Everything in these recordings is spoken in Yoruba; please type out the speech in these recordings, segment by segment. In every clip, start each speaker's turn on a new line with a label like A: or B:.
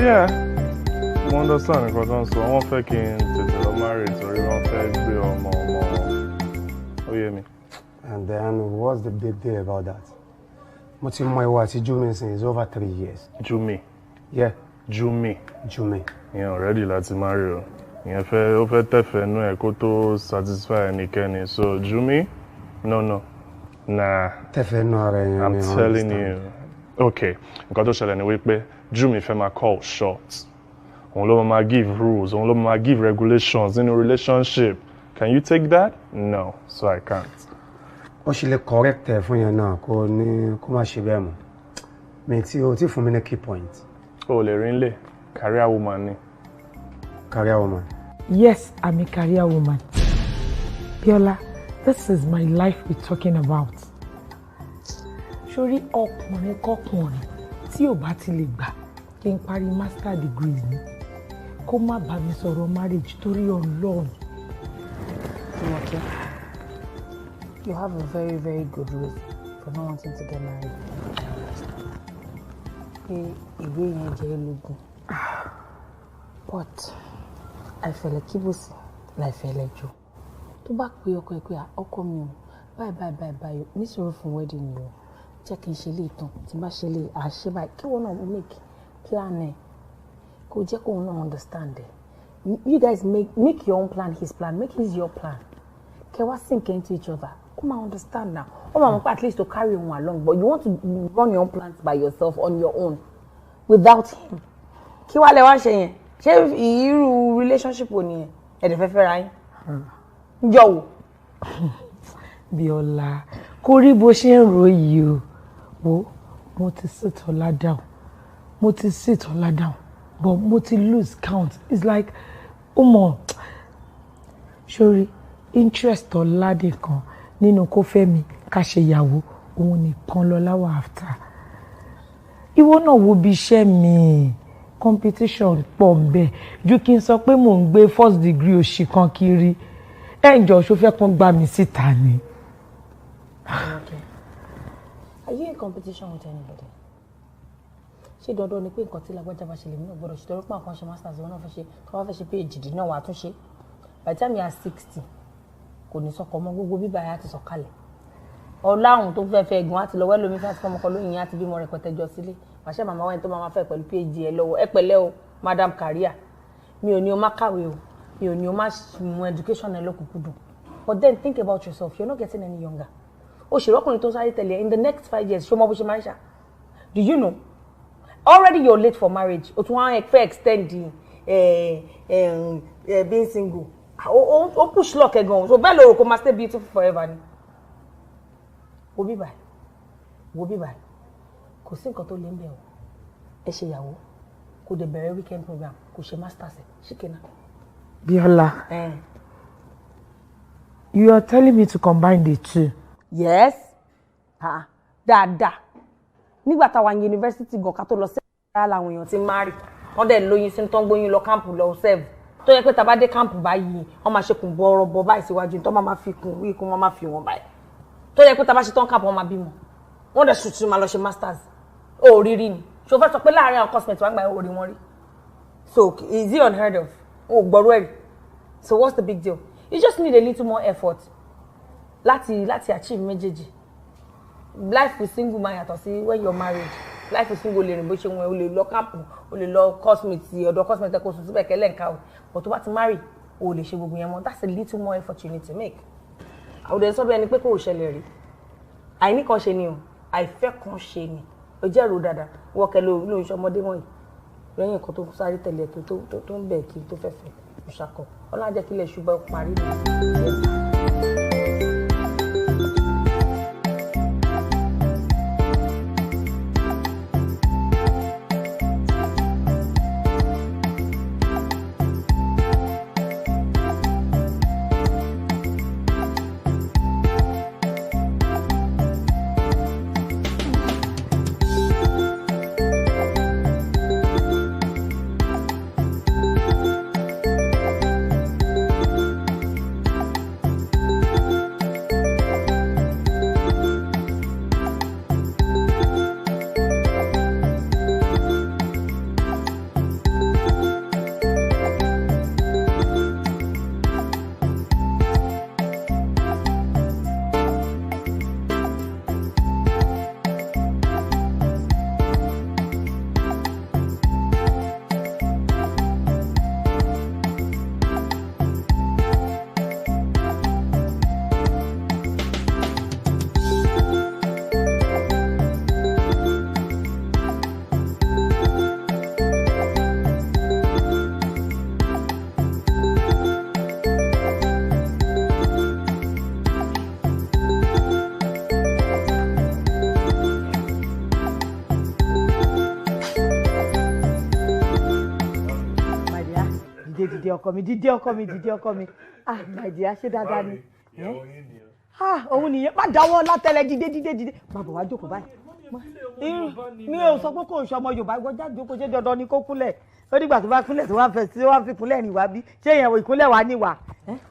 A: Yeah, I understand because also I want to get married or you want to be oh yeah me.
B: And then what's the big deal about that? What's in my watch? Jumi is over 3 years.
A: Jumi?
B: Yeah.
A: Jumi?
B: Jumi.
A: Yeah, already let's marry. Yeah, to satisfy any so Jumi? No. Nah. I'm telling you. Okay. Got to share anyway, Jumi fema call short. On lo give rules, on lo give regulations in a relationship. Can you take that? No, so I can't.
B: What she look correct for you now? Come she be mo. Me ti for me key point.
A: Oh, le rinle career woman.
B: Career woman.
C: Yes, I'm a career woman. Biola, this is my life we're talking about. Sori ọkùnrin kọ́kùnrin tí ò bá ti lè gbà kí n parí master degree ni kó má bá mi sọ̀rọ̀ marriage torí Ọlọ́run.
D: Okay. You have a very, very good reason for not wanting to get married. But I feel like kibosi, like feel like you. To back pe ọkọ mi o. Bye. Ní sọ̀rọ̀ fún wedding o. Jẹ́ kí n ṣe lè tán. Tí bá ṣe lè a ṣe báyìí kí wọ́n náà make plan ẹ. Kó jẹ́ kó wọ́n understand ẹ. You guys make your own plan, his plan, make his your plan. Can we sink into each other? Come on, understand now. At least to carry on along, but you want to run your own plans by yourself on your own, without him. Kí wá lẹ wá ṣe yẹn? Ṣé irú relationship wo ni ẹ dẹ̀ fẹ́ fẹ́ ra yín? Ǹjọ́ wo?
C: Bíọ́lá, kò rí bó ṣe ń ro yìí o. Wo, mo ti sit Ọlá down, but mo ti lose count. It's like, Sorry. Interest Ọlá nìkan nínú kó fẹ́ mi ká ṣe ìyàwó òun nìkan lọ́lá wà after. Ìwọ náà wo bí iṣẹ́ mi competition pọ̀ ńbẹ̀ ju kí n sọ pé mò ń gbé first degree òṣì kan kiri ǹjọ́ ṣó fẹ́ kàn gbà mí síta ni.
D: Okay. Are you in competition with anybody? Ṣé dandan ni pé nǹkan tí lágbájá bá ṣe lè mí náà gbọ́dọ̀ ṣe torí pé àwọn ṣe masters wọn náà fẹ́ ṣe tó wá fẹ́ ṣe PhD náà wà á tún ṣe. By the time you are 60 kò ní sọkọ ọmọ gbogbo bíbá yà ti sọ̀kalẹ̀ ọláhùn tó fẹ́ ẹ̀gbọ́n àti lọ́wọ́ ẹlòmí fẹ́ fọmọ kan lóyìn àti bímọ rẹpẹtẹ jọ sílé wàṣẹ màmá wẹ́n tó máa fẹ́ pẹ̀lú PhD ẹ lọ́wọ́ ẹ pẹ̀lẹ́ o madam career mi ò ní o má kàwé o mi ò ní o má mú education ẹ lọ́kùnkúndùn but then think about yourself you're not getting any younger o ṣèrè ọkùnrin tó sáré tẹ̀lé in the next 5 years ṣó mọ bó ṣe máa ń ṣá do you know already you're late for marriage o tún wá fẹ́ extend being single. O push lock again. So bẹ́ẹ̀ lóru kó máa stay beautiful forever ni. Wo bí báyìí. Kò sí nǹkan tó lè ń bẹ̀ o. Ẹ ṣe ìyàwó. Kò dé bẹ̀rẹ̀ weekend program. Kò ṣe masters ẹ̀. Ṣíkẹ́nà.
C: Bíọ́lá. You are telling me to combine the two.
D: Yes. Dáadáa. Nígbà táwa university gan ká tó lọ sí ara làwọn èèyàn ti marry. Wọ́n dẹ̀ lóyún sí tó ń gbóyún lọ camp lọ serve. Tó yẹ pé tá bá dé camp báyìí wọ́n máa ṣe kùn bọ̀rọ̀ báyìí síwájú tó máa fi kùn wí kùn wọ́n máa fi wọ́n báyìí tó yẹ pé tá bá ṣe tán camp wọ́n máa bímọ wọ́n dẹ̀ ṣùtù máa lọ ṣe masters ó rírí ni ṣó fẹ́ sọ pé láàárín àwọn cosmet wọ́n gbà orí wọn rí so is it unheard of ó gbọ́rọ̀ ẹ̀rí so what's the big deal you just need a little more effort láti achieve méjèèjì life with single man yàtọ̀ sí when you're married life with single lè rìn bó ṣe wọn o lè lọ camp o lè lọ cosmet ọ̀dọ̀ cosmet kò sùn síbẹ̀ kẹ́lẹ́ nǹkan o but to bá ti marry o lè ṣe gbogbo yẹn mọ́ that's a little more effort you need to make àwòdẹ sọ bẹ́ẹ̀ ni pé kò ṣẹlẹ̀ rí àìní kan ṣe ni o àìfẹ́ kan ṣe ni o jẹ́ ro dáadáa wọ́kẹ́ ló ń ṣọmọdé wọ̀nyí lẹ́yìn nǹkan tó sáré tẹ̀lé kí tó ń bẹ̀ kí tó fẹ́ fẹ́ òṣàkọ ọlọ́run jẹ́ kí ilẹ̀ ṣùgbọ́n parí ni. dídé ọkọ mi ah my dear ṣé dáadáa ni òun nìyẹn má dáwọ́ látẹ̀lẹ̀ dídé má bọ̀ wá jókòó báyìí mi ò sọ pé kò ń ṣọmọ Yorùbá gbọ́ jáde jókòó ṣé dandan ni kó kúnlẹ̀ ó dìgbà tó bá kúnlẹ̀ tó wá fẹ́ tí wọ́n fi kúnlẹ̀ ní wá bí ṣé ìyẹn ìkúnlẹ̀ wá ní wá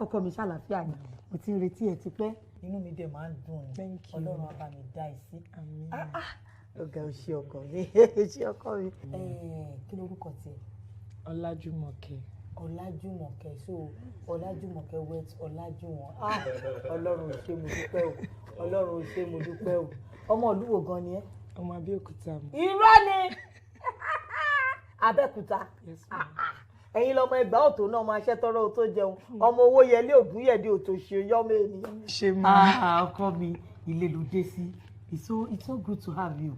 D: ọkọ mi ṣàlàáfíà ni mo ti ń retí ẹ ti pẹ́ inú mi dẹ̀ máa ń dùn ni Ọlọ́run á bá mi dá ẹ sí ọ̀gá òṣì ọkọ mi òṣì ọkọ mi. Kí lorúkọ tiẹ̀?
C: Ọlájúmọ̀kẹ́.
D: Ọlájúmọ̀kẹ́ so Ọlájúmọ̀kẹ́ wet Ọlájúwọ̀n Ọlọ́run ò ṣe mo dúpẹ́ o Ọlọ́run ò ṣe mo dúpẹ́ o ọmọ ìlú wo gan ni ẹ́?
C: Ọmọ Abẹ́òkúta mi.
D: Irọ́ ni Abẹ́òkúta ẹ̀yin lọmọ Ẹ̀gbá Òtó náà máa ṣẹ́ tọrọ tó jẹun ọmọ owó yẹlé Ògúnyẹ̀dé Òtó ṣe yọ́mọ ènìyàn.
C: Ṣé máa
D: ọkọ mi ilé ló dé sí it's so good to have you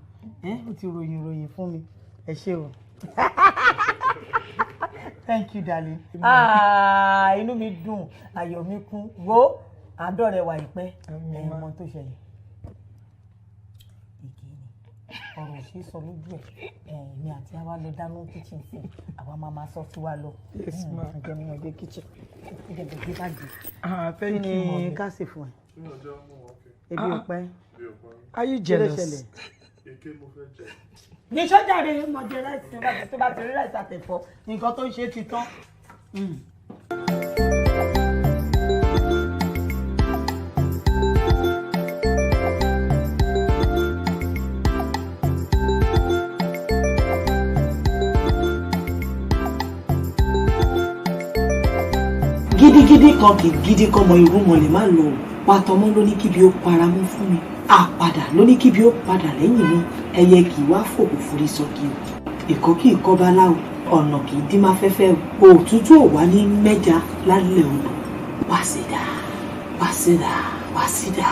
D: ó ti ròyìn fún mi ẹ ṣé o. Thank you darling. Inú mi dùn ayọ̀ mi kún wo àádọ́rẹ̀ wà ìpẹ́ ẹ̀mọ́ tó ṣẹlẹ̀ ọ̀rọ̀ ṣe sọ lójú ẹ̀ èmi àti àwa lọ dáná kitchen sí àwa máa sọ sí wa lọ jẹ́ mi ọdẹ kitchen ìjẹ̀bẹ̀ gbé báàgì kí ni ká sì fún ẹ ebi ò pẹ́
C: are you jealous?
D: ní sọ́jà rẹ̀ mo jẹ láìsí tó bá ti rí láìsí àtẹ̀fọ́ nǹkan tó ń ṣe ti tán.
E: gidigidi kan kì í gidi kọmọ irú mọ̀lẹ́ má lọ pàtọ́mọ́ ló ní kíbi ó paramọ́ fún mi àpàdà ló ní kíbi ó padà lẹ́yìn mi ẹyẹ kì í wá fòkò forí sọ́kì o ìkọ́ kì í kọ́ baláwo ọ̀nà kì í dín má fẹ́fẹ́ o òtútù ò wá ní mẹ́ja lálẹ́ odò wàsídà wàsídà wàsídà.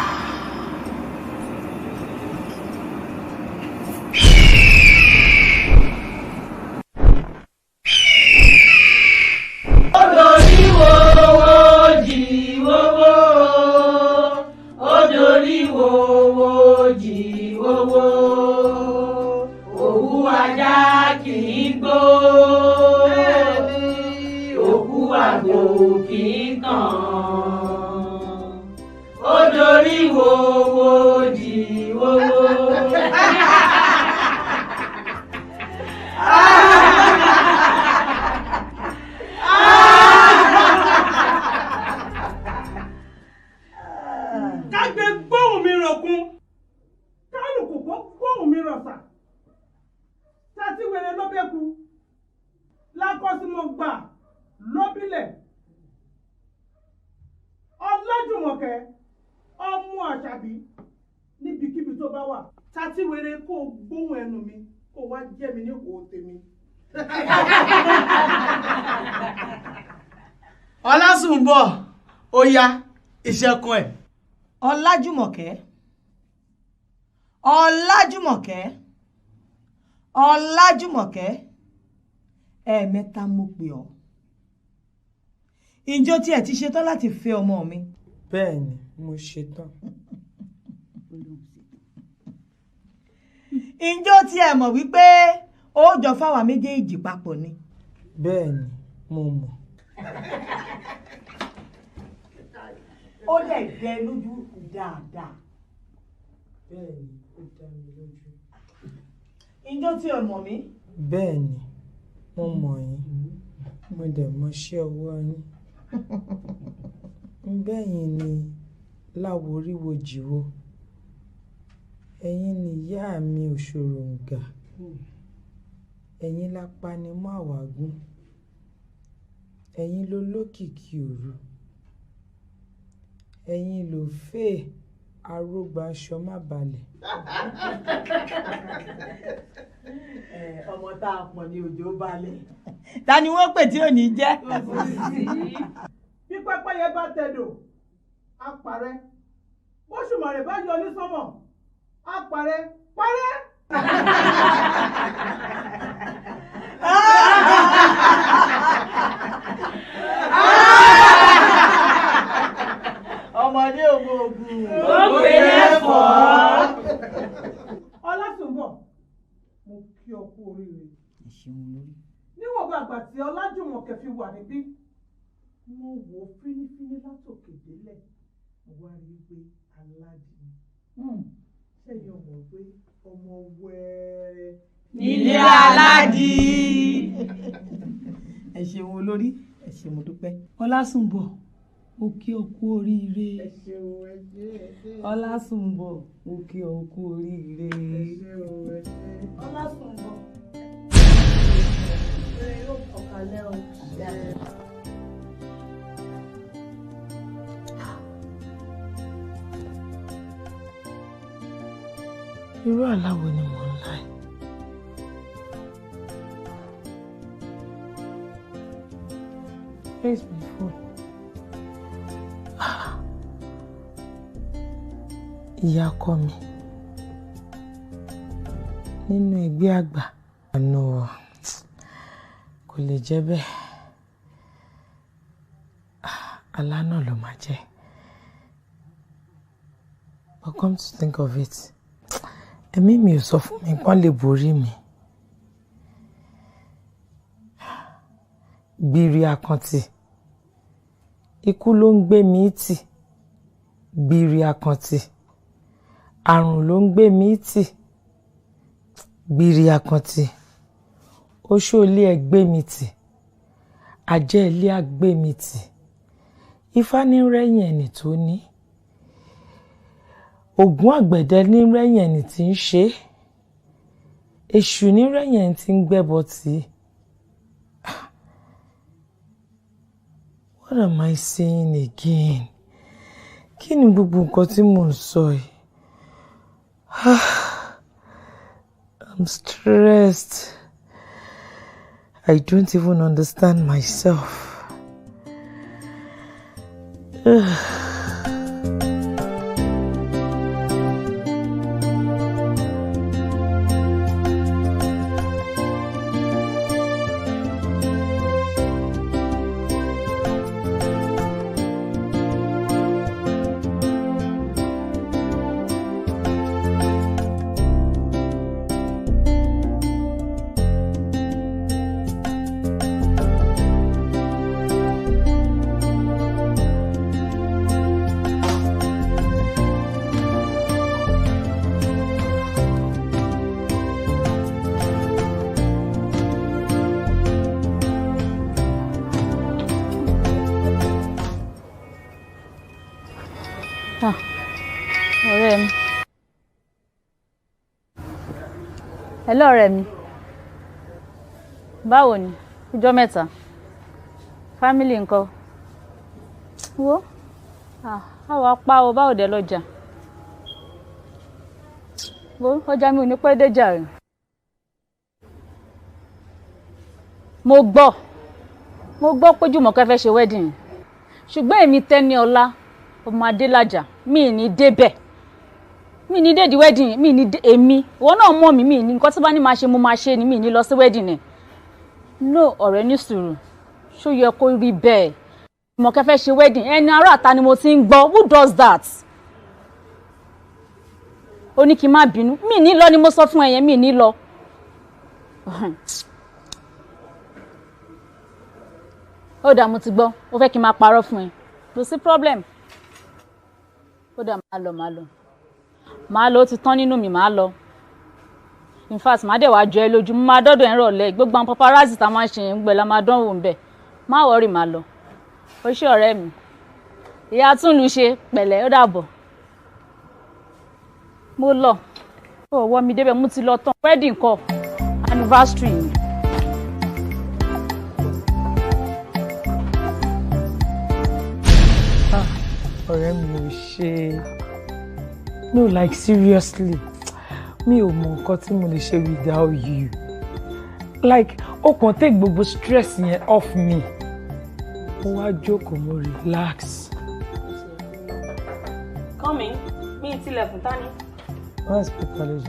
F: Ọlásùnbọ̀ ó yá ìṣẹ́kùn ẹ̀.
D: Ọlájúmọ̀kẹ́ ẹ̀ẹ̀mẹ́ta mo pè ọ́ ìjọ tí ẹ ti ṣetán láti fẹ́ ọmọ mi.
C: Bẹ́ẹ̀ni mo ṣetán.
D: ìjọ tí ẹ mọ̀ wípé ó jọ fáwa méjèèjì papọ̀ ni.
C: Bẹ́ẹ̀ni mo mọ̀.
D: ó lè dẹ lójú dáadáa.
C: Bẹ́ẹ̀ni ó dá mi lójú.
D: ìjọ tí ẹ mọ̀ mí.
C: Bẹ́ẹ̀ni mo mọ̀ yín mo dẹ̀ mọṣẹ́ ọwọ́ yín. Bẹ́yìn ni láworíwo jìwo ẹ̀yin ni ìyá mi òṣòròǹgà ẹ̀yin lápanimọ́ àwágún ẹ̀yin ló lókìkí òru ẹ̀yin ló fẹ́ arógbá aṣọ má balẹ̀.
D: ọmọ tá a pọ̀ ní òjò balẹ̀. ta ni wọ́n pè tí ò ní jẹ́.
F: bí pẹ́pẹ́yẹ bá tẹ̀dọ̀ á parẹ́ bóṣùmàrè bá yọ ní sánmọ̀ á parẹ́ parẹ́.
D: ọmọdé ògùn
F: ó pè lẹ́fọ̀ọ́. Ọlásùnbọ̀ mo kí ọ kú oríire. níwọ̀n bá àgbà tí Ọlájùmọ̀kẹ́ fi wà níbí mo wò fínífíní látòkè délẹ̀ mo wá rí i pé aládì ni ṣẹ́yìn ọmọ pé ọmọ wẹ́ẹ́rẹ́
E: nílé aládì.
F: ẹ ṣeun olórí ẹ ṣe mo dúpẹ́. Ọlásùnbọ̀ ó kí ọ kú oríire. ẹ ṣeun ẹ ṣe ẹ ṣe. Ọlásùnbọ̀ ó kí ọ kú oríire. ẹ ṣeun ẹ ṣe. Ọlásùnbọ̀ ẹ yóò ọ̀kàlẹ̀ o.
C: Irú àlá wo ni mò ń lá? Where is my phone? Ìyá ọkọ mi nínú ẹgbẹ́ àgbà. Àná kò lè jẹ́ bẹ́ẹ̀. Àlá náà ló máa jẹ́. But come to think of it, ẹ̀mí mi ò sọ fún mi kán lè borí mi. Gbìrì àkàntì, ikú ló ń gbé mi tì. Gbìrì àkàntì, àrùn ló ń gbé mi tì. Gbìrì àkàntì, oṣó ilé ẹ gbé mi tì. Àjẹ́ ilé á gbé mi tì. Ifá ní rẹ́yìn ẹni tó ní. Ògún àgbẹ̀dẹ ní rẹ́yìn ẹni tí ń ṣe. Èṣù ní rẹ́yìn ẹni tí ń gbẹ́bọ tì. What am I saying again? Kí ni gbogbo nǹkan tí mò ń sọ yìí? I'm stressed. I don't even understand myself.
G: Ọ̀rẹ́ mi. Hello ọ̀rẹ́ mi. Báwo ni? Ọjọ́ mẹ́ta. Family ńkọ́? Wo? Àwa pa o, báwo dé lọ́jà? Wo, ọjà mi ò ní pẹ́ dé jàre. Mo gbọ́ pé Jùmọ̀kẹ́ fẹ́ ṣe wedding. Ṣùgbọ́n èmi Tẹ́níọlá ọmọ Adélájà mi ní débẹ̀. Mi ní dé di wedding, mi ní èmi. Ìwọ náà mọ̀ mí, mi ní nǹkan tí bá ní máa ṣe mo máa ṣe ni, mi ní lọ sí wedding ni. No, ọ̀rẹ́ ní sùúrù. Ṣó yẹ kó rí bẹ́ẹ̀? Jùmọ̀kẹ́ fẹ́ ṣe wedding. Ẹni ará àta ni mo ti ń gbọ́. Who does that? Ó ní kí n má bínú. Mi ní lọ ni mo sọ fún ẹ yẹn, mi ní lọ. Ó dà mo ti gbọ́. Ó fẹ́ kí n máa parọ́ fún ẹ. Kò sí problem. Ó dà máa lọ ó ti tán nínú mi, máa lọ. In fact máa dẹ̀ wá jọ ẹ lójú, mo máa dọ́dọ̀ ẹ̀ ń rọ̀lẹ́. Gbogbo àwọn paparazzi tá máa ń ṣe yẹn gbẹ̀ la máa dánwò ń bẹ̀. Má worry, máa lọ. Ó ṣé ọ̀rẹ́ mi. Ìyá Túnlù ṣe pẹ̀lẹ́, ó dàbọ̀. Mo lọ. Ó wọ́ mi débẹ̀, mo ti lọ tán. Wedding kọ́, anniversary ni.
C: Ọ̀rẹ́ mi ò ṣe. No, like seriously. Mi ò mọ nǹkan tí mo lè ṣe without you. Like, ó kàn take gbogbo stress yẹn off me. Mo wá jókòó, mo relax.
D: Come in. Mi tilẹ̀kùn tání.
C: What's the college?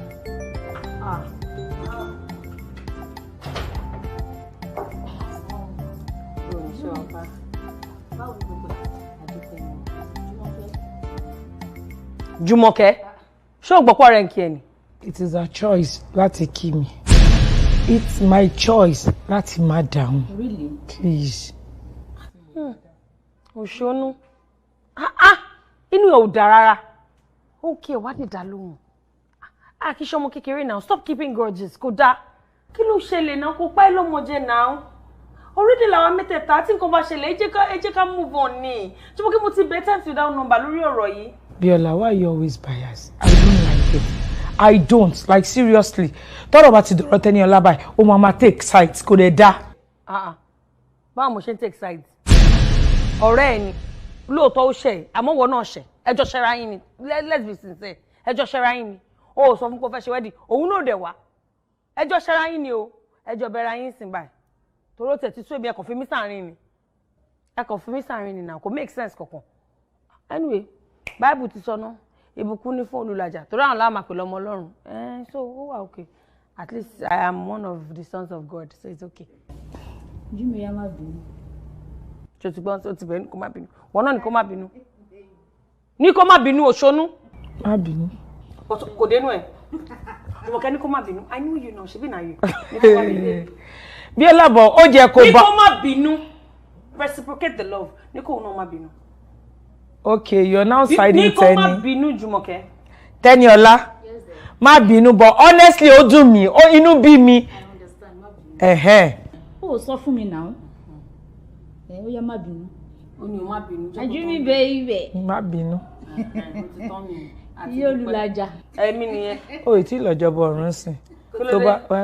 D: Jùmọ̀kẹ́, ṣó gbọ́pọ̀ rẹ̀ ń kí ẹ ni?
C: It is a choice láti kí mi. It's my choice láti má dáhùn.
G: Really?
C: Please.
D: Òṣónú. Inú ẹ̀ ò dá rárá. Okay, wá dé dá lóhùn. Kì í ṣọmọ kékeré now. Stop keeping grudges. Kò dá. Kí ló ṣẹlẹ̀ náà? Kò pa ẹ́ lọ́mọdé now. Already làwọn mẹ́tẹ̀ẹ̀ta tí nǹkan bá ṣẹlẹ̀ ẹ jẹ́ ká move on ni. Ṣé mo kí mo ti bẹ̀ times without number lórí ọ̀rọ̀ yìí?
C: Biola, why you always biased? I don't like it. I don't, like seriously. Tọ́rọ̀ bá ti dọ̀rọ̀ Tẹ́níọlá báyìí, ó máa take sides, kò dẹ̀ dá.
D: Báwo mo ṣe ń take sides? Ọ̀rẹ́ ẹ̀ ni, lóòótọ́ ó ṣẹ̀, àmọ́ wọ́n náà ṣẹ̀, ẹjọ́ ṣẹra yín ni, let's be sincere, ẹjọ́ ṣẹra yín ni. O ò sọ fún pé ó fẹ́ ṣe wedding, òun náà dẹ̀ wá. Ẹjọ́ ṣẹra yín ni o, ẹjọ́ bẹ̀rẹ̀ yín sìn báyìí. Toró tẹ̀ tí sú èmi ẹ̀kọ́ fi mí sàárín ni. Ẹ̀kọ́ fi mí sàárín ni náà, kò make sense kankan. Anyway, Bible ti sọ náà. Ìbùkún ní fún olùlàjà torí àwọn láàmà pẹ̀lú ọmọ Ọlọ́run so ó wà okay at least I am one of the sons of God so it's okay.
G: Júmi ya má bínú.
D: Ṣòtúgbọ́n tó ti bẹ̀rẹ̀ ní kó má bínú wọn náà ní kó má bínú ní kó má bínú Òṣónú.
C: Má bínú.
D: Kò dénú ẹ̀ ìwọ̀kẹ́ ní kó má bínú I know you now ṣe bí náà yìí.
C: Bí ẹlẹ́bọ̀ ó jẹ́ kó bá.
D: Ní kó má bínú reciprocate the love ní kó náà má bínú.
C: Okay, you're now siding Tẹ́ni.
D: Ní kó má bínú Jùmọ̀kẹ́.
C: Tẹ́níọlá, má bínú, but honestly, ó dùn mí, inú bí mi.
G: I understand, má bínú. Ó sọ fún mi now. Ó yá má bínú.
D: Ó ní o má bínú.
G: Ajumi baby.
C: Má bínú.
G: Iye olùlàjà.
D: Ẹ̀mí nìyẹn.
C: Ó ì tí lọ́jọ́bọ̀ ọ̀run sìn.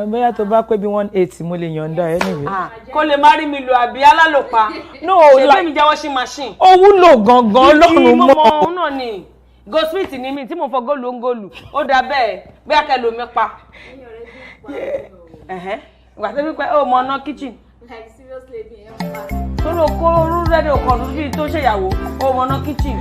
C: Bóyá tó bá pé bí 180 mo lè yọ̀ǹda anyway.
D: Kó lè má rí mi lò àbí alálòpá.
C: No,
D: ṣe mi jẹ́ washing machine.
C: Ó wúlò gangan Ọlọ́run mọ́.
D: Òun náà ni Goldsmith ni mi tí mo fọ góòlù ń góòlù. Ó dà bẹ́ẹ̀ bí akẹ́lò mi pa. Ìgbà tó wípé ó mọ ọ̀nà kitchen. Tó ló kó orú rẹ́díò kan lórí tó ṣèyàwó ó mọ ọ̀nà kitchen.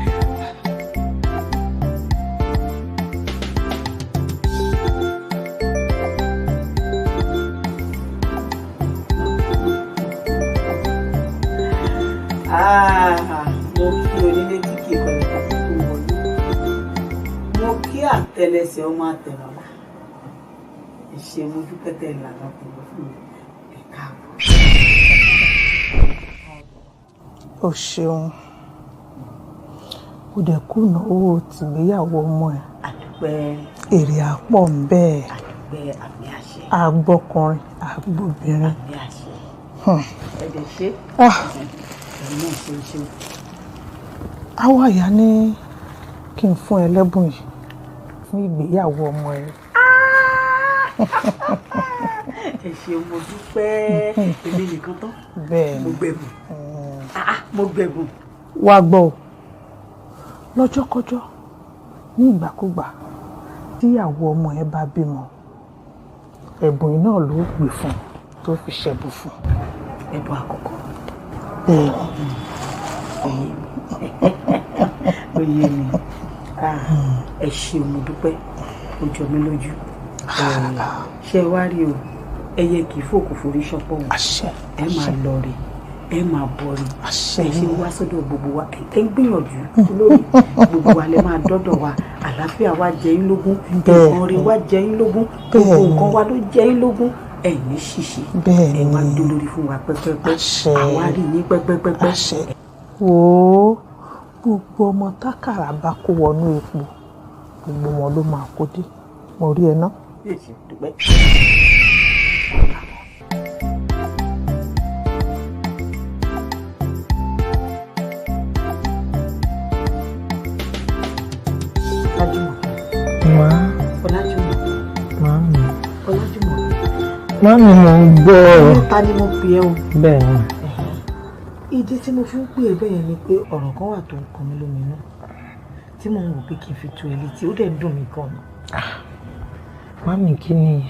E: Mo kí onílé kíkì pẹ̀lú kókó wọlé. Mo kí àtẹlẹsẹ̀ ọmọ àtẹ̀mọ́lá. Ìṣe mojú pẹ́tẹ́ ìlànà pẹ̀lú fún mi. Ẹ káàbọ̀.
C: O ṣeun. Ó dẹ̀ kùnà owó tìgbéyàwó ọmọ ẹ̀.
E: Àdúpẹ́.
C: Èrè àpọ̀ ń bẹ́ẹ̀.
E: Àdúpẹ́ àmì àṣẹ.
C: Àgbọkùnrin, àgbòbìnrin.
E: Àmì àṣẹ. Ẹ̀dẹ̀ ṣe. Náà ṣe.
C: Àwọn àyà ní kí n fún ẹ lẹ́bùn yìí fún ìgbéyàwó ọmọ ẹ.
E: Ẹ ṣé mo dúpẹ́ èmi nìkan tán.
C: Bẹ́ẹ̀
E: mo gbẹ̀bùn. Mo gbẹ̀bùn.
C: Wá gbọ́ o lọ́jọ́kọ́jọ́ ní ìgbàkúgbà tíyàwó ọmọ ẹ bá bímọ ẹ̀bùn yìí náà ló gbé fún tó fi ṣẹ̀bùn fún.
E: Ẹ̀bùn àkọ́kọ́. Oyè mi ẹ ṣé mo dúpẹ́ ó jọ mí lójú ṣé wá rí o ẹyẹ kì í fòkù forí ṣọpọ̀ wọn ẹ máa lọ rí ẹ máa bọ̀ rí ẹ ṣe wá sọ́dọ̀ gbogbo wa ẹ ń gbìyànjú lórí gbogbo wa lè máa dọ́dọ̀ wa àlàáfíà wa jẹ yín lógún nǹkan rí wa jẹ yín lógún gbogbo nǹkan wa ló jẹ yín lógún ẹ̀yin ṣìṣe ẹ wá dó lórí fún wa pẹ́pẹ́pẹ́ àwa rí yín pẹ́pẹ́pẹ́pẹ́.
C: Wò ó gbogbo ọmọ tákàrà bá kó wọnú epo gbogbo wọn ló máa kó dé mo rí ẹ ná. Mami mo ń gbọ́.
E: Ta ni mo pè ẹ́ o?
C: Bẹ́ẹ̀ ni.
E: Ìdí tí mo fi ń pè ẹ́ bẹ́ẹ̀ yẹn ni pé ọ̀rọ̀ kan wà tó ń kan mí lóminú tí mo ń wò pé kí n fi tó ẹ létí ó dẹ̀ dùn mí gan.
C: Mami kí ni?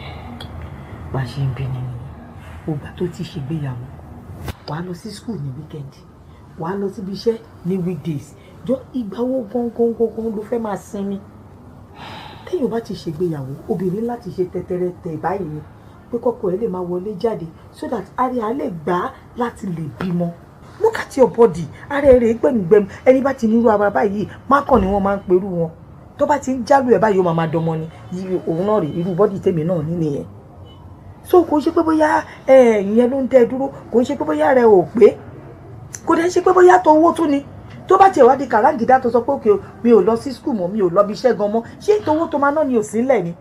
E: Bá a ṣe ń bí ni ògbà tó ti ṣègbéyàwó wàá lọ sí school ní weekend wàá lọ síbi iṣẹ́ ní weekdays jọ ìgbà wo gangan ló fẹ́ máa sinmi. Téèyàn bá ti ṣègbéyàwó obìnrin láti ṣe tẹ́tẹ́rẹ́tẹ́ báyìí ni pé kọ́kọ́ ẹ lè máa wọlé jáde so that ara á lè gbà á láti lè bímọ. Look at your body ara rẹ̀ gbẹ̀mùgbẹ̀mù ẹni bá ti nírú ara báyìí mákàn ni wọ́n máa ń perú wọn tó bá ti ń jálù ẹ̀ báyìí ó máa dọmọ ni òun náà rè irú bọ́dì tèmi náà ní nìyẹn. So kò ń ṣe pé bóyá ìyẹn ló ń tẹ́ dúró kò ń ṣe pé bóyá rẹ ò pé
F: kò dẹ̀ ṣe pé bóyá tó owó tún ni tó bá tiẹ̀ wá di kàràǹgídá tó sọ pé òkè mi ò lọ sí skul mọ́ mi ò lọ bí iṣẹ́ gan mọ́ ṣé ìtòwó tó máa ná ni ò sí ńlẹ̀ ni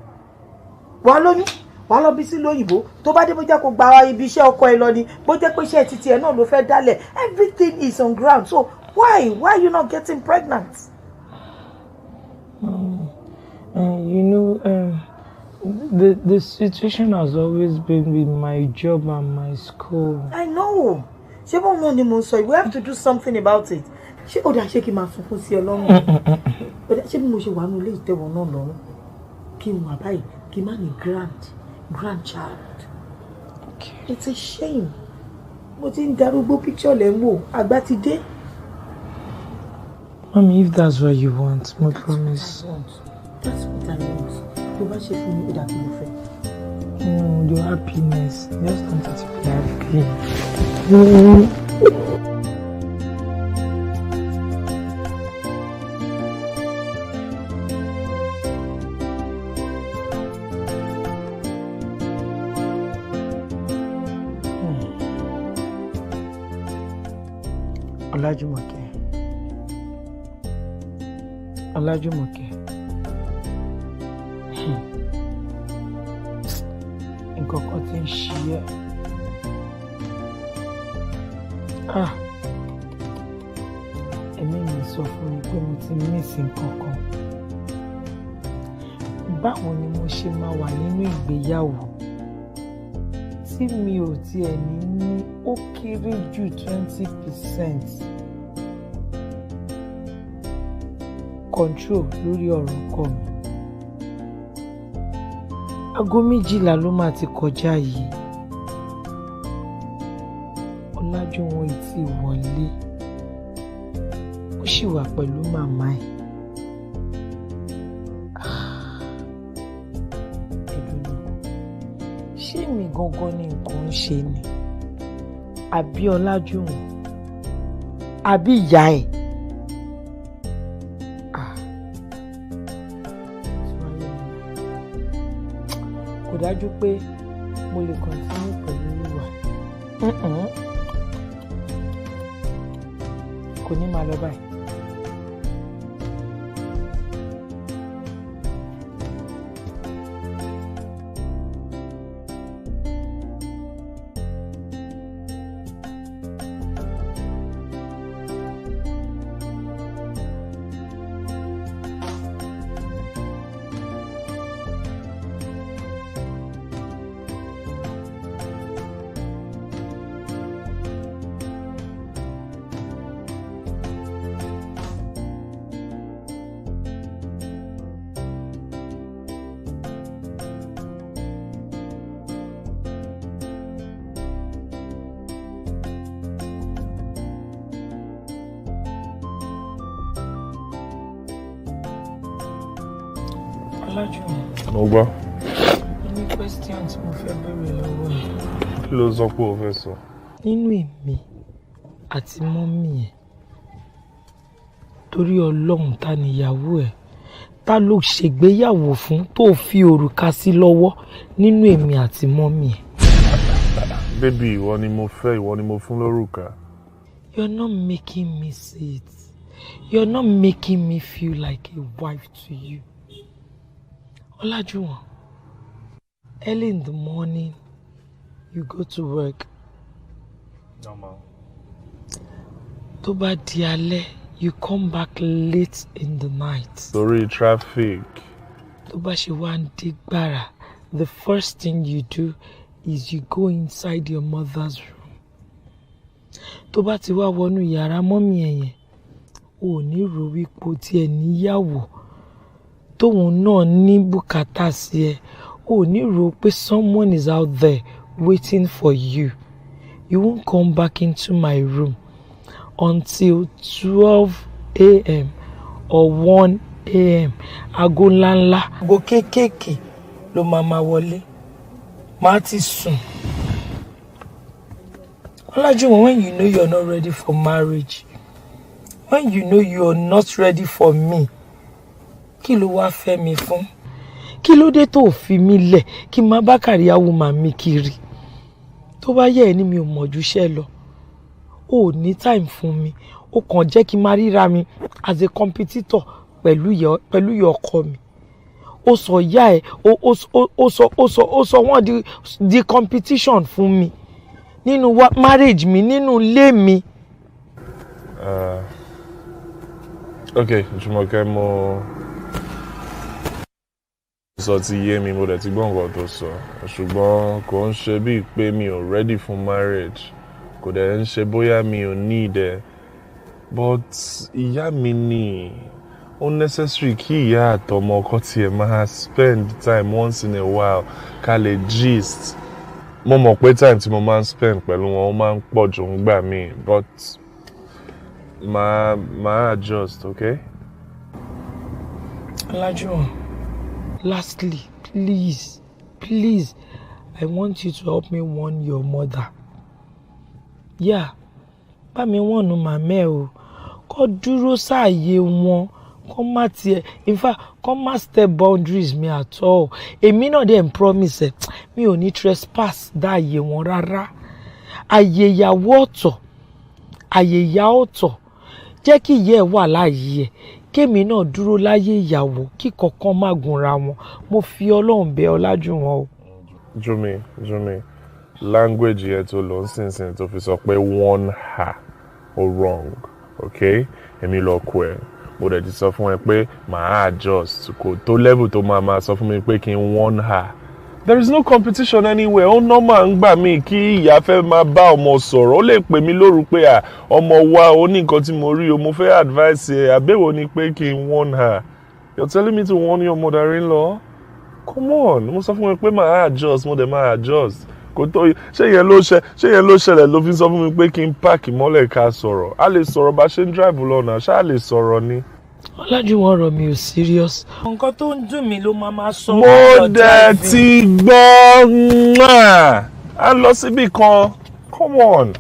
F: wàá lóyún wàá lọ bí sí lóyìnbó tó bá dé bójá kó gba ibi iṣẹ́ ọkọ ẹ lọ ni bó jẹ́ pé iṣẹ́ títí ẹ náà ló fẹ́ dálẹ̀ everything is on ground so why you not getting pregnant.
C: You know, the situation has always been with my job and my school.
F: I know. Ṣé bó náà ni mo sọ we have to do something about it. Ṣé ó dá ṣé kí n máa sunkún sí ẹ lọ́rùn? Ó dá ṣé bí mo ṣe wà nínú ilé ìtẹ̀wọ̀n náà lọ́rùn kí n wà báyìí kí n má ní grandchild. Okay. It's a shame. Mo ti ń darúgbó picture lẹ́ ń wò àgbà ti dé.
C: Mommy, if that's what you want, I promise.
F: That's what I want. Tó bá ṣe fún mi ó dà kí mo fẹ́.
C: No, your happiness. Just want it to be happy. Ọlájúmọ̀kẹ́. Nǹkan kan tí ń ṣe ẹ́. Ẹ̀mí mi sọ fún mi pé mo ti mísì nǹkan kan. Báwo ni mo ṣe máa wà nínú ìgbéyàwó tí mi ò tiẹ̀ ní ó kéré jù 20% control lórí ọ̀rọ̀ ọkọ mi. Aago 12 ló máa ti kọjá yìí. Ọlájúwọ̀n ti wọlé. Ó sì wà pẹ̀lú màmá ẹ̀. Ṣé mi gangan ni nǹkan ń ṣe ni? Àbí Ọlájúwọ̀n? Àbí ìyá ẹ̀? Kò dájú pé mo lè continue pẹ̀lú ìwà. Kò ní máa lọ báyìí.
A: Mo gbọ́.
C: Any questions mo fẹ́ béèrè lọ́wọ́ ẹ̀?
A: Kí ló sọ pé o fẹ́ sọ?
C: Nínú èmi àti mọ́mì ẹ̀, torí Ọlọ́run ta níyàwó ẹ̀, ta ló ṣègbéyàwó fún tó fi òrùka sí lọ́wọ́ nínú èmi àti mọ́mì ẹ̀?
A: Bébí, ìwọ ni mo fẹ́, ìwọ ni mo fún lórùka.
C: You're not making me see it. You're not making me feel like a wife to you. Ọlájúwọ̀n, early in the morning, you go to work.
A: Normal.
C: Tó bá di alẹ́, you come back late in the night.
A: Sorry, traffic.
C: Tó bá ṣe wá ń digbara, the first thing you do is you go inside your mother's room. Tó bá ti wá wọnú yàrá mọ́mì ẹ̀ yẹn, ò ní rò wípé tí ẹ níyàwó tóun náà ní bùkátà sí ẹ, ò ní rò pé someone is out there waiting for you. You won't come back into my room until 12 a.m. or 1 a.m. Aago ńláńlá, aago kéékèèké ló máa wọlé. Màá ti sùn. Ọlájúwọ̀n, when you know you're not ready for marriage, when you know you're not ready for me, kí ló wá fẹ́ mi fún? Kí ló dé tó fi mí lẹ̀ kí n má bá career woman mi kiri? Tó bá yẹ ẹ́ ní mi ò mọ̀jú iṣẹ́ lọ. o ní time fún mi ó kàn jẹ́ kí n máa ríra mi as a competitor pẹ̀lú ìyá ọkọ mi ó sọ ìyá ẹ̀ ó sọ wọ́n di competition fún mi nínú marriage mi nínú ilé mi.
A: Okay, Jùmọ̀kẹ́ mo sọ ti yé mi mo dẹ̀ ti gbọ́ nǹkan tó sọ ṣùgbọ́n kò ń ṣe bíi pé mi ò ready for marriage kò dẹ̀ ń ṣe bóyá mi ò need ẹ̀ but ìyá mi ni unnecessary kí ìyá àtọmọ ọkọ tiẹ̀ máa spend time once in a while ká lè gist mo mọ̀ pé time tí mo máa ń spend pẹ̀lú wọn ó máa ń pọ̀ jù ń gbà mí but máa adjust, okay?
C: Olajuwon, lastly, please, I want you to help me warn your mother. Yeah, bá mi wọ́n màmá ẹ̀ o, kó dúró sáàyè wọn, kó má tiẹ̀, in fact, kó má step boundaries mi at all. Èmi náà dẹ̀ ń promise ẹ̀, mi ò ní trespass dáàyè wọn rárá. Àyè ìyàwó ọ̀tọ̀, àyè ìyá ọ̀tọ̀, jẹ́ kí ìyá ẹ̀ wà láàyè ẹ̀. Kémi náà dúró láyé ìyàwó kí kankan má gunra wọn mo fi Ọlọ́run bẹ̀ Ọlájúwọ̀n o.
A: Jumi language yẹn tó lọ nísinsìnyí tó fi sọ pé warn her o wrong okay èmi lọ kọ ẹ mo dẹ̀ ti sọ fún ẹ pé màá adjust kò tó level tó máa sọ fún mi pé kí n warn her. There is no competition anywhere. Ó normal ń gbà mí kí ìyá fẹ́ máa bá ọmọ sọ̀rọ̀. Ó lè pè mí lóru pé ọmọ wa ó ní nǹkan tí mo rí o, mo fẹ́ advice ẹ̀. Àbẹ̀wò ni pé kí n warn her. You're telling me to warn your mother-in-law? Come on. Mo sọ fún mi pé màá adjust, mo dẹ̀ máa adjust. Kò tó ṣé yẹn ló ṣẹlẹ̀ ló fi sọ fún mi pé kí n páàkì mọ́lẹ̀ ká sọ̀rọ̀. A lè sọ̀rọ̀ bá ṣe ń drive lọ́nà, ṣá lè sọ̀rọ̀ ni.
C: Ọlájúwọ̀n ọ̀rọ̀ mi ò serious. Nǹkan tó ń dùn mí ló máa sọ.
A: Mo dẹ̀ ti gbọ́ a lọ síbì kan. Come on.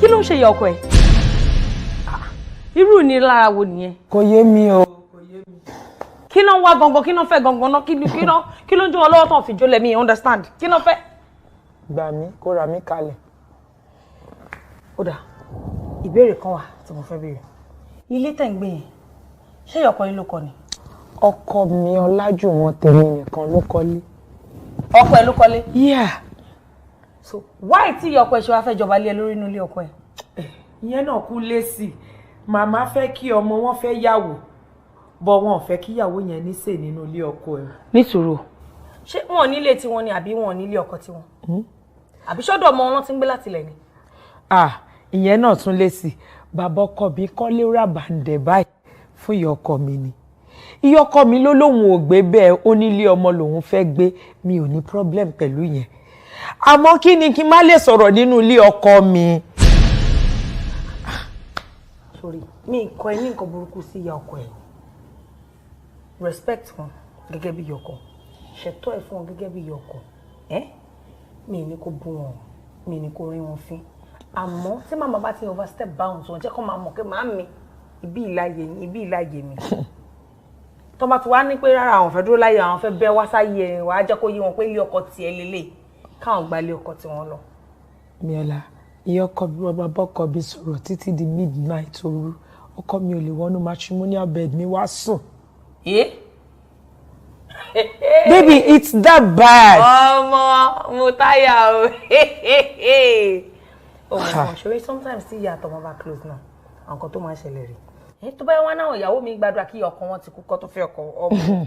D: Kí ló ń ṣe ìyá ọkọ ẹ̀? Irú ni lára wo nìyẹn?
C: Kò yé mi o.
D: Kí ló ń wá gangan kí ló ń fẹ́ gangan náà kí ló ń jó wọn lọ́wọ́ tán fi jólẹ̀ mi understand kí ló fẹ́.
C: Gbà mí kó ra mí kalẹ̀.
D: Ó dà ìbéèrè kan wà tí mo fẹ́ béèrè ilé tẹ̀ ń gbé yẹn ṣé ìyá ọkọ yín ló kọ́ ni.
C: Ọkọ mi Ọlájúwọ̀n tèmi nìkan ló kọ́lé.
D: Ọkọ ẹ ló kọ́lé.
C: Yeah.
D: So why tí ìyá ọkọ ẹ ṣe wá fẹ́ jọba lé ẹ lórí inú ilé ọkọ ẹ.
C: Ìyẹn náà kú lésì màmá fẹ́ kí ọmọ wọn fẹ́ yàwó bọ̀ wọn ò fẹ́ kíyàwó yẹn níṣe nínú ilé ọkọ ẹ̀.
D: Nísùúrù ṣé wọn nílé tiwọn ni àbí wọn nílé ọkọ tiwọn àbí sọ́dọ̀ ọmọ wọn ti ń gbé láti ilẹ̀ ni.
C: Ìyẹn náà tún lé sí bàbá ọkọ mi kọ́lé ràbàǹdẹ̀ báyìí fún ìyá ọkọ mi ni ìyá ọkọ mi ló lóun ò gbé bẹ́ẹ̀ ó nílé ọmọ lòun fẹ́ gbé mi ò ní problem pẹ̀lú yẹn àmọ́ kí ni kí n má lè sọ̀rọ̀ nínú ilé ọkọ mi.
D: Sorry mi kọ ẹ ní nǹkan burúkú sí ìyá ọkọ ẹ respect wọn gẹ́gẹ́ bí ìyá ọkọ ṣètò ẹ̀ fún wọn gẹ́gẹ́ bí ìyá ọkọ mi ní kó bú wọn mi ní kó rí wọn fín àmọ́ tí màmá bá ti overstep bounds wọn jẹ́ kó máa mọ̀ pé màá mi ibi ìláyè mi tó bá ti wá ní pé rárá àwọn fẹ́ dúró láyé àwọn fẹ́ bẹ́ wá sáyé ẹ̀ wàá jẹ́ kó yé wọn pé ilé ọkọ tiẹ̀ lélẹ̀ káwọn gba ilé ọkọ tiwọn lọ.
C: Miola ìyá ọkọ bí wọn bá bọ́kọ bí sọ̀rọ̀ títí di midnight òru ọkọ mi ò lè wọnú matrimonial bed mi wá sùn. Baby, it's that bad.
D: Ọmọ mo táyà o. Oh my God, ṣòro sometimes tí ìyá àtọmọ bá close náà àwọn kan tó máa ń ṣẹlẹ̀ rí. Tó bá wá náà ìyàwó mi gbàdúrà kí ọkọ wọn ti kú kó tó fẹ́ ọkọ ọmọ.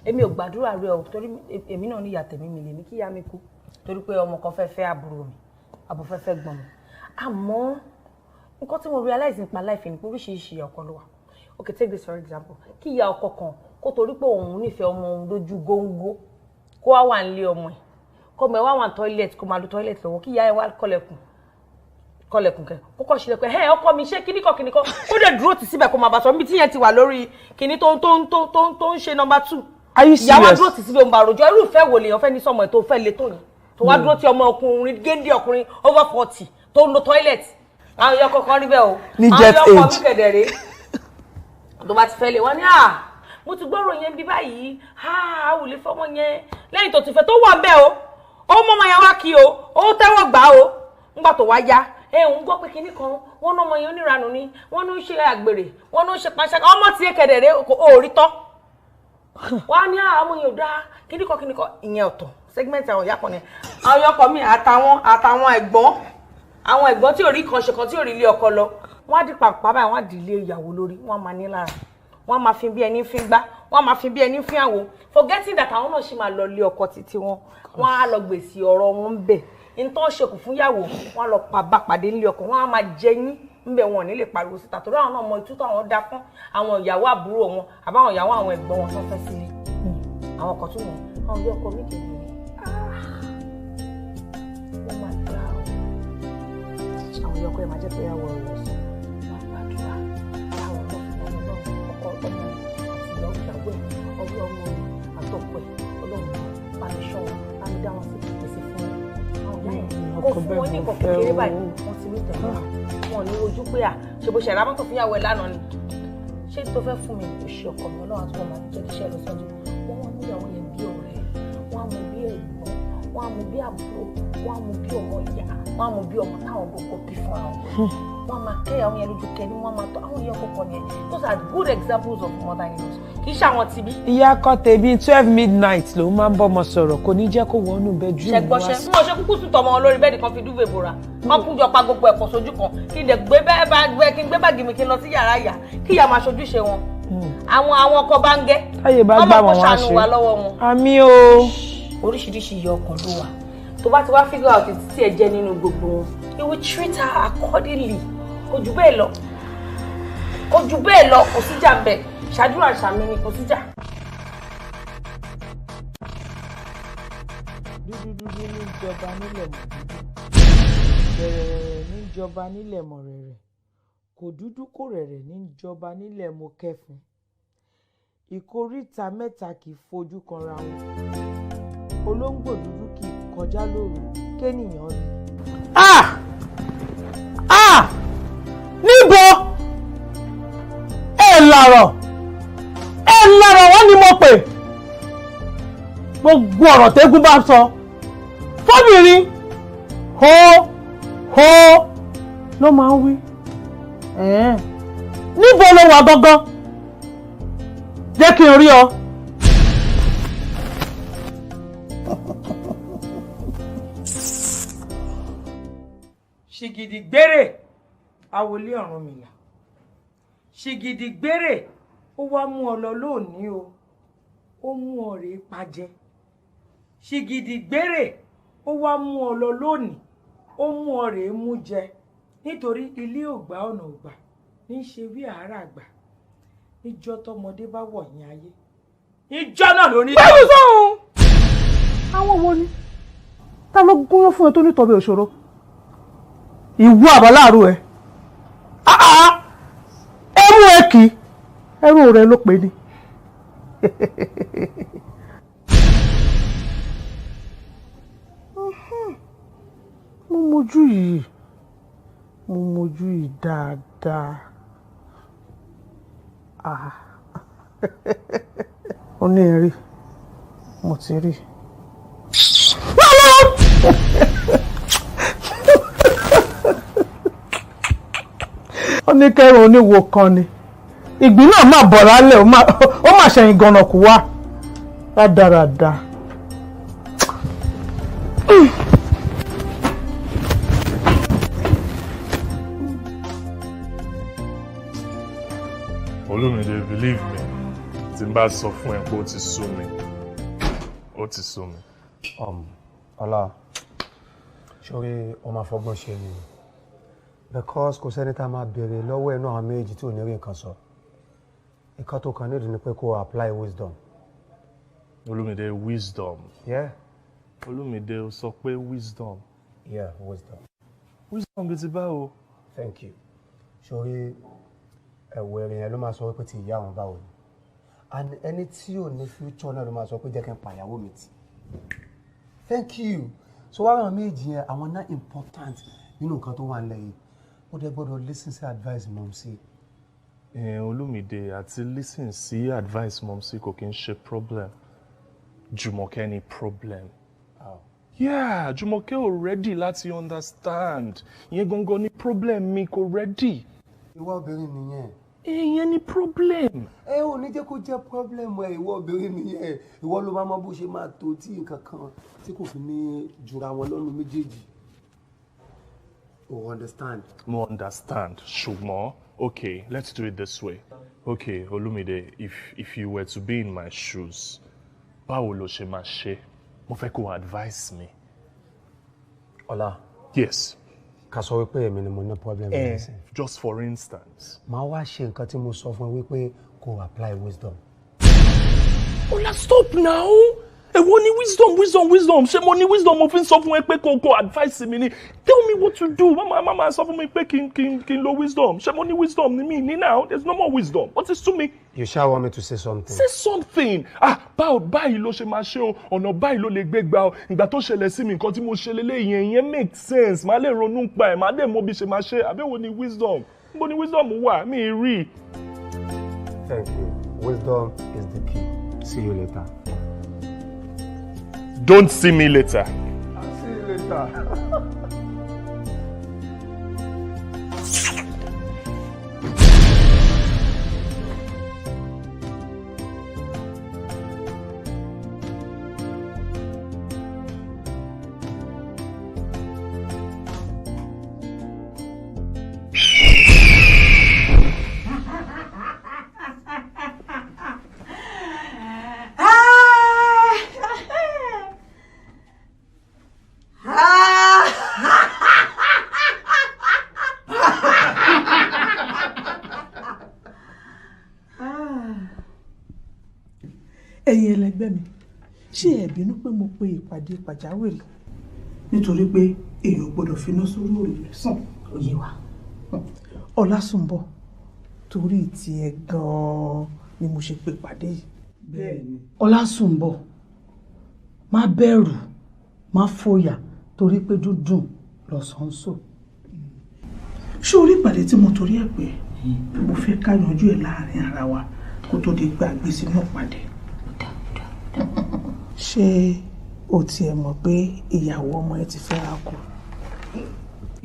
D: Èmi ò gbàdúrà rẹ o torí èmi náà ní ìyá tèmi mi lè ní kí ìyá mi kú torí pé ọmọ kan fẹ́ fẹ́ àbúrò mi àbò fẹ́ fẹ́ gbọ́n mi. Àmọ́ nǹkan tí mo realize nípa life ni pé oríṣiríṣi ìyá ọkọ ló wà. Okay, take this for example. Kí ìyá ọkọ kan kó torí pé òun nífẹ̀ẹ́ ọmọ òun lójú góńgó kó wá wà nílé ọmọ ẹ̀ kó mọ̀ ẹ́ wá wà ní toilet kó máa lo toilet lọ́wọ́ kí ìyá ẹ̀ wá kọlẹ̀kùn kẹ́ kó kọ́ sílẹ̀ pé ẹ̀ ọkọ mi ṣé kíníkọ̀ ó dẹ̀ dúró tì síbẹ̀ kó máa bá sọ níbi tí yẹn ti wà lórí kíní tó ń ṣe number 2.
C: Are you serious?
D: Ìyá wa dúró tì síbẹ̀ òun bá rojọ́ irú ìfẹ́ wo lèèyàn fẹ́ ní sọmọ ẹ̀ tó fẹ́ le tó yìí tó wá dúró ti ọmọ ọkùnrin géńdé ọkùnrin over 40 tó ń lo toilet àwọn ìyá ọkọ kan rí bẹ́ẹ̀ o
C: ní jet age
D: àwọn ìyá ọkọ mi kẹ̀dẹ̀ rèé tó bá ti fẹ́ lè wọ́n ní mo ti gbọ́rọ̀ yẹn bí báyìí ò lè fọmọ yẹn lẹ́yìn tó ti fẹ́ tó wà bẹ́ẹ̀ o ó mọ́mọ yẹn wá kí o ó tẹ́wọ́ gbà o ńgbà tó wá yá ń gbọ́ pé kinní kan wọ́n náà ọmọ yẹn oníranù ni wọ́n ní ó ṣe àgbèrè wọ́n ní ó ṣe panṣágà ọmọ tí kẹ̀dẹ̀rẹ́ ò rí tọ́ wọ́n á ní ọmọ yẹn ò dáa kinní kan ìyẹn ọ̀tọ̀ segment àwọn ìyá kan ni àwọn ọkọ mi àtàwọn ẹ̀gbọ́n tí ò rí kan ṣe kan tí ò rí ilé ọkọ lọ wọ́n á di pàpà báyìí wọ́n á di ilé ìyàwó lórí wọ́n máa ní lára wọ́n máa fi bí ẹni fi gbá wọ́n máa fi bí ẹni fi àwo forgetting that àwọn náà ṣì máa lọ ilé ọkọ títí wọn wọ́n á lọ gbèsè ọ̀rọ̀ wọn ń bẹ̀ nǹkan ṣekù fún yàwó wọ́n á lọ pàdé nílé ọkọ wọ́n á máa jẹ yín ńbẹ̀ wọn ò ní lè pariwo síta torí àwọn náà mọ ìtútù àwọn dá fún àwọn ìyàwó àbúrò wọn àbáwọn ìyàwó àwọn ẹ̀gbọ́n wọn tó fẹ́ sílé àwọn kan tún wọn àwọn ilé ọkọ mi kìí wọ́n máa dá àwọn ilé ọkọ ẹ̀ máa jẹ́ pé ìyàwó rẹ̀ sọ wọ́n á gbàdúrà láwọn náà ọkọ ọmọ ìyàwó ẹ̀ ọwọ́ ọmọ rẹ̀ àtọ̀pọ̀ ẹ̀ ọlọ́run bá mi ṣọ́ wọn bá mi dá wọn sí ìpèsè fún wọn kó fún wọn ní nǹkan kékeré báyìí wọ́n ti ní tẹ̀lé wọn ní ojú pé ṣe bó ṣe ra mọ́tò fúnyàwó ẹ̀ lánàá ni ṣé tó fẹ́ fún mi kò ṣe ọkọ mi ọlọ́run àti ọmọ àti jẹ́ lọ sọ́jú wọ́n wọ́n ní ìyàwó yẹn bí ọ̀rẹ́ wọ́n á mú bí ẹ̀gbọ́n wọ́n á mú bí àbúrò wọ́n á mú bí ọmọ ìyá wọ́n á mú bí ọmọ táwọn gbogbo bí fún àwọn wọ́n á máa kẹ́ àwọn yẹn lójú kẹ́ni wọ́n á máa tọ́ àwọn yẹn kọ̀ọ̀kan yẹn those are good examples of mother-in-law kì í ṣe àwọn tibí.
C: ìyá kan tèmi 12 midnight ló máa ń bọ́mọ sọ̀rọ̀ kò ní jẹ́ kó wọnú bedroom wá.
D: ṣẹgbọ́ṣẹ́ bí wọ́n ṣe kúkú sùn tọmọ lórí bẹ́ẹ̀dì kan fi dúvè bora wọ́n kú jọ pa gbogbo ẹ̀pọ̀ sójú kan kí n lè gbé báàgì mi kí n lọ sí yàrá ìyá kí ìyá máa ṣojúṣe wọn àwọn ọkọ bá ń gẹ́ ọmọ kò ṣàánú wa lọ́wọ́ wọn.
C: àmì o.
D: oríṣiríṣi iye ọkàn ló wà tó bá ti wá figure out tí ẹ jẹ nínú gbogbo wọn you will treat her accordingly kò jù bẹ́ẹ̀ lọ kò síjà bẹ́ẹ̀ ṣàdúrà ṣàmì ni kò síjà.
C: dúdúdúdú níjọba nílẹ̀ mọ̀ dúdú bẹ̀rẹ̀ níjọba nílẹ̀ mọ̀ rẹ̀rẹ̀ kò dúdú kò rẹ̀rẹ̀ níjọba nílẹ̀ mọ̀ kẹfún ìkóríta mẹ́ta kì í fojú kanra wọn olóńgbò dúdú kì í kọjá lóru kéèyàn rí.
H: níbo ẹ làrọ̀ wọ́n ni mo pè gbogbo ọ̀rọ̀ tẹ́gùn bá sọ fọ́bìnrin ho ló máa ń wí níbo ló wà gangan jẹ́ kí n rí ọ.
C: ṣìgìdì gbére àwòlé Ọ̀rúnmìlà ṣìgìdì gbére ó wá mú ọ lọ lónìí o ó mú ọ rèé pajẹ ṣìgìdì gbére ó wá mú ọ lọ lónìí ó mú ọ rèé mú jẹ nítorí ilé ògbà ọ̀nà ògbà ní í ṣe bí àárà àgbà níjọ́ tọmọdé bá wọ̀ ní ayé ìjọ náà ló ní.
H: bẹ́ẹ̀ ló sọ̀hún àwọn wo ni ta ló gúnyán fún ẹ tó nítorí òṣòro ìwú àbáláàrú ẹ ẹrú ẹ kì í ẹrú rẹ ló pè ní. mo mojú yìí dáadáa ó ní ẹ̀rí mo ti rí. ó ní kẹrùn oníwo kan ni ìgbín náà máa bọ̀ lálẹ́ ó máa ṣẹ̀yìn gànà kú wá rádaràda.
A: Olúmídé, believe me, tí n bá sọ fún ẹ pé ó ti sú mi.
B: Ọlá, ṣorí ọmọ afọgbọ́n ṣe ni because kò sẹ́ni tá a máa béèrè lọ́wọ́ ẹnu àwọn méjì tí ò ní rí nǹkan sọ. Nǹkan tó kàn nídìí ni pé kó apply wisdom.
A: Olúmídé, wisdom.
B: Yeah.
A: Olúmídé, ó sọ pé wisdom.
B: Yeah, wisdom.
A: Wisdom bí ti báwo?
B: Thank you. Ṣorí ẹ̀wọ̀ ẹ̀rìn yẹn ló máa sọ wípé ti ìyá àwọn báwo ni. And ẹni tí ò ní future náà ló máa sọ pé jẹ́ kí n pàyàwó mi tì. Thank you. So wá àwọn méjì yẹn àwọn náà important nínú nǹkan tó wà nílẹ̀ yìí. Ó dẹ̀ gbọ́dọ̀ listen sí advice mom sí.
A: Olúmídé àti listen sí advice mom sí kò kí n ṣe problem. Jùmọ̀kẹ́ ni problem. Yeah, Jùmọ̀kẹ́ ò ready láti understand. Ìyẹn gangan ni problem mi kò ready.
B: Ìwọ obìnrin nìyẹn.
A: Ìyẹn ni problem.
B: Ò ní jẹ́ kó jẹ́ problem ẹ ìwọ obìnrin nìyẹn. Ìwọ ló máa mọ bó ṣe máa tó tí nǹkan kan tí kò fi ní jura wọn lọ́nu méjèèjì. O understand?
A: Mo understand. Ṣùgbọ́n, okay, let's do it this way. Okay, Olúmídé, if you were to be in my shoes, báwo lo ṣe máa ṣe? Mo fẹ́ kó advice mi.
B: Ọlá.
A: Yes.
B: Ká sọ wípé èmi ni mo ní problem yẹn sí.
A: Just for instance.
B: Màá wá ṣe nǹkan tí mo sọ fún ẹ wípé kó apply wisdom.
A: Ọlá, stop now. Èwo ni wisdom. Ṣé mo ní wisdom mo fi ń sọ fún ẹ pé kó advice mi ni? Tell me what to do. Mama sọ fún mi pé kí n lo wisdom. Ṣé mo ní wisdom ni mi ní now? There's no more wisdom. What is to me?
B: You shall want me to say something.
A: Say something. Báyìí ló ṣe máa ṣe o. Ọ̀nà báyìí ló lè gbé gbà o. Ìgbà tó ṣẹlẹ̀ sí mi nǹkan tí mo ṣe lélẹ́yìn ìyẹn make sense. Màá lè ronú pa ẹ̀. Màá dẹ̀ mọ bí ṣe máa ṣe. Àbẹ̀wò ni wisdom. Níbo ni wisdom wà? Mi rí.
B: Thank you. Wisdom is the key. See you later.
A: Don't see me later.
B: I'll see you later.
H: Ẹ̀yin ẹlẹgbẹ́ mi, ṣé ẹ bínú pé mo pe ìpàdé pàjáwìrì nítorí pé èèyàn gbọ́dọ̀ finá sórí òrùlé sàn òye wa. Ọlásùnbọ̀, torí tiẹ̀ gan-an ni mo ṣe pe ìpàdé yìí. Bẹ́ẹ̀ni. Ọlásùnbọ̀, má bẹ̀rù, má fòyà torí pé dúdùn lọ́sàn-án sò. Ṣé orí ìpàdé tí mo torí ẹ̀ pé mo fẹ́ ká yanjú ẹ̀ láàrin ara wa kó tó di gbàgbé sínú ìpàdé? Ṣé o tiẹ̀ mọ̀ pé ìyàwó ọmọ ẹ ti fẹ́ra kù?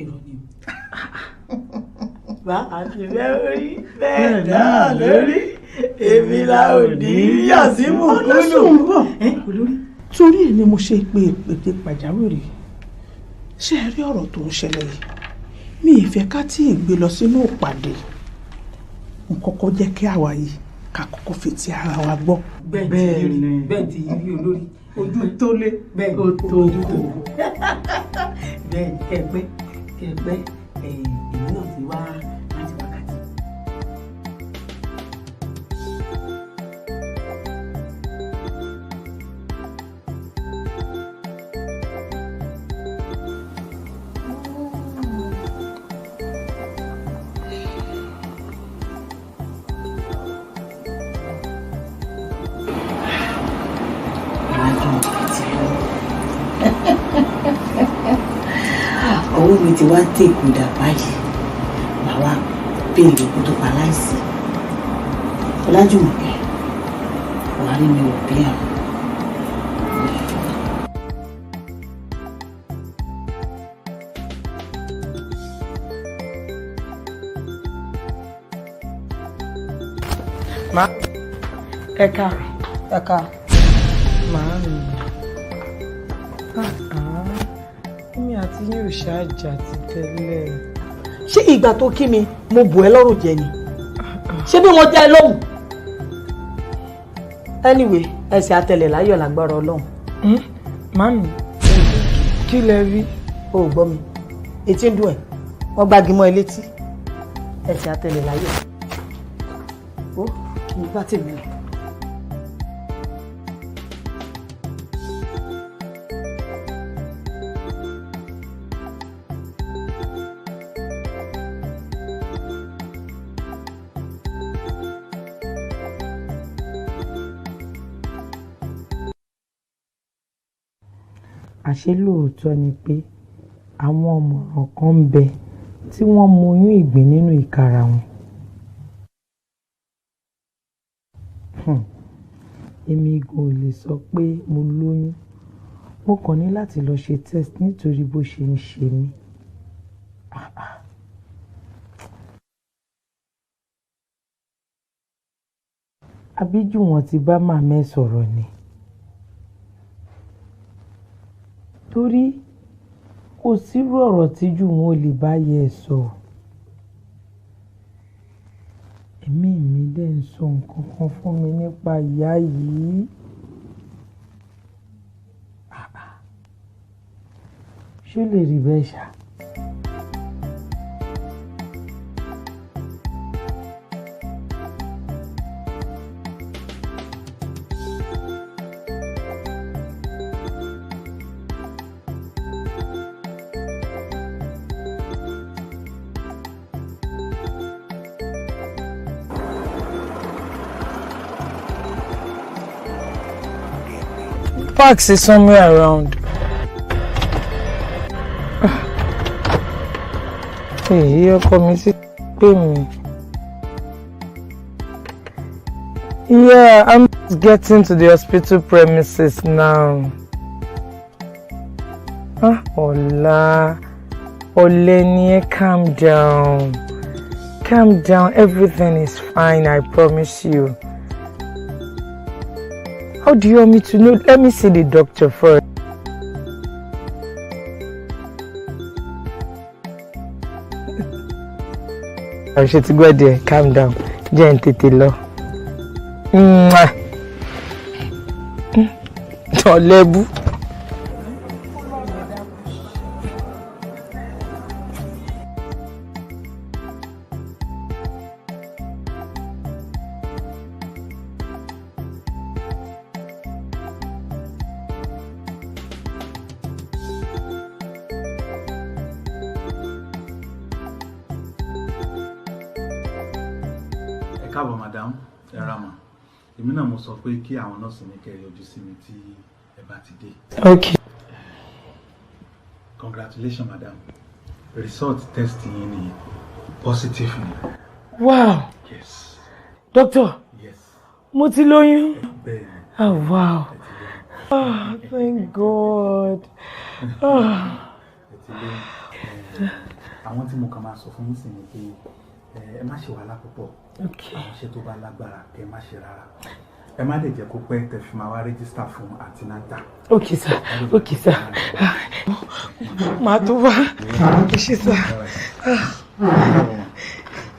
E: Ìròyìn bá àti lórí bẹ́ẹ̀ náà lórí èmi la ò ní yà sí mùkúlù.
H: Torí ẹ̀ ni mo ṣe pé ìpèdè pàjáwìrì. Ṣé ẹ rí ọ̀rọ̀ tó ń ṣẹlẹ̀ yìí? Mi ì fẹ́ ká tí ì gbé lọ sínú ìpàdé. N kọ́kọ́ jẹ́ kí àwa yìí ká kọ́kọ́ fi ti ara wa gbọ́.
E: Bẹ́ẹ̀ ti yí olórí ojú tó lé bẹ́ẹ̀ ó tó kù. Bẹ́ẹ̀ kẹgbẹ́ èmi náà ti wá láti wákàtí. Owó mi ti wá tèkù dà báyìí, màá wá béèrè kó tó pa láìsí. Ọlájùmọ̀kẹ́, wàá rí mi ò bí àwọn.
C: Ẹ̀ka. Màá mi. Èmi àti yín ò ṣáàjà ti tẹ́lẹ̀.
E: Ṣé ìgbà tó kí mi mo bù ẹ́ lọ́rùn jẹ ni? Ṣé bí wọ́n jẹ́ ẹ lóhùn? Anyway, ẹsẹ̀ àtẹlẹ̀ láyọ̀ lágbára Ọlọ́run.
C: Màmí, kí lẹ rí?
E: O ò gbọ́ mi. Etí ń dùn ẹ̀. Wọ́n gbági mọ́ ẹ létí. Ẹsẹ̀ àtẹlẹ̀ láyọ̀. Ó kì í bá tèmi lọ.
C: Àṣé lóòótọ́ ni pé àwọn ọ̀mọ̀ràn kan ń bẹ tí wọ́n moyún ìgbín nínú ìkara wọn. èmi gan ò lè sọ pé mo lóyún mo kàn ní láti lọ ṣe test nítorí bó ṣe ń ṣe mí. àbíjú wọn ti bá màmá ẹ̀ sọ̀rọ̀ ni torí kò sírú ọ̀rọ̀ tíjú wọn ò lè bá yẹ ẹ̀ sọ. ẹ̀mí mi dẹ̀ ń sọ nǹkan kan fún mi nípa ìyá yìí. ṣó lè rí bẹ́ẹ̀ ṣá. Parks is somewhere around. Hey, ọkọ mi ti pè mí. Yeah, I'm getting to the hospital premises now. Ọlá, Oleni, calm down. Calm down. Everything is fine, I promise you. How do you want me to know? Let me see the doctor first. I should go there. Calm down. Gently, lọ. Tolebu.
I: Káàbọ̀ madam, ẹ ra mà. Èmi náà mo sọ pé kí àwọn nọ́ọ̀sì ní kẹ́ yọjú sí mi tí ẹ bá ti dé.
C: Okay.
I: Congratulations madam. Result test yín ni positive ni.
C: Wow.
I: Yes.
C: Doctor.
I: Yes.
C: Mo ti lóyún.
I: Bẹ́ẹ̀ni.
C: Oh wow. Oh, thank God.
I: Àwọn tí mo kàn máa sọ fún yín sí ni pé ẹ má ṣe wàhálà púpọ̀.
C: Okay.
I: Àwọn iṣẹ́ tó bá lágbára kẹ́ má ṣe rárá. Ẹ má lè jẹ́ kó pẹ́ tẹ́ fi máa wá rẹ́gísítà fún antinata.
C: Okay sir. Okay sir. Màá tó wá. Ẹ ṣé sir.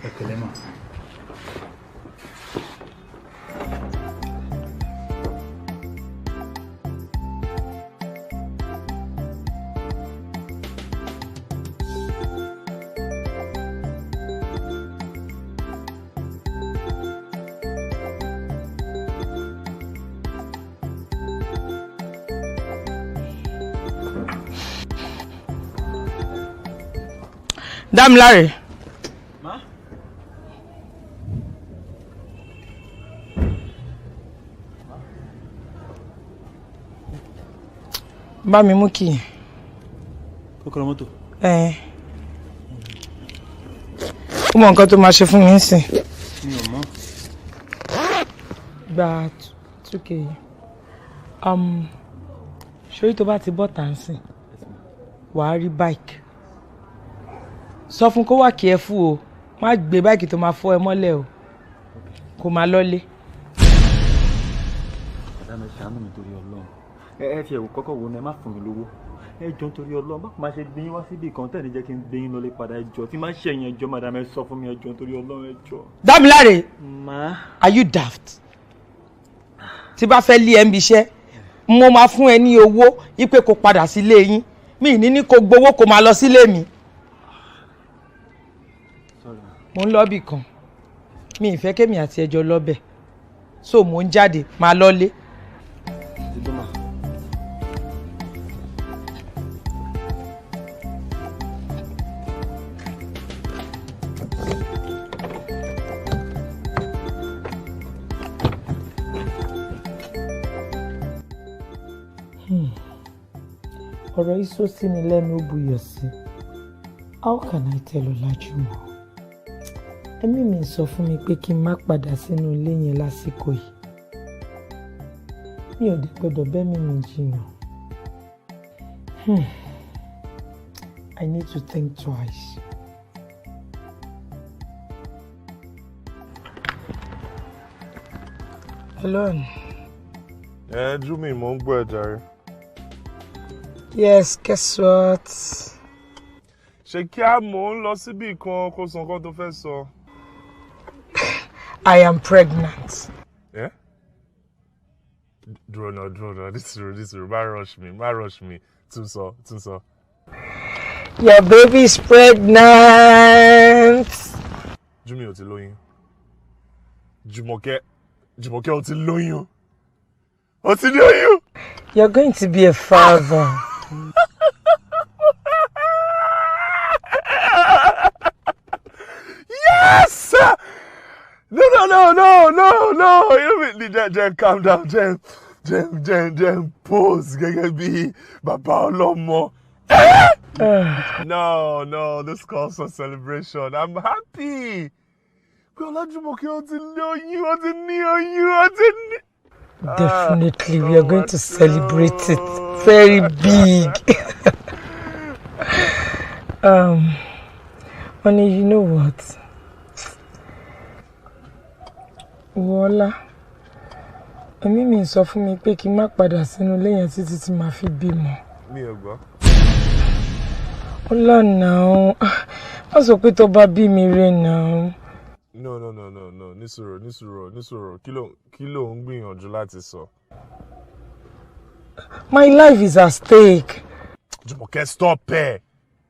I: Ẹ kẹlẹ́ mọ̀.
C: Damilare.
I: Ma?
C: Bá mi mú kí.
I: Kókòrò mọ́tò.
C: Ó mọ nǹkan tó máa ṣe fún mi nsìn.
I: Mi ò mọ̀.
C: Gba 2K. Ṣorí tó bá ti bọ́ tàǹsìn, wàá rí bike. Sọ fún kó wà careful o, má gbé báìkì tó máa fọ́ ẹ mọ́lẹ̀ o, kó máa lọ́lé.
J: Madam, ẹ ṣàánú mi torí Ọlọ́run. Ẹ fi ẹ̀wù kọ́kọ́ wo ni ẹ má fún mi lówó. Ẹ jọ̀ọ́ nítorí Ọlọ́run, báwo máa ṣe gbé yín wá síbi kan tẹ́lẹ̀ jẹ́ kí n gbé yín lọlé padà ẹ jọ̀ọ́. Tí má ṣe ẹ̀yìn ẹ jọ̀ọ́ madam, ẹ sọ fún mi ẹ jọ̀ọ́ nítorí Ọlọ́run ẹ jọ̀ọ́.
C: Damilare.
J: Ma.
C: Are you daft? Tí bá fẹ́ lé ẹ ń bi iṣẹ́, mo máa fún ẹ ní owó ipe kó padà sílé yín. Mi ní kó gbowó kó máa lọ sílé mi. Mo ń lọ́bì kan, mi ìfẹ́ kémi àti ẹjọ́ lọ́bẹ̀, so mo ń jáde máa lọ́lé. Ọ̀rọ̀ yìí sọ sí ni lẹ́nu ó buyọ̀ sí. How can I tell Ọlájúmọ́? Ẹ̀mí mi sọ fún mi pé kí n má padà sínú ilé yẹn lásìkò yìí. Mi ò dé gbọ́dọ̀ bẹ́ mi jiyàn. I need to think twice. Hello.
A: Jumi, mo ń gbọ́ ẹ jàre.
C: Yes, guess what?
A: Ṣé kí a mò ń lọ síbì kan kó sọ nǹkan tó fẹ́ sọ?
C: I am pregnant.
A: Yeah? Dúró náà, this is má rush me. Tún sọ.
C: Your baby is pregnant.
A: Jumi ò ti lóyún. Jùmọ̀kẹ́ ò ti lóyún. Ó ti lóyún.
C: You're going to be a father.
A: Yes! No. Jen, calm down. Jen, pose gẹ́gẹ́ bí bàbá ọlọ́mọ. No, this calls for celebration. I'm happy.
C: Definitely, we are going to celebrate it very big. Honey, you know what? Wọ́lá, ẹ̀mí mi sọ fún mi pé kí n má padà sínú ilé yẹn títí tí màá fi bímọ.
A: Mi ò gbọ́.
C: Ó lọ́nà ó. Wọ́n sọ pé tó bá bí mi rẹ̀ náà.
A: No. Nísòro. Kí ló ń gbìyànjú láti sọ?
C: My life is at stake.
A: Jùmọ̀kẹ́, stop ẹ̀.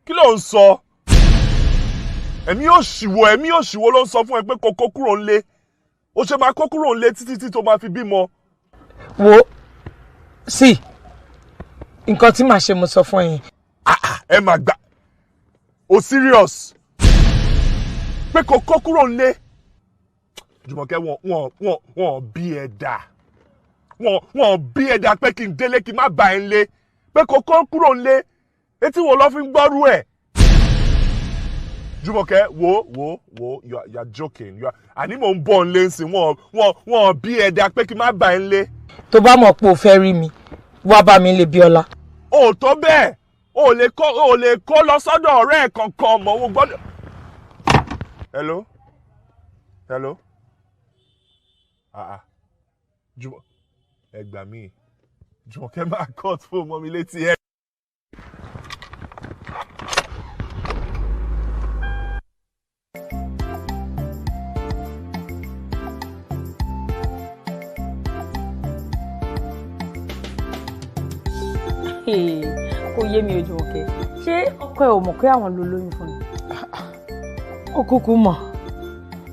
A: Kí ló ń sọ? Ẹ̀mí òṣìwò ló ń sọ fún ẹ pé kó kúrò ńlé. Ó ṣe máa kó kúrò ńlé títí tó máa fi bímọ.
C: Wo, sí, nǹkan tí màá ṣe mo sọ fún yín.
A: Ẹ máa gbà. O serious? Pé kó kúrò ńlé. Jùmọ̀kẹ́, wọ́n bí ẹ dà. Wọ́n bí ẹ dà pé kí n délé kí n má bá ẹ ńlé. Pé kó kúrò ńlé. Etí wo ló fi ń gbọ́rú ẹ̀? Jùmọ̀kẹ́, wo, you are joking. Àní mò ń bọ̀ ńlé ńsìn, wọ́n bí ẹ dà pé kí n má bá ẹ ńlé.
C: Tó bá mọ̀ pé o fẹ́ rí mi, wá bá mi lé Bíọ́lá.
A: O tó bẹ́ẹ̀, o lè kó lọ sọ́dọ̀ ọ̀rẹ́ ẹ̀ kankan mọ́, o gbọ́dọ̀. Hello? Jùmọ̀, ẹ gbà mí. Jùmọ̀kẹ́ máa cut fún ọmọ mi létí ẹ.
D: Kò yé mi ojú òkè. Ṣé ọkọ ẹ ò mọ̀ pé àwọn ló lóyún fún ni?
C: Ó kúkú mọ̀.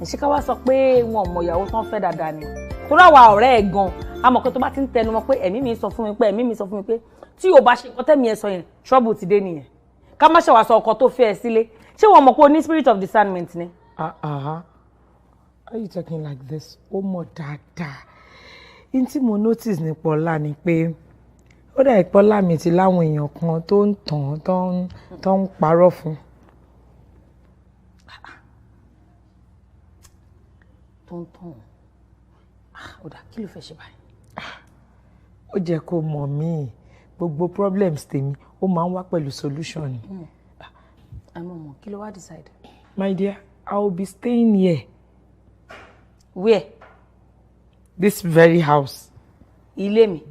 D: Ṣé ká wá sọ pé wọn ò mọ ìyàwó tán fẹ́ dáadáa ni? Torí àwa ọ̀rẹ́ ẹ̀ gan, a mọ̀ pé tó bá ti ń tẹnu mọ́ pé ẹ̀mí mi sọ fún mi pé tí o bá ṣe nǹkan tẹ́mi ẹ sọ yẹn, trouble ti dé nìyẹn. Ká má ṣe wá sọ ọkọ tó fẹ́ ẹ sílé. Ṣé wọ́n mọ̀ pé o ní spirit of discernment ni?
C: Why are you talking like this? Ó mọ̀ dáadáa. In tí mo notice nípa ọlá ni pé ó dà ìpọ́ lámì ti láwọn èèyàn kan tó ń tàn tó ń parọ́ fún.
D: Tó ń tàn. Ó dà, kí ló fẹ́ ṣe báyìí?
C: Ó jẹ́ kó mọ̀ mí gbogbo problems tèmi ó máa ń wá pẹ̀lú solution ni.
D: Àmọ́ kí ló wá decide?
C: My dear, I will be staying here.
D: Where?
C: This very house.
D: Ilé mi.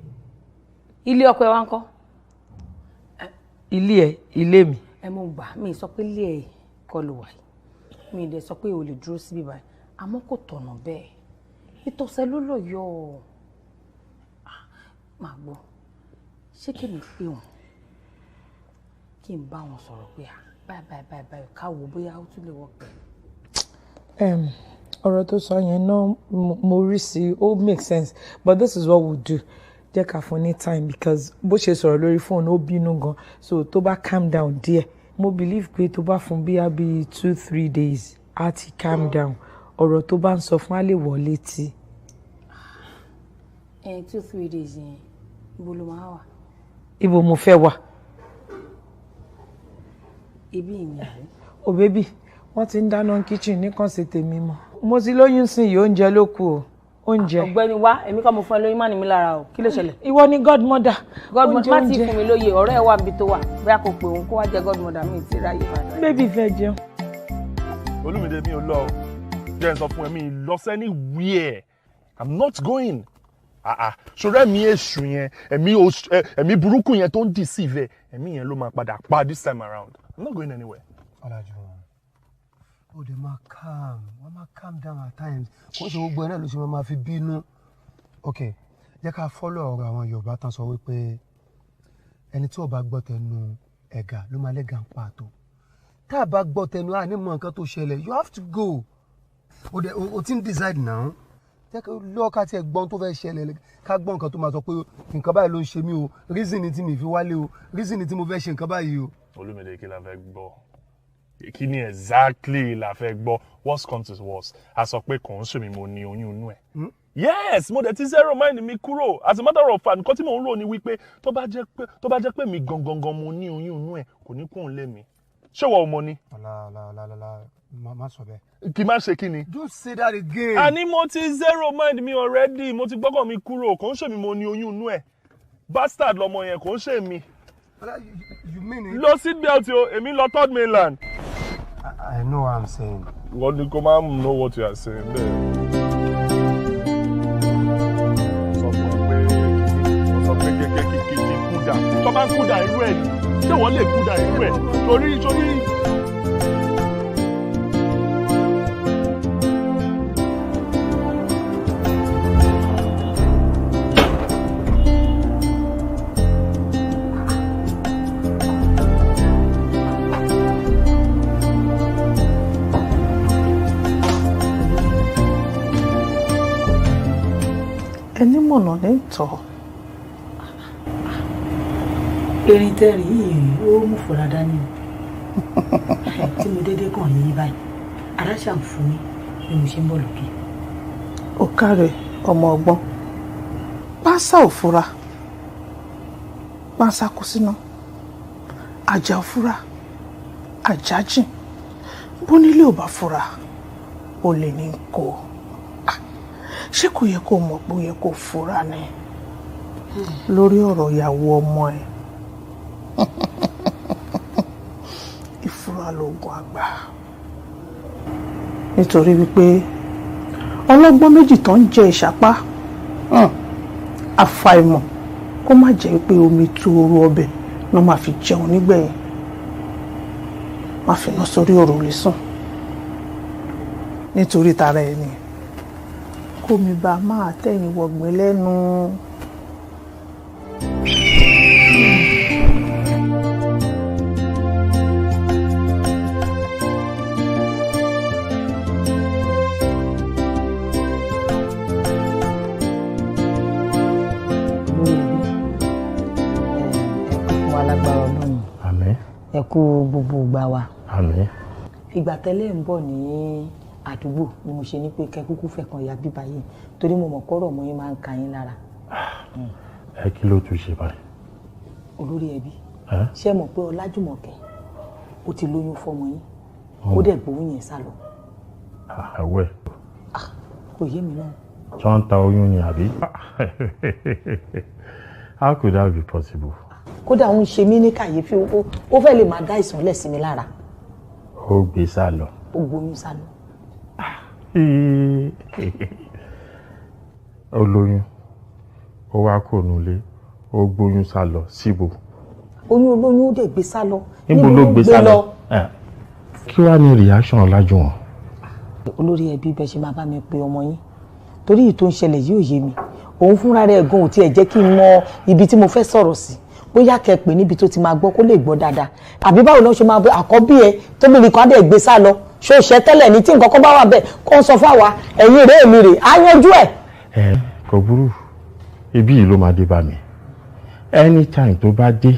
D: Ilé ọkọ ẹ wá ńkọ́?
C: Ilé mi.
D: Ẹ mọ̀ gbà mí sọ pé ilé ẹ̀ kọ́ ló wà yìí. Mi dẹ̀ sọ pé o lè dúró síbí báyìí. Àmọ́ kò tọ̀nà bẹ́ẹ̀. Ìtọ̀sẹ̀ ló lọ yọ ọ́. Màá gbọ́. Ṣé kí mi pè wọ́n? Kí n bá wọn sọ̀rọ̀ pé báyìí káwo bóyá ó tún lè wọ́ pẹ̀lú.
C: Ọ̀rọ̀ tó sọ yẹn náà mo rí sí ó make sense, but this is what we'll do. Jẹ́ ká fún ní time because bó ṣe sọ̀rọ̀ lórí fóònù ó bínú gan, so tó bá calm down díẹ̀ mo believe pé tó bá fún bí 2-3 days á ti calm down, ọ̀rọ̀ tó bá ń sọ fún á lè wọ̀ létí.
D: 2-3 days yẹn ibo ló máa wà?
C: Ibo mo fẹ́ wà?
D: Ibi ìyàwó.
C: O baby, wọ́n ti ń dáná kitchen ní kàn sí tèmi mọ́. Mo ti lóyún sí yìí oúnjẹ ló kù o. oúnjẹ.
D: Ọ̀gbẹ́ni wá èmi kọ́ mo fún ẹ lóyún má ní mi lára o kí ló ṣẹlẹ̀.
C: Ìwọ ni godmother.
D: Godmother má ti fún mi lóye ọ̀rẹ́ ẹ wà níbi tó wà bóyá kò pé òun kó wá jẹ godmother mi ti ráyè padà.
C: Bébì fẹ́ jẹun.
A: Olúmídé mi ò lọ jẹ́ n sọ fún ẹ mi lọ anywhere. I'm not going. Ṣòro ẹ̀mí èṣù yẹn ẹ̀mí burúkú yẹn tó ń deceive ẹ̀mí yẹn ló máa padà pa this time around. I'm not going anywhere.
B: Ọlájúwọ̀n ó dẹ̀ máa calm down at times kó ṣe gbogbo ẹ̀ náà ló ṣe máa fi bínú. Ok jẹ́ ká follow ọ̀rọ̀ àwọn Yorùbá tán sọ wípé ẹni tí ò bá gbọ́ tẹnu ẹ̀gà ló máa lẹ́gà ń pàtó. Tá a bá gbọ́ tẹnu àní mọ nǹkan tó ṣẹlẹ̀ you have to go. O ti ń decide now. Jẹ́ ká lọ́ọ̀ká tiẹ̀ gbọ́n tó fẹ́ ṣẹlẹ̀ ká gbọ́ nǹkan tó máa sọ pé nǹkan báyìí ló ń ṣe mí o reason ni tí mi fi wálé o reason ni tí mo fẹ́ ṣe nǹkan báyìí o.
A: Olúmídé kí la fẹ́ gbọ́ kí ni exactly la fẹ́ gbọ́ worst comes to worst a sọ pé kò ń ṣe mi mo ní oyún inú ẹ̀. Yes mo dẹ̀ ti zero mind mi kúrò as a matter of fact nǹkan tí mò ń rò ni wípé tó bá jẹ́ pé mi gangan mo ní oyún inú ẹ̀ kò ní kún un lé mi ṣé wọ́n mọ ni.
B: Má sọ bẹ́ẹ̀.
A: Kì í má ṣe kí ni.
B: Don't say that again.
A: Àní mo ti zero mind mi already mo ti gbọ́kàn mi kúrò kò ń ṣe mi mo ní oyún inú ẹ̀ bastard lọmọ yẹn kò ń ṣe mi.
B: You mean it?
A: Lọ seatbelt o èmi lọ third mainland.
B: I know what I'm saying.
A: Wọ́n ní kó máa know what you are saying bẹ́ẹ̀. Sọ pé kí kúdà tó bá kúdà irú ẹ̀ ṣé wọ́n lè kúdà irú ẹ̀ torí.
H: Ẹni mọ̀nà ní tọ́.
E: Erin tẹ́rì yìí ó mú fòrà dání tí mo dédé kàn yí báyìí aráṣà ń fún mi bí mo ṣe ń bọ̀ lókè.
H: Ó kárẹ̀ ọmọ ọgbọ́n pánsá ò fura pánsá kú síná àjà ò fura àjà jìn bó nílé ò bá fura ó lè ní kó ṣé kò yẹ kó mọ̀ pé ó yẹ kó fura ni lórí ọ̀rọ̀ ìyàwó ọmọ ẹ̀ ìfura lóògùn àgbà nítorí wípé ọlọ́gbọ́n méjì tó ń jẹ ìṣápá àfàìmọ̀ kó má jẹ́ pé omi tó oró ọbẹ̀ ló máa fi jẹun nígbẹ̀yìn má fi ná sórí ọ̀rọ̀ lè sùn nítorí tara ẹni kómi bá máa tẹ̀yìn wọ̀gbìn lẹ́nu.
D: ẹ kú gbogbo ìgbà wa.
A: Àmín.
D: Ìgbà tẹ́lẹ̀ ń bọ̀ ní àdúgbò ni mo ṣe ní pé kẹ́ kúkú fẹ̀kan ya bíbá yìí torí mo mọ̀ kọ́rọ̀ mọ́ yín máa ń ka yín lára.
A: Ẹ kí ló tún ṣe báyìí?
D: Olórí ẹbí ṣé mọ̀ pé Ọlájùmọ̀kẹ́ ó ti lóyún fọ́mọ yín ó dẹ̀ gbóyún yẹn sá lọ.
A: Àwẹ̀.
D: Kò yé mi náà.
A: Tí wọ́n ń ta oyún ni àbí? How could that be possible?
D: Kódà ń ṣe mí ní kàyéfì ó fẹ́ lè máa dá ìsànlẹ̀ sí mi lára.
A: Ó gbé sá lọ.
D: Ó gbóyún sá lọ.
A: Ó lóyún ó wá kò nulẹ̀ ó gbóyún sá lọ síbo.
D: Oyún olóyún ó dẹ̀ gbé sá lọ.
A: Níbo ló gbé sá lọ? Kí wàá ní reaction Ọlájúwọ̀n?
D: Olórí ẹbí bẹ́ẹ̀ ṣe máa bá mi pe ọmọ yín torí èyí tó ń ṣẹlẹ̀ yìí ò yé mi òun fúnra rẹ̀ gan ò tiẹ̀ jẹ́ kí n mọ ibi tí mo fẹ́ sọ̀rọ̀ sí bóyá kẹ́ pè níbi tó ti máa gbọ́ kó lè gbọ́ dáadáa àbí báwo ló ṣe máa bẹ àkọ́bí ẹ tóbi nìkan á dẹ̀ gbé sá lọ ṣó ṣẹ́ tẹ́lẹ̀ ní tí nǹkan kan bá wà bẹ́ẹ̀ kó ń sọ fún àwa ẹ̀yin rèé mi rèé á yanjú ẹ̀.
A: Kò burú ibi yìí ló máa dé bá mi anytime tó bá dé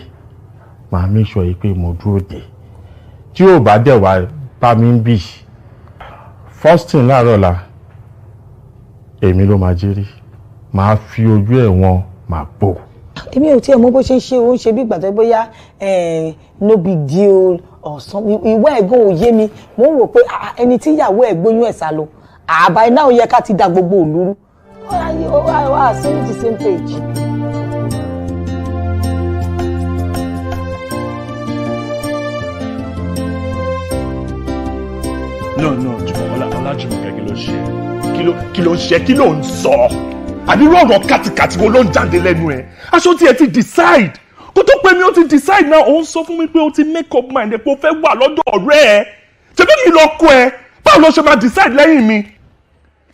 A: màá make sure pé mo dúró dé tí ò bá dẹ̀ wá bá mi ń bì first thing láàárọ̀ la èmi ló máa jírí màá fi ojú ẹ̀ wọn màá bò.
D: Èmi ò tiẹ̀ mọ̀ bó ṣe ń ṣe ó ń ṣe bí ìgbà tó bóyá no big deal ọ̀sán ìwé ẹ̀gbọ́n ò yé mi mo ń wò pé ẹni tí ìyàwó ẹ̀ gbóyún ẹ̀ sá lọ àbá iná ò yẹ ká ti da gbogbo òlúrú Why are singing the same page?
A: No, Ọlájùmọ̀kẹ́ kí ló ṣe? Kí ló ń ṣe? Kí ló ń sọ? Àbí rọ̀rọ̀ kàtìkàtì wo ló ń jáde lẹ́nu ẹ̀? Aṣọ tí ẹ ti decide. Kó tó pè mí ó ti decide náà, òun sọ fún mi pé ó ti make up mind ẹ̀ pé ó fẹ́ wà lọ́dọ̀ ọ̀rẹ́ ẹ̀. Ṣebí mi lọ kọ́ ẹ? Báwo ló ṣe máa decide lẹ́yìn mi?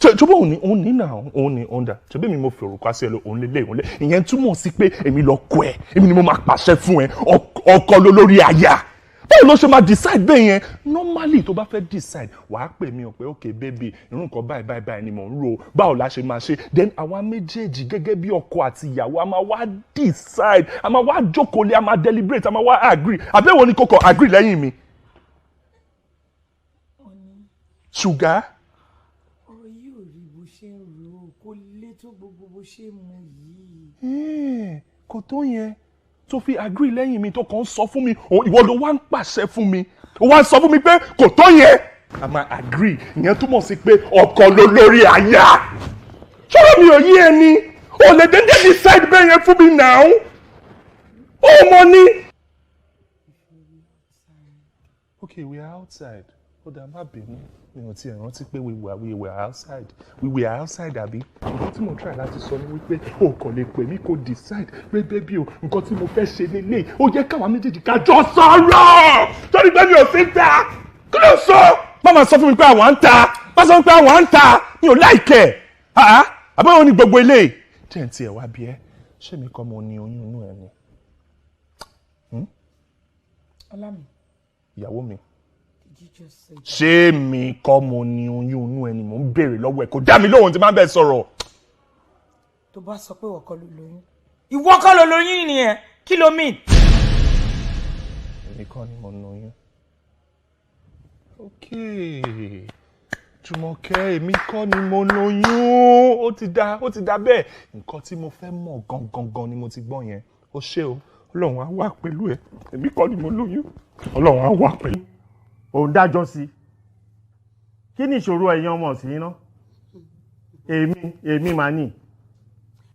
A: Ṣebí òun ní náà, òun ní ọ̀ndà. Ṣebí mi mo fi òrùka sí ẹ lọ, òun lélẹ̀. Ìyẹn túmọ̀ sí pé èmi lọ kọ́ ẹ. Èmi ni mo máa pàṣẹ fún ẹ. Ọkọ ló lórí aya. Báwo ló ṣe máa decide bẹ́ẹ̀ yẹn? Normally tó bá fẹ́ decide wàá pè mí o pé okay baby irú nǹkan báyìí ni mò ń rò báwo la ṣe máa ṣe then àwa méjèèjì gẹ́gẹ́ bí ọkọ àti ìyàwó a máa wá decide a máa wá jókòó lé a máa deliberate a máa wá agree àbẹ́wò ni kókò agree lẹ́yìn mi. ṣùgá.
C: ọ̀rọ̀ yìí ò rí bó ṣe ń rò ó kó lé tó gbogbo bó ṣe mú yìí.
A: Kò tó yẹn tó fi agree lẹ́yìn mi tó kàn ń sọ fún mi ìwọ ló wá ń pàṣẹ fún mi ó wá ń sọ fún mi pé kò tó yẹn a máa agree ìyẹn túmọ̀ sí pé ọkọ ló lórí aya ṣọ́rọ̀ mi ò yí ẹni ò lè dédé decide bẹ́ẹ̀ yẹn fún mi náà ó mọ ní. Okay, we are outside ó dá má bínú mi ò tiẹ̀ rántí pé we were outside àbí nǹkan tí mo try láti sọ ni wípé o kò lè pè mí kó decide pé bébí o nǹkan tí mo fẹ́ ṣe lélẹ̀ ó yẹ káwa méjèèjì ká jọ sọ̀rọ̀ torí pé mi ò sí ta kí ló sọ má máa sọ fún mi pé àwọn ń ta má sọ fún mi pé àwọn ń ta mi ò láìkẹ́ àbẹ́wò ni gbogbo eléyìí jẹ́ ń tiẹ̀ wá bí ẹ ṣé mi kọ́ mo ní oyún inú ẹ ni.
C: Ọlámi.
A: Ìyàwó mi. Ṣé mi kọ́ mo ní oyún inú ẹni mò ń béèrè lọ́wọ́ ẹ̀ kò dá mi lóhùn tí máa ń bẹ̀ sọ̀rọ̀.
C: Tó bá sọ pé ìwọ kọ́ ló lóyún. Ìwọ kọ́ ló lóyún nìyẹn kí ló mean?
A: Èmi kọ́ ni mo ní oyún. Ok Jùmọ̀kẹ́ èmi kọ́ ni mo lóyún ó ti dá bẹ́ẹ̀ nǹkan tí mo fẹ́ mọ̀ gangan ni mo ti gbọ́ yẹn ó ṣé o Ọlọ́run á wà pẹ̀lú ẹ èmi kọ́ ni mo lóyún Ọlọ́run á wà pẹ̀lú.
K: Òun dájọ́ sí kí ni ìṣòro ẹ̀yin ọmọ sí iná èmi máa ní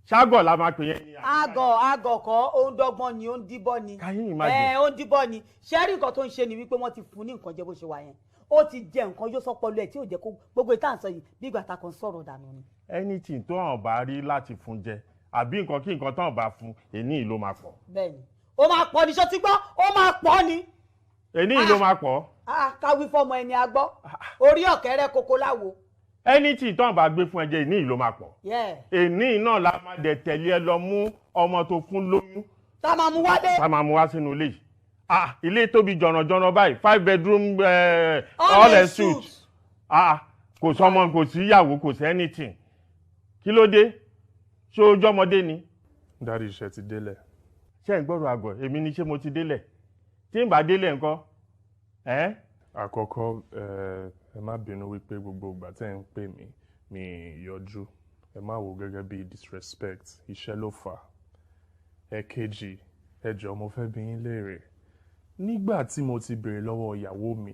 K: ṣágọ̀ la máa pè yẹn ní.
F: àgọ̀ kọ́ ó ń dọ́gbọ́n ni ó ń díbọ́ ni ó ń díbọ́ ni ṣẹ́rí nǹkan tó ń ṣe ni wípé wọ́n ti fún ní nǹkan jẹ bó ṣe wà yẹn ó ti jẹ nǹkan yóò sọpọlọ ẹ̀ tí ò jẹ́ kó gbogbo ìta àǹsọ yìí bí ìgbà ta kan sọ̀rọ̀ dànù ni.
K: anything tó hàn bá rí láti fún jẹ àbí nǹkan kí nǹkan tó hàn bá fún èní ló máa pọ̀.
F: bẹ́ẹ̀ni ó máa pọ̀ ní ṣó ti gbọ́ ó máa pọ̀ ni.
K: èní ló máa pọ̀.
F: káwí fọmọ ẹni agbọ́ orí ọ̀kẹ́rẹ́ kókó láwo.
K: anything tó hàn bá gbé fún ẹjẹ èní ló máa pọ̀. èní náà la máa dẹ̀ tẹ̀lé ẹ lọ mú ọmọ tó fún lóyún.
F: tá a máa mú wálé.
K: tá a máa mú wá sínú ilé yìí. ilé tóbi jọ̀nàjọ̀nà báyìí 5 bedroom all in suite. kò sọmọ kò sí ìyàwó kò sí anything. kí ló dé ṣé ojú ọmọdé ni.
A: dárí iṣẹ́ ti délẹ̀.
K: ṣé ń gbọ́rọ̀ àgọ̀ èmi ni ṣé mo ti délẹ̀ tí ń bá délẹ̀ ńkọ́.
A: àkọ́kọ́ ẹ má bínú wípé gbogbo ìgbà tẹ́ ń pè mí mi yọjú ẹ má wò gẹ́gẹ́ bí disrespect iṣẹ́ ló fà á. ẹ̀kejì ẹ jọ̀ọ́ mo fẹ́ bi yín léèrè nígbà tí mo ti béèrè lọ́wọ́ ìyàwó mi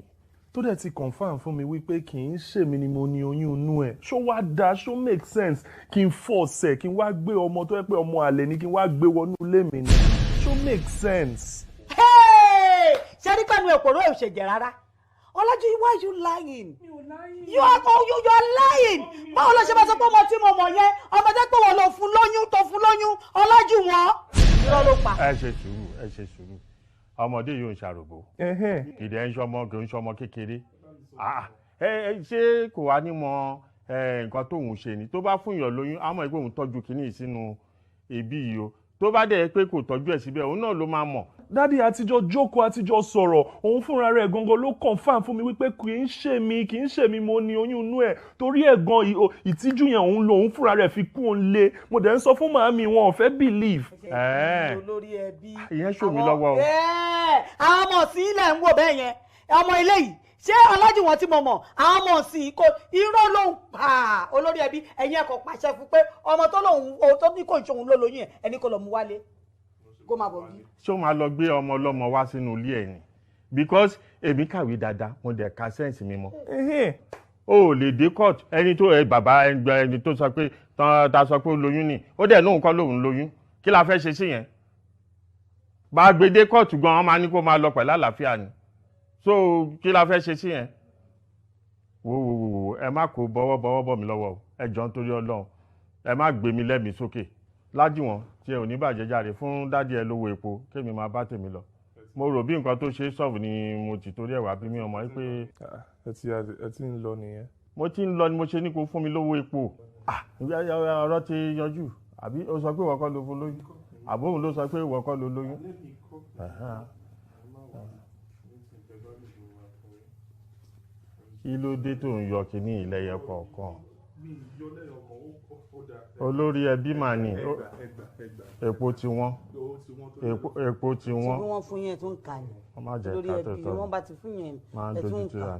A: tó dẹ̀ ti confam fún mi wípé kì í ṣèmi ni mo ní oyún inú ẹ̀ ṣó wá dáa ṣó make sense kí n force ẹ̀ kí n wá gbé ọmọ tó yẹ pé ọmọ àlè ni kí n wá gbé wọnú ilé mi ni ṣó make sense.
F: ṣé ní pẹ̀lú èpòrò òṣèjẹ rárá Ọlájú why you lying? You are lying. Báwo ló ṣe máa sọ pé ọmọ tí mo mọ̀ yẹn ọmọdé pé wọn lọ fún lóyún tó fún lóyún Ọlájú wọn. irọ́ ló pa.
K: ẹ ṣe sùúrù ọmọdé yóò ń ṣàròbó ìdẹ ń ṣọmọ kò ń ṣọmọ kékeré ṣé kò wá ní mọ nǹkan tóun ṣe ni tó bá fún yàn lóyún àmọ́ ìpé òun tọ́jú kínní sínú ibi yìí o tó bá dẹ̀ pé kò tọ́jú ẹ̀ síbẹ̀ òun náà ló máa mọ̀.
A: dádì àtijọ́ jókòó àtijọ́ sọ̀rọ̀ òun fúnra rẹ̀ gangan ló confam fún mi wípé kì í ṣe mi mo ní oyún inú ẹ̀ torí ẹ̀ gan ìtìjú yẹn òun lòun fúnra rẹ̀ fi kú òun lé mo dẹ̀ ń sọ fún màámi wọn ò fẹ́ believe.
K: ìyẹn ṣò mí lọ́wọ́ o.
F: àwọn ọmọ sí ilẹ̀ ń wò bẹ́ẹ̀ yẹn ọmọ ilé yìí ṣé Ọlájú wọn tí mo mọ̀ àwọn ọmọ sí kò irọ́ ló ń pa olórí ẹbí ẹ̀yin ẹ̀kọ́ pàṣẹ fún pé ọmọ tó lòun tó ní kò ṣòun ló lóyún ẹ̀ ẹni kò lọ mú wálé kó máa bọ̀ bí.
K: ṣé o máa lọ gbé ọmọ ọlọ́mọ wá sínú ilé ẹ̀ ni because èmi kàwé dáadáa mo dẹ̀ ka sẹ́ǹsì mi mọ́. ó lè dé court ẹni tó bàbá ẹni tó sọ pé ta sọ pé ó lóyún ni ó dẹ̀ náà nǹkan lòun lóyún kí la fẹ́ ṣe sí yẹn bá gbé dé court gan wọ́n máa ní kó máa lọ pẹ̀lú àlàáfíà ni so kí la fẹ́ ṣe sí yẹn wo ẹ má kó bọ́wọ́ bọ̀ mí lọ́wọ́ ẹ jọ̀ọ́ nítorí Ọlọ́run ẹ má gbé mi lẹ́mìí sókè lájúwọ̀n tí ẹ ò ní bàjẹ́ jàre fún dádì ẹ lówó epo kémi máa bá tèmi lọ mo rò bí nǹkan tó ṣe sọ́ọ̀bù ni mo ti torí ẹ̀wà bí mi ọmọ yìí pé.
A: ẹ ti ń lọ nìyẹn.
K: mo ti ń lọ ni mo ṣe ní kó fún mi lówó epo ọ̀rọ̀ ti yanjú àbí ó sọ pé ìwọ kọ́ ló fún lóyún àbóhùn ló sọ pé ìwọ kọ́ ló lóyún. kí ló dé tó ń yọ kínní ìlẹ́yẹ kọ̀ọ̀kan olórí ẹbí mà ní epo tí wọ́n epo tí wọ́n.
E: tí wọ́n fún yẹn tó ń kà ní
K: olórí ẹbí
E: ni wọ́n bá ti fún yẹn ẹ tún ń kà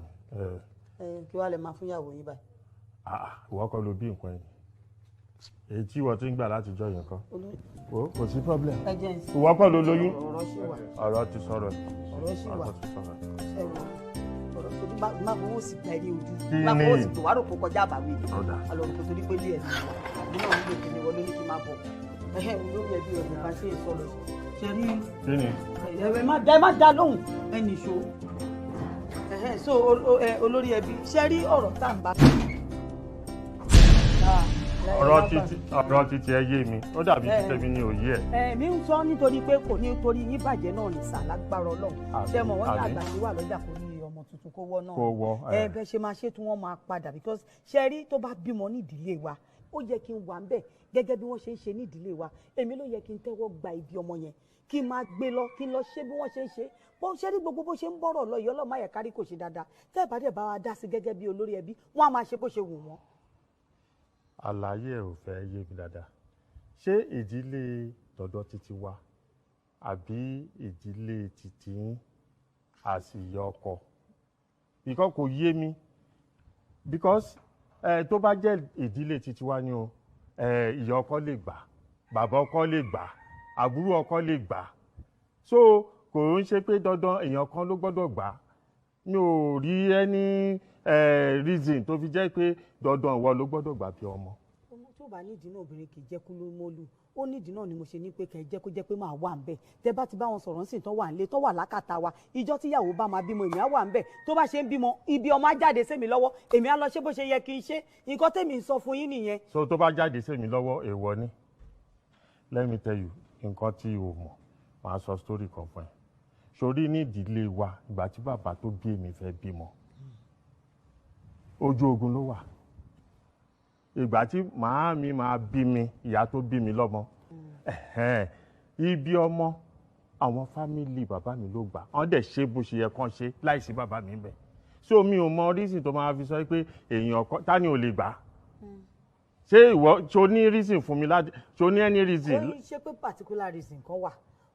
E: kí wàá lè máa fún ìyàwó yín báyìí.
K: ìwọ kọ́ ló bí nǹkan yẹn èyí tí ìwọ ti ń gbà látijọ́ yẹn kan kò sí problem ìwọ kọ́ ló lóyún ọ̀rọ̀ ti sọ̀rọ̀
E: má fowó sí gba ẹni ojú má fowó sí wàá rò kó kọjá àbàwí alọ kò torí pé díẹ̀ àbí náà nílò kí ni wọ́n ló ní kí n máa bọ̀ lórí ẹbí ọ̀gbìn bá ṣe é sọ̀rọ̀ ṣe rí ẹ má dá lóhùn ẹnì ṣó so olórí ẹbí ṣe rí ọ̀rọ̀ tá à ń bá.
K: ọ̀rọ̀ títí ẹ yé mi ó dàbí títẹ̀ mi ní òye ẹ̀.
E: mi ń sọ nítorí pé kò ní torí yín bàjẹ́ náà ní sàlágbára Ọlọ́run ṣe mọ̀ wọ́n ní àgbà tí wà lọ́jà kò ní ọmọ tuntun kó wọ́ náà bẹ́ẹ̀ ṣe máa ṣe tí wọ́n máa padà because ṣe rí tó bá bímọ ní ìdílé wa ó yẹ kí n wà ń bẹ̀ gẹ́gẹ́ bí wọ́n ṣe ń ṣe ní ìdílé wa èmi ló yẹ kí n tẹ́wọ́ gba ibi ọmọ yẹn kí n máa gbé lọ kí n lọ ṣe bí wọ́n ṣe ń ṣe bó ṣe rí gbogbo bó ṣe ń bọ̀rọ̀ lọ ìyọ́lọ́ máa yẹ kárí kò ṣe dáadáa tẹ́ ẹ̀ bá dẹ̀ bá wa dá sí gẹ́gẹ́ bí olórí ẹbí wọ́n á máa ṣe bó ṣe wù wọ́n.
K: àlàyé ẹ̀ ò fẹ́ yé mi dáadáa ṣé ìdílé tọ̀dọ̀ títí wa àbí ìdílé títí àsìyọ ọkọ ìkọ́ kò yé mi because tó bá jẹ́ ìdílé títí wa ni o ìyá ọkọ lè gbà bàbá ọkọ lè gbà àbúrò ọkọ lè gbà so kò ń ṣe pé dandan èèyàn kan ló gbọ́dọ̀ gbà mi ò rí ẹni reason tó fi jẹ́ pé dandan ìwọ ló gbọ́dọ̀ gbà bí ọmọ.
E: ọmọ tó bá nídìí náà obìnrin kì í jẹ́ kú ló mọ́lù ó nídìí náà ni mo ṣe ní pé kẹ́ ẹ jẹ́ kó jẹ́ pé máa wà ń bẹ̀ tẹ́ bá ti bá wọn sọ̀rọ̀ ń sìn tó wà nílé tó wà lákàtà wa ìjọ tíyàwó bá máa bímọ èmi á wà ń bẹ̀ tó bá ṣe ń bímọ ibi ọmọ á jáde sẹ́mi lọ́wọ́ èmi á lọ ṣe bó ṣe yẹ kí n ṣe nǹkan tèmi ń sọ fún yín nìyẹn.
K: so tó bá jáde sẹ́mi lọ́wọ́ èèwọ̀ ni let me tell you nǹkan tí o mọ̀ máa sọ story kan fún ẹ sórí ní ìdílé wa ìgbà tí bàbá tó bí èmi fẹ́ bímọ ojú ogun ló wà ìgbà tí màá mi máa bí mi ìyá tó bí mi lọ́mọ ibi ọmọ àwọn fámìlì bàbá mi ló gbà wọ́n dẹ̀ ṣe bó ṣe yẹ kán ṣe láìsí bàbá mi bẹ̀ so mi ò mọ reason tó máa fi sọ pé èèyàn kan ta ni ò lè gbà ṣé ìwọ ṣo ní reason fún mi láti ṣo ní any reason.
E: ó ṣe pé particular reason kan wà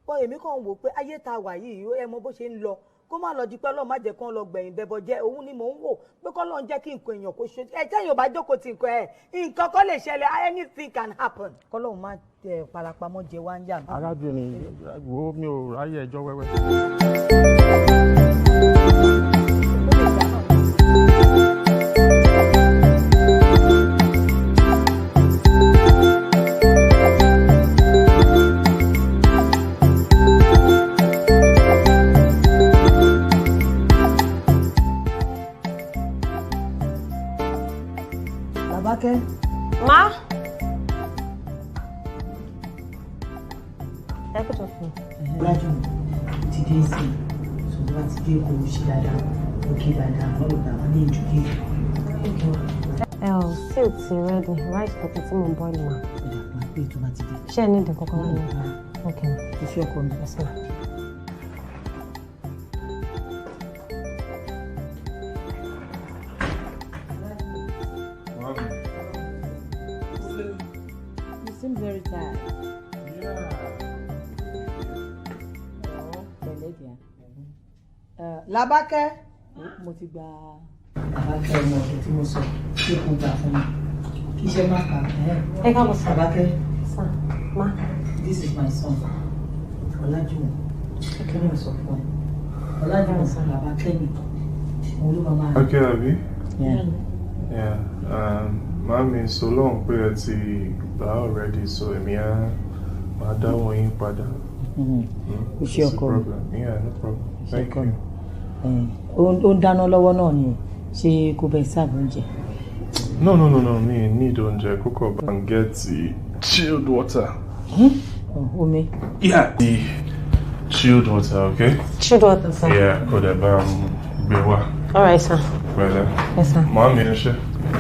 E: bọ́ èmi kàn wò pé ayé ta wà yìí ẹ mọ bó ṣe ń lọ kó má lọ di pé Ọlọ́run má jẹ́ kán lọ gbẹ̀yìn bẹ́bọ jẹ́ òun ni mò ń wò pé kọ́ lọ́n jẹ́ kí nǹkan èèyàn kó ṣe tẹ́yìn ò bá jókòó ti nǹkan nǹkan kọ́ lè ṣẹlẹ̀ anything can happen. kọ́ lọ́run má tẹ parapamọ́ jẹ wá ń yà.
K: arábìnrin wo mi ò ráyè ẹjọ́ wẹ́wẹ́.
D: Ma? Ẹ kò tó fún.
E: Lájú ti dé sí i, ṣùgbọ́n bá ti dé kò ṣe dáadáa, òkè dáadáa, wọ́n lè gbà wọ́n ní ìdúgbò.
D: Sí ò ti rẹ́dì, rice pọ̀tẹ́ tí mo ń bọ́ ni mà.
E: Ìdá máa pé tó bá ti dé.
D: Ṣé ẹ ní ìdí kankan wọn ni? Ok.
E: Iṣẹ́ ọkọ mi.
D: Yes, ma.
F: You seem very tired. Lábákẹ́. Mo ti gba.
E: Lábákẹ́ ọmọ ọ̀dọ̀ tí mo sọ ṣé kò gbà fún mi. Kí iṣẹ́ má kà
D: Ẹ káàbọ̀ sí.
E: Lábákẹ́.
D: Sir, ma.
E: This is my son. Ọlájúwọ̀n. Kí ni mo sọ fún ẹ? Ọlájúwọ̀n sọ Lábákẹ́ ni. Òun ló máa.
A: Okay, Abi.
E: Yeah.
A: Yeah, mami, so long pé ẹ ti gbà already, so èmi á máa dáwọ́ yín padà.
F: Iṣẹ́ ọkọ mi.
A: Yeah, no problem. Thank you.
F: Ó ń dáná lọ́wọ́ náà ni ṣé kò bẹ́ẹ̀ sáàbù oúnjẹ?
A: No, me need oúnjẹ kókó and get the chilled water.
F: Omi?
A: Yeah, the chilled water, okay?
L: Chilled water, sir.
A: Yeah, kò dẹ̀ bá gbé wá.
L: All right, sir.
A: Pẹ̀lẹ́.
L: Yes, sir.
A: Màámi ẹ ṣé.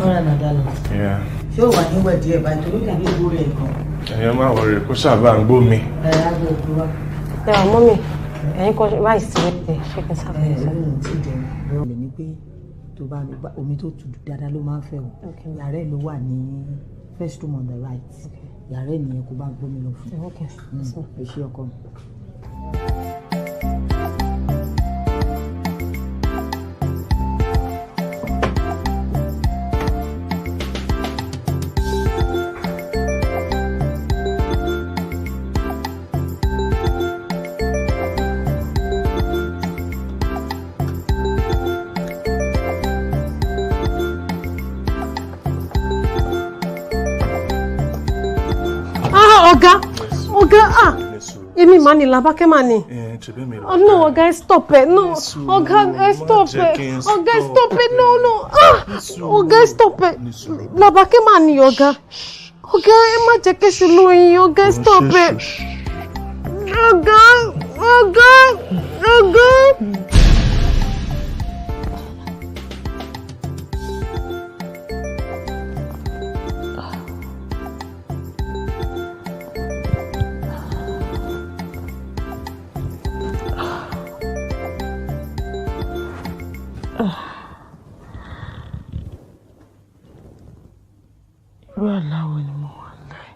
F: Ọ̀rẹ́ nàdálà.
A: Yeah.
F: Ṣé ó wà níwẹ̀ díẹ̀ báyìí torí dàbí ìbò rẹ̀ gan?
A: Ẹ̀yẹ́ máa wọ̀rẹ̀ kó ṣàbá ń gbó mi.
F: Àgbẹ̀ òkú wa.
L: Yeah, mommy. Ẹ̀yin kọ́ rice ti rẹ̀ ṣé kí n sábà yẹn sọ.
F: Ẹ̀rọ ti jẹun. Lè ní pé tó bá omi tó tutù dáadáa ló máa ń fẹ́ o. Yàrá ẹ̀ ló wà ní first room on the right. Yàrá ẹ̀ nìyẹn kó bá gbómi lọ fún. Ẹ ṣé ọkọ mi.
L: Ọ̀gá, èmi mà ní Làbákẹ́ mà ní. No, ọ̀gá, stop it. No, ọ̀gá, stop it. Ọ̀gá, stop it. No. Ọ̀gá, stop it. Làbákẹ́ mà ní ọ̀gá. Ọ̀gá, ẹ má jẹ́ kéṣù lóyún. Ọ̀gá, stop it. Ọ̀gá.
C: Irú àláwọ̀ ni mo wà láì.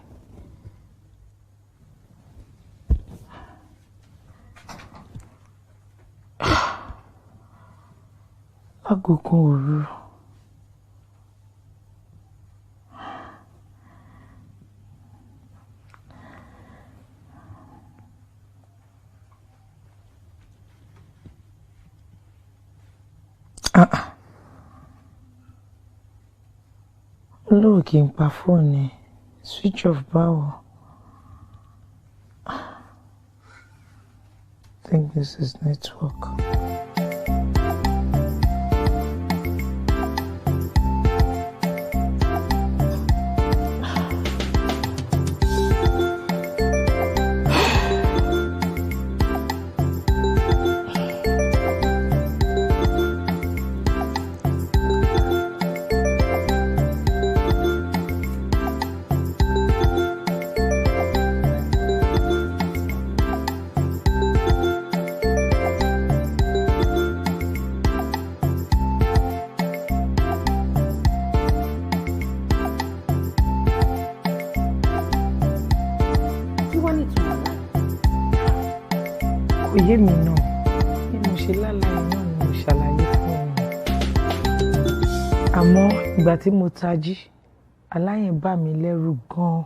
C: Lágogo òru. Olówó kì í pa fóònù switch off báwo. I think this is network. Kò yé mi náà bí mo ṣe lálàá náà ni mo ṣàlàyé fún wọn. Àmọ́ ìgbà tí mo tají aláyẹn bà mí lẹ́rù gan-an.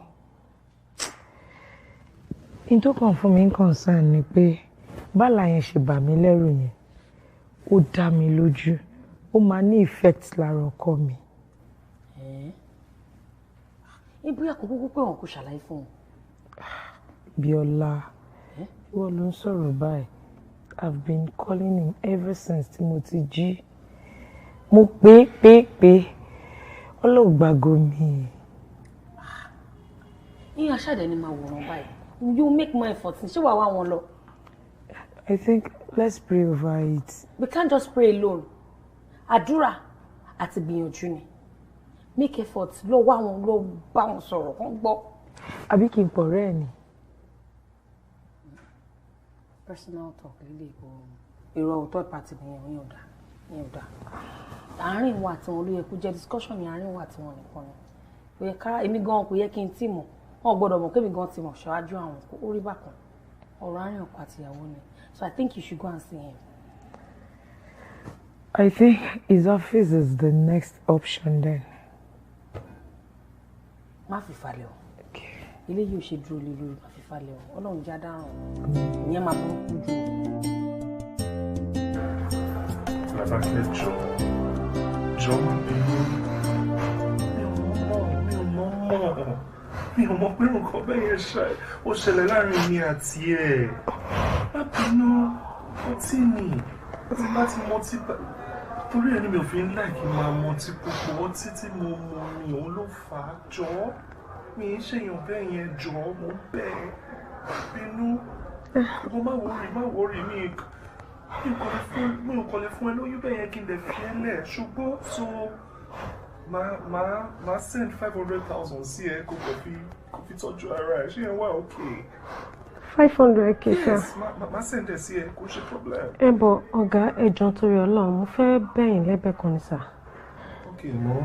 C: In tó kàn fún mi ń concern ni pé báláyẹn ṣe bà mí lẹ́rù yẹn ó dá mi lójú ó máa ní effect lára ọkọ mi.
D: Ibi àkókò pé wọn kò ṣàlàyé fún wọn.
C: Bíọ́lá, ìwọ ló ń sọ̀rọ̀ báyìí. I've been calling him ever since tí mo ti jí. Mo pé ọlọ́gbàgò mi.
D: Ní aṣáde ni máa wòran báyìí. You make more effort. Ṣé wàá wá wọn lọ?
C: I think let's pray over it.
D: We can't just pray alone. Àdúrà àti gbìyànjú ni. Make effort. Lọ wá wọn lọ bá wọn sọ̀rọ̀ kán gbọ́.
C: Àbí kí n pọ̀ rẹ́ ẹ̀ ni.
D: Personal talk lílé ìbò èrò third party nìyẹn ò dá. Àárín wa àti wọn ló yẹ kó jẹ́ discussion ní àárín wa àti wọn nìkan ni. Kò yẹ ká èmi gan kò yẹ kí n tí mọ̀. Wọn gbọ́dọ̀ mọ̀ kémi gan ti mọ̀ ṣáájú àwọn ó rí bákan. Ọ̀rọ̀ àárín ọkọ àti ìyàwó ni. So I think you should go and see him.
C: I think his office is the next option then.
D: Má fi falẹ̀ o. Ilé yóò ṣe dúró lé lórí má fi falẹ̀ o. Ọlọ́run já dáràn. Ìyẹn máa burúkú jù.
A: Làbákẹ́ jọ máa bí. mi ò mọ̀ pé nǹkan bẹ́ẹ̀ yẹn ó ṣẹlẹ̀ láàrin mi àti ẹ̀. Má bínú, ọtí ni tí bá ti mọtí torí ẹni mi ò fi ń láìkí máa mọtí púpọ̀, ọtí tí mo mu ni òun ló fà á. Jọ̀ọ́ mi ń ṣèyàn bẹ́ẹ̀ yẹn, jọ̀ọ́ mo bẹ́ẹ̀ bínú. Mo má worry mi ò kọ́ lè fún ẹ lóyún bẹ́ẹ̀ yẹn kí n lè fi ẹ́ lẹ̀, ṣùgbọ́n so máa send 500,000 sí ẹ kó fi tọ́jú ara ẹ, ṣé ẹ wà okay?
L: 500k sir.
A: Yes, máa send ẹ sí ẹ, kò ṣe problem.
L: Ẹ bọ̀ ọ̀gá ẹ̀jọ̀ torí Ọlọ́run mo fẹ́ bẹ̀yìn lẹ́bẹ̀ kan ní sà.
A: Okay, mo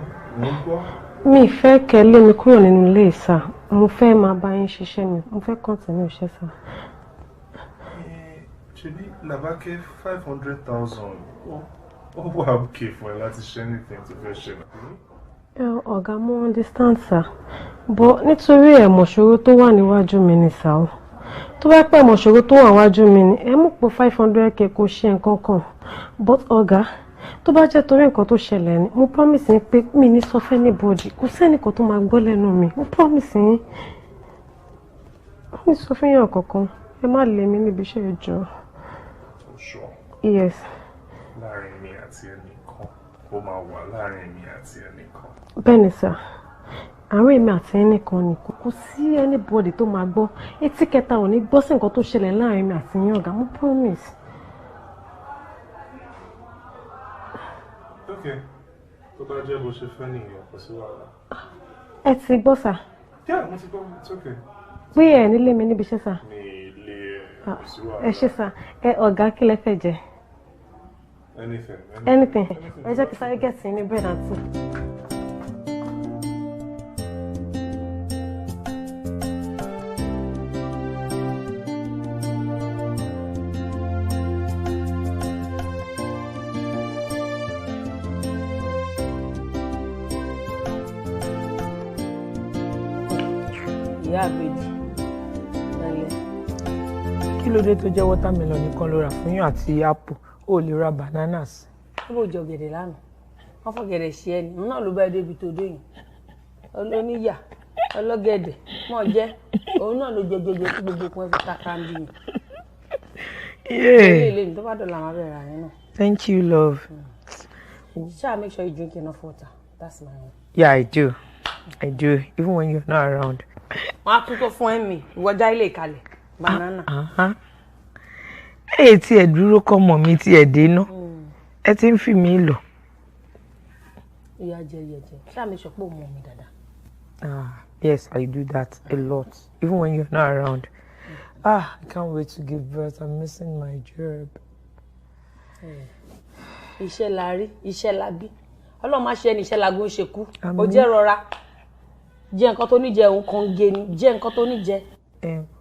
A: gbọ́.
L: Mi fẹ́ kẹ́ lé mi kúrò nínú ilé sà, mo fẹ́ máa bá yín ṣiṣẹ́ mi, mo fẹ́ continue iṣẹ́ sà.
A: Ṣebí Làbákẹ́ 500,000 ó wà okay fún ẹ láti ṣe anything tó fẹ́ ṣe náà.
L: Ọ̀gá mo understand sir, but nítorí ẹ̀mọ̀ṣòro tó wà níwájú mi ni sà o. Tó bá pẹ́ ẹ̀mọ̀ṣòro tó wà níwájú mi ni ẹ mú pé 500k kò ṣe nǹkan kan, but ọ̀gá tó bá jẹ́ torí nǹkan tó ṣẹlẹ̀ ni mo promise yín pé mi ní sọ fẹ́ anybody, kò sẹ́nìkan tó máa gbọ́ lẹ́nu mi, mo promise yín. Mi sọ fún yín kankan, ẹ má lé mi níbi iṣẹ́ ìjọ.
A: Sure.
L: Yes.
A: Láàrin mi àti ẹnìkan, ó máa wà láàrin mi àti ẹnìkan.
L: Bẹ́ẹ̀ni sà, àárín èmi àti ẹnìkan ni kò sí anybody tó máa gbọ́, etí kẹta ò ní gbọ́ sí nǹkan tó ṣẹlẹ̀ láàrin mi àti yín ọ̀gá, mo promise.
A: Okay, tó bá jẹ́ bó ṣe fẹ́ nìyẹn, kò sí wàhálà.
L: Ẹ ti gbọ́ sà?
A: Yeah, mo ti gbọ́, it's okay.
L: Pé ẹ nílé mi níbi iṣẹ́ sà?
A: Mi ilé ẹ̀, kò sí wàhálà.
L: Ẹ ṣé sà, ọ̀gá kí lẹ fẹ́ jẹ? Anything. Ẹ jẹ́ kí sáré gẹ̀ẹ́sì ní bread and tea.
D: Ìyá àbèjì ẹlẹ.
C: Kí ló dé tó jẹ́ watermelon nìkan ló rà fún yín àti apple ó lè ra bananas?
D: Ó bò jọ gẹ̀dẹ̀ lánàá wọ́n fọ gẹ̀dẹ̀ ṣe ẹni òun náà ló bá débi tó dé yìí olóníyà ọlọ́gẹ̀dẹ̀ mọ̀ jẹ́ òun náà ló jẹjẹjẹ tí gbogbo kan fi kàkà ń bí yìí. Ilé ní tó bá dọ̀là máa bẹ̀rẹ̀ àyẹn náà.
C: Thank you, love.
D: Sha, make sure you drink enough water. That's my own.
C: Yeah, I do. I do, even when you're not around.
D: Wọ́n á tún tó fún ẹ̀mí ìwọ́jà ilé ìkàlẹ̀ banana.
C: Ẹ tí ẹ dúró kọ́mọ mi tí ẹ dé ná. Ẹ ti ń fi mí lọ.
D: Ìyá jẹ. Sha, make sure pé o mọ̀ mi dáadáa.
C: Yes, I do that a lot, even when you're not around. I can't wait to give birth. I'm missing my job.
D: Iṣẹ́ la rí, iṣẹ́ la bí. Ọlọ́run má ṣe ẹni iṣẹ́ lagún ṣe kú. Ó jẹ́ rọra. Jẹ nǹkan tó ní jẹ òun kan gé ni. Jẹ nǹkan tó ní jẹ.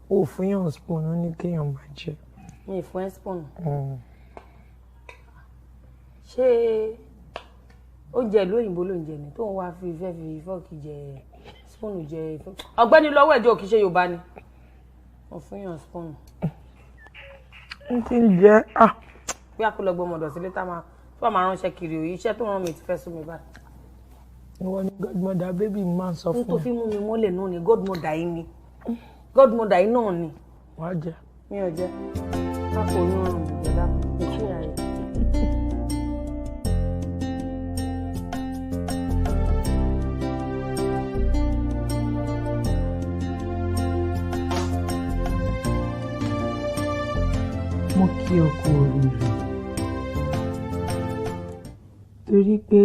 C: O fún yàn spoon ó ní kéèyàn máa jẹ.
D: Mi fún ẹ spoon. Ṣé oúnjẹ ìlú òyìnbó ló ń jẹ ni tó ń wá fi fọ́ọ̀kì jẹ spoon jẹ ọ̀gbẹ́ni lọ́wọ́ ẹ̀jọ́ kìí ṣe Yorùbá ni. Mo fún yàn spoon.
C: N ti ń jẹ
D: bí a kò lọ gbọmọdọ sílé tá máa ránṣẹ́ kiri o iṣẹ́ tó rán mi ti fẹ́ sún mi báyìí.
C: Ìwọ ni godmother baby máa ń sọ fún
D: mi. N tó fi mú mi mọ́lẹ̀ náà ni godmother yìí ni godmother yìí náà ni.
C: Wàá jẹ.
D: Mi ò jẹ ká kò ní ọrùn ìjọba ìṣe ààrẹ.
C: Mo kí ọ kú oríire torí pé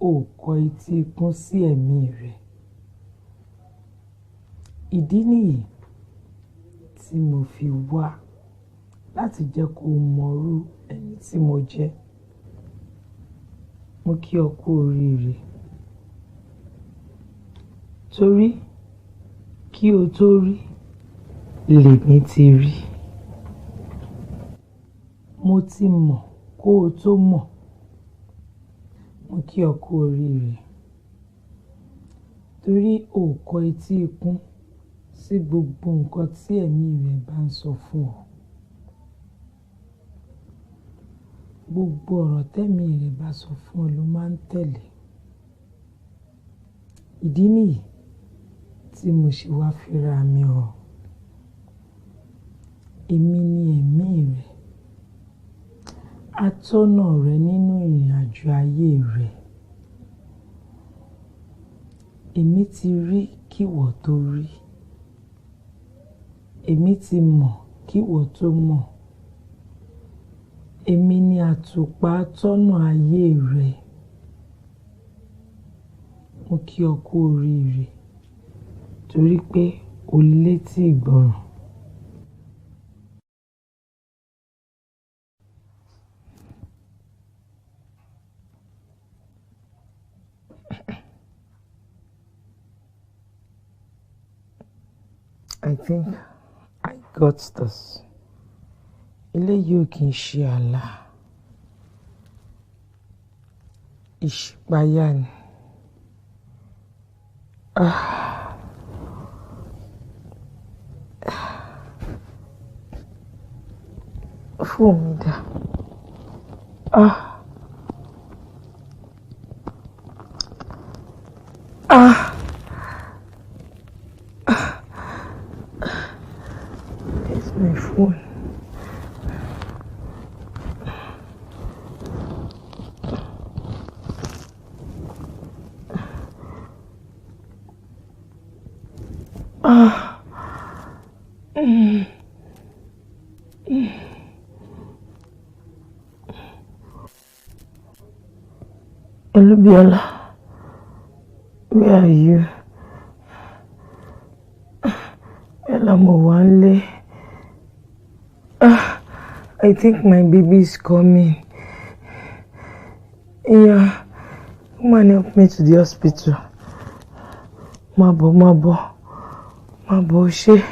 C: o kọ etí ikún sí ẹ̀mí rẹ̀. Ìdí nìyí tí mo fi wá láti jẹ́ kó mọrú ẹni tí mo jẹ́. Mo kí ọ kú oríire torí kí o tó rí lèmi ti rí. Mo ti mọ̀ kó o tó mọ̀. Mo kí ọ kú oríire torí o kọ etí ikún sí gbogbo nǹkan tí ẹ̀mí rẹ̀ bá ń sọ fún ọ. Gbogbo ọ̀rọ̀ tẹ́mi rẹ̀ bá sọ fún ọ ló máa ń tẹ̀lé. Ìdí nìyí tí mo ṣe wá fira mi hàn. Èmi ni ẹ̀mí rẹ, atọ́nà rẹ nínú ìrìn àjò ayé rẹ. Èmi ti rí kíwọ tó rí. Èmi ti mọ̀ kíwọ tó mọ̀. Èmi ni àtùpà atọ́nà ayé rẹ. Mo kí ọ kú oríire torí pé o létí ìgbọràn. I think I got this. Eléyìí ò kì í ṣe àlá. Ìṣípayá ni. Fún mi dá. It's my phone. Olúbíọ́lá, where are you? Bella, mo wà nílé. I think my baby is coming. Yeah, come and help me to the hospital. Má bọ̀, ṣé.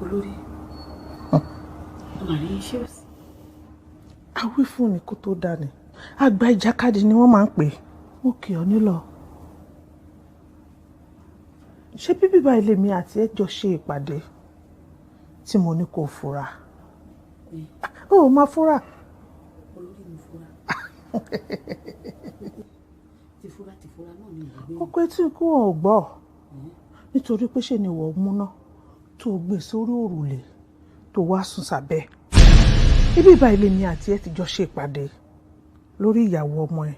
H: Olórí, ọmọdé iṣẹ́ òsì. Àwí fún ni kó tó dání. Àgbà ìjàkadì ni wọ́n máa ń pè. Mo kì ọ́ nílọ. Ṣé bíbí bá ilé mi àti ẹjọ́ ṣe ìpàdé tí mo ní kó fura? Ó máa fura. Olórí mi fura. Tìfura náà ni ìgbé. Ó pé tí ikú wọn ò gbọ́. Nítorí pé ṣe ni wọ́n múná tó gbé sórí òrùlé tó wá sùn sábẹ́. Ibi ìbá ilé mi àti ẹ ti jọ ṣe ìpàdé lórí ìyàwó ọmọ ẹ.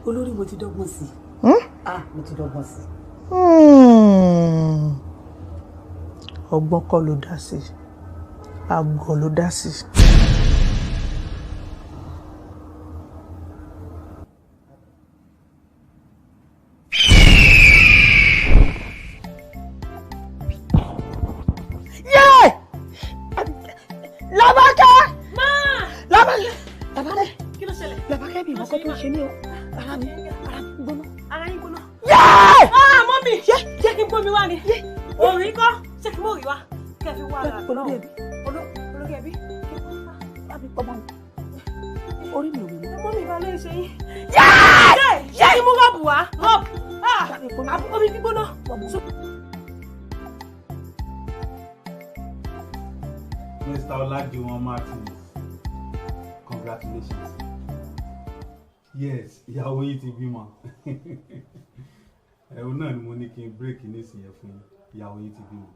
E: Olórí, mo ti dọ́gbọ́n sí. Mo ti dọ́gbọ́n sí.
H: Ọgbọ́n kọ́ ló dá sí, àgọ́ ló dá sí.
E: Nǹkan tó ń ṣe mí o, ara mi gbóná. Ara yín gbóná. Mọ́mì, jẹ́ kí n gbómi wá ni. Òrì kọ́, ṣé kí n mọ̀ òrì wá? Kẹ́ fi wá ara náà. Olórí ẹbí. Bábí pọ́ mọ́ mi. Orí mi ò wù mí. Mọ́mì bá lè ṣe yín. Ṣé kí n mú rọ́ọ̀bù wá? Rọ́ọ̀bù. Omi gbígbóná.
I: Mr. Oladiwon Martins, congratulations. Yes, ìyàwó yìí ti bímọ. Ẹ̀hún náà ni mo ní kí n break nísìnyẹn fún yín. Ìyàwó yìí ti bímọ.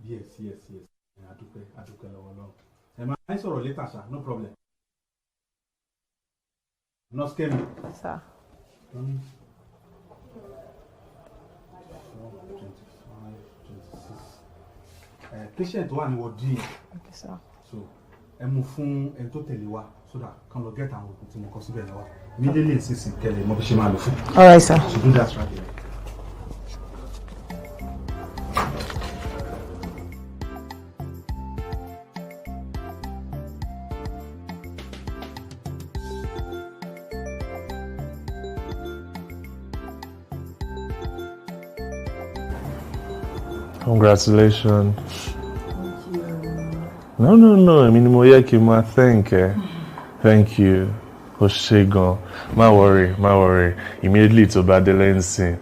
I: Yes. Adúpẹ́ lọ́wọ́ Ọlọ́run. Ẹ máa ń sọ̀rọ̀ later ṣá, no problem. No scare me.
C: Sir.
I: 25, 26. Patient wà ní ward D.
C: Okay, sir.
I: So, ẹ mú fún ẹni tó tẹ̀lé wa so that kan lọ get àwọn òkú tí mo kọ síbẹ̀ náà wá. Mi lè lè sísìn kẹlẹ̀ mo fi ṣe máa lò fún.
C: All right, sir.
I: So do that right away.
A: Congratulations.
E: Thank you.
A: No. I mean, mo yẹ kí n máa thank ẹ. Thank you. O ṣé gan. Má worry. Immediately tó bá délé nsìn,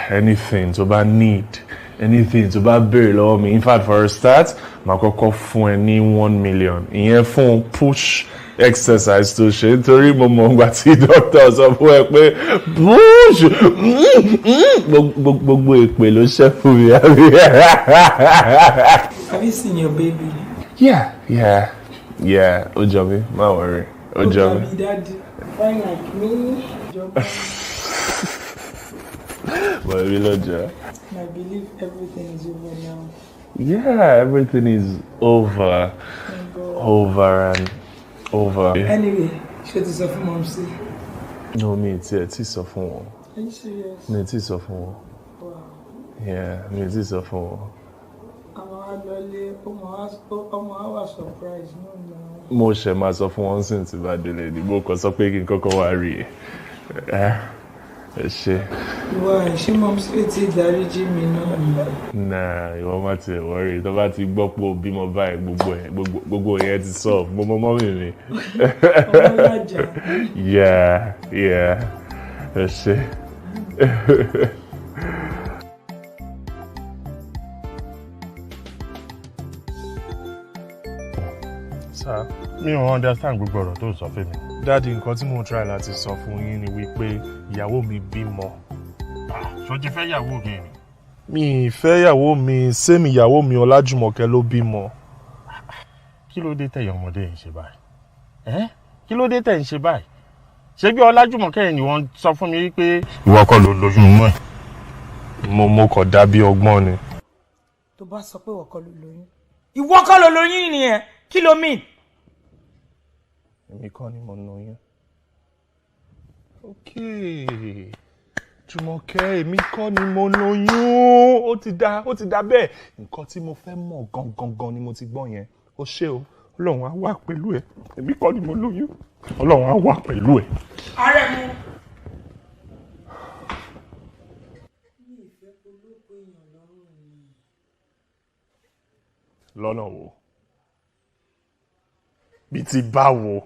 A: anything tó bá need, anything tó bá béèrè lọ́wọ́ mi. In fact, for a start, màá kọ́kọ́ fún ẹ ní 1 million. Ìyẹn fún push exercise tó ṣe nítorí mo mọ̀ nígbà tí doctor sọ fún ẹ pé push gbogbo èpè ló ṣe fún mi.
F: Have you seen your baby?
A: Yeah. Ó jọ mi, má worry. Ó jọ mi.
F: Daddy, fine like me.
A: But we love you.
F: I believe everything is over now.
A: Yeah, everything is over. Over and over.
F: Anyway, ṣé ti sọ fún mom sí?
A: No, mi ti sọ fún wọn.
F: Are you serious?
A: Mi ti sọ fún wọn.
F: Wow.
A: Yeah, mi ti sọ fún wọn.
F: Àwọn àlọ́lé ọmọ àwa surprise náà.
A: Mo ṣe máa sọ fún wọn sin tí bá délé ni mo kàn sọ pé kí n kọ́kọ́ wá rí ẹ ṣe.
F: Ìwà ṣé mom sí ti dáríjì mi náà ni?
A: Nah, ìwọ má ti worry tó bá ti gbọ́ pé o bímọ báyìí gbogbo yẹn ti solve mo mọ mọ́mì mi.
F: Ọmọlájà.
A: Yeah, ẹ ṣe. Sir, mi ò understand gbogbo ọ̀rọ̀ tó sọ fún mi.
M: Daddy, nǹkan tí mo try láti sọ fún yín ni wípé ìyàwó mi bímọ.
A: Ṣó ti fẹ́ ìyàwó mi ni?
M: Mi fẹ́ ìyàwó mi, same ìyàwó mi Ọlájùmọ̀kẹ́ ló bímọ.
A: Kí ló dé tẹ̀yìn ọmọdé yìí ṣe báyìí? Kí ló dé tẹ̀yìn ṣe báyìí? Ṣé bí Ọlájùmọ̀kẹ́ ni wọ́n sọ fún mi wípé ìwọ kọ́ ló lóyún inú ẹ̀?
M: Mo kàn dàbí ọgbọ́n ni.
F: Tó bá sọ pé ìwọ kọ́ ló lóyún. Ìwọ kọ́ ló lóyún nìyẹn. Kí ló mean?
M: Èmi kọ́ ni mo lóyún. Okay. Jùmọ̀kẹ́, èmi kọ́ ni mo lóyún. Ó ti dá bẹ́ẹ̀. Nǹkan tí mo fẹ́ mọ̀ gangan ni mo ti gbọ́ yẹn. Ó ṣé o. Ọlọ́run á wà pẹ̀lú ẹ. Èmi kọ́ ni mo lóyún. Ọlọ́run á wà pẹ̀lú ẹ.
F: Ààrẹ mu. Mi ò fẹ́ polówó èèyàn lọ́rùn mi.
M: Lọ́nà wo? Bí ti báwo?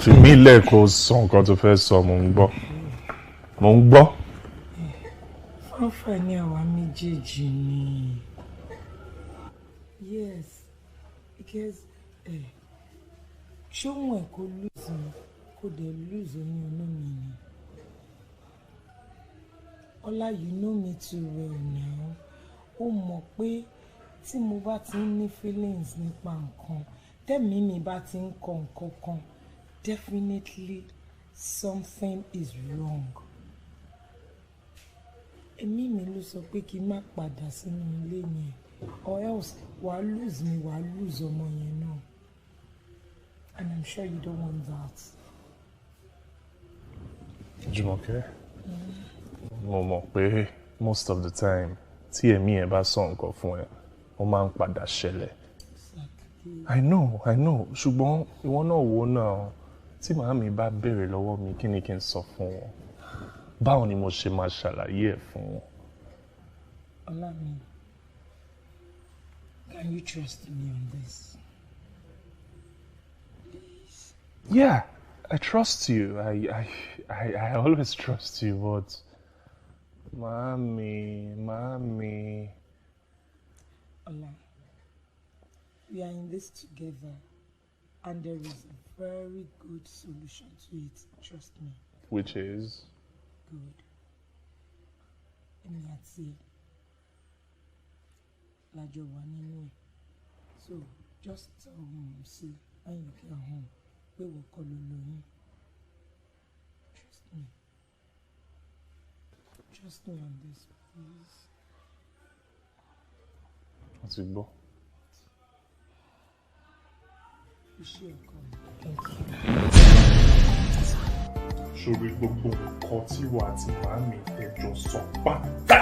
M: Fi mí lẹ́ẹ̀kọ́ sọ nǹkan tó fẹ́ sọ, mò ń gbọ́.
C: Fáfà ní àwa méjèèjì ni. Yes, because ṣé òun ẹ̀ kó lose mi kó dẹ̀ lose oyún inú mi ni. Ọlá, you know me too well now. Ó mọ̀ pé tí mo bá ti ń ní feelings nípa nǹkan, tẹ́mi mi bá ti ń kọ nǹkan kan, definitely something is wrong. Èmi mi ló sọ pé kí n má padà sínú ilé yẹn, or else wàá lose mi, wàá lose ọmọ yẹn náà. And I'm sure you don't want that.
M: Jùmọ̀kẹ́, mo mọ̀ pé most of the time tí ẹ̀mí ẹ̀ bá sọ nǹkan fún ẹ, ó máa ń padà ṣẹlẹ̀. I know. Ṣùgbọ́n ìwọ náà wò náà, tí màámi bá béèrè lọ́wọ́ mi kí ni kí n sọ fún wọn? Báwo ni mo ṣe máa ṣàlàyé ẹ̀ fún wọn?
C: Olami, can you trust me on this? Please.
M: Yeah, I trust you. I always trust you, but Mami.
C: Ola, we are in this together, and there is a very good solution to it. Trust me.
M: Which is?
C: Good. Èmi àti ẹ lájọ wà nínú ẹ̀. So just tell him, see, when you get home, pé wọ́n kọ́ ló lóyún. Trust me. Trust me on this, please.
M: What's it about?
C: You should come. Thank you.
M: ṣorí gbogbo nǹkan tí wà àti màámi ẹjọ́ sọ pátá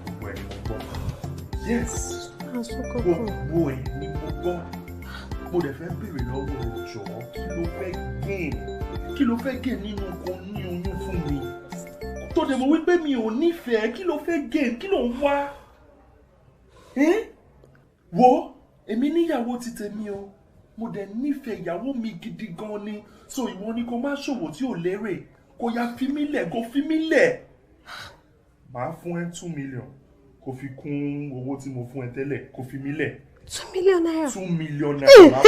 M: gbogbo ẹ̀ ni mo gbọ́. Yes, gbogbo ẹ̀ ni mo gbọ́. Mo dẹ̀ fẹ́ béèrè lọ́wọ́ ẹjọ́ kí ló fẹ́ gain nínú nǹkan ní oyún fún mi tó dẹ̀ mọ̀ wípé mi ò nífẹ̀ẹ́, kí ló fẹ́ gain, kí ló ń wá? Wo èmi níyàwó ti tèmi o, mo dẹ̀ nífẹ̀ẹ́ ìyàwó mi gidi gan ni, so ìwọ ni kó má ṣòwò tí ò lérè, kó ya fi mí lẹ̀, kó fi mí lẹ̀. Màá fún ẹ 2 million kó fi kún owó tí mo fún ẹ tẹ́lẹ̀, kó fi mí lẹ̀.
L: 2 million naira.
M: 2 million naira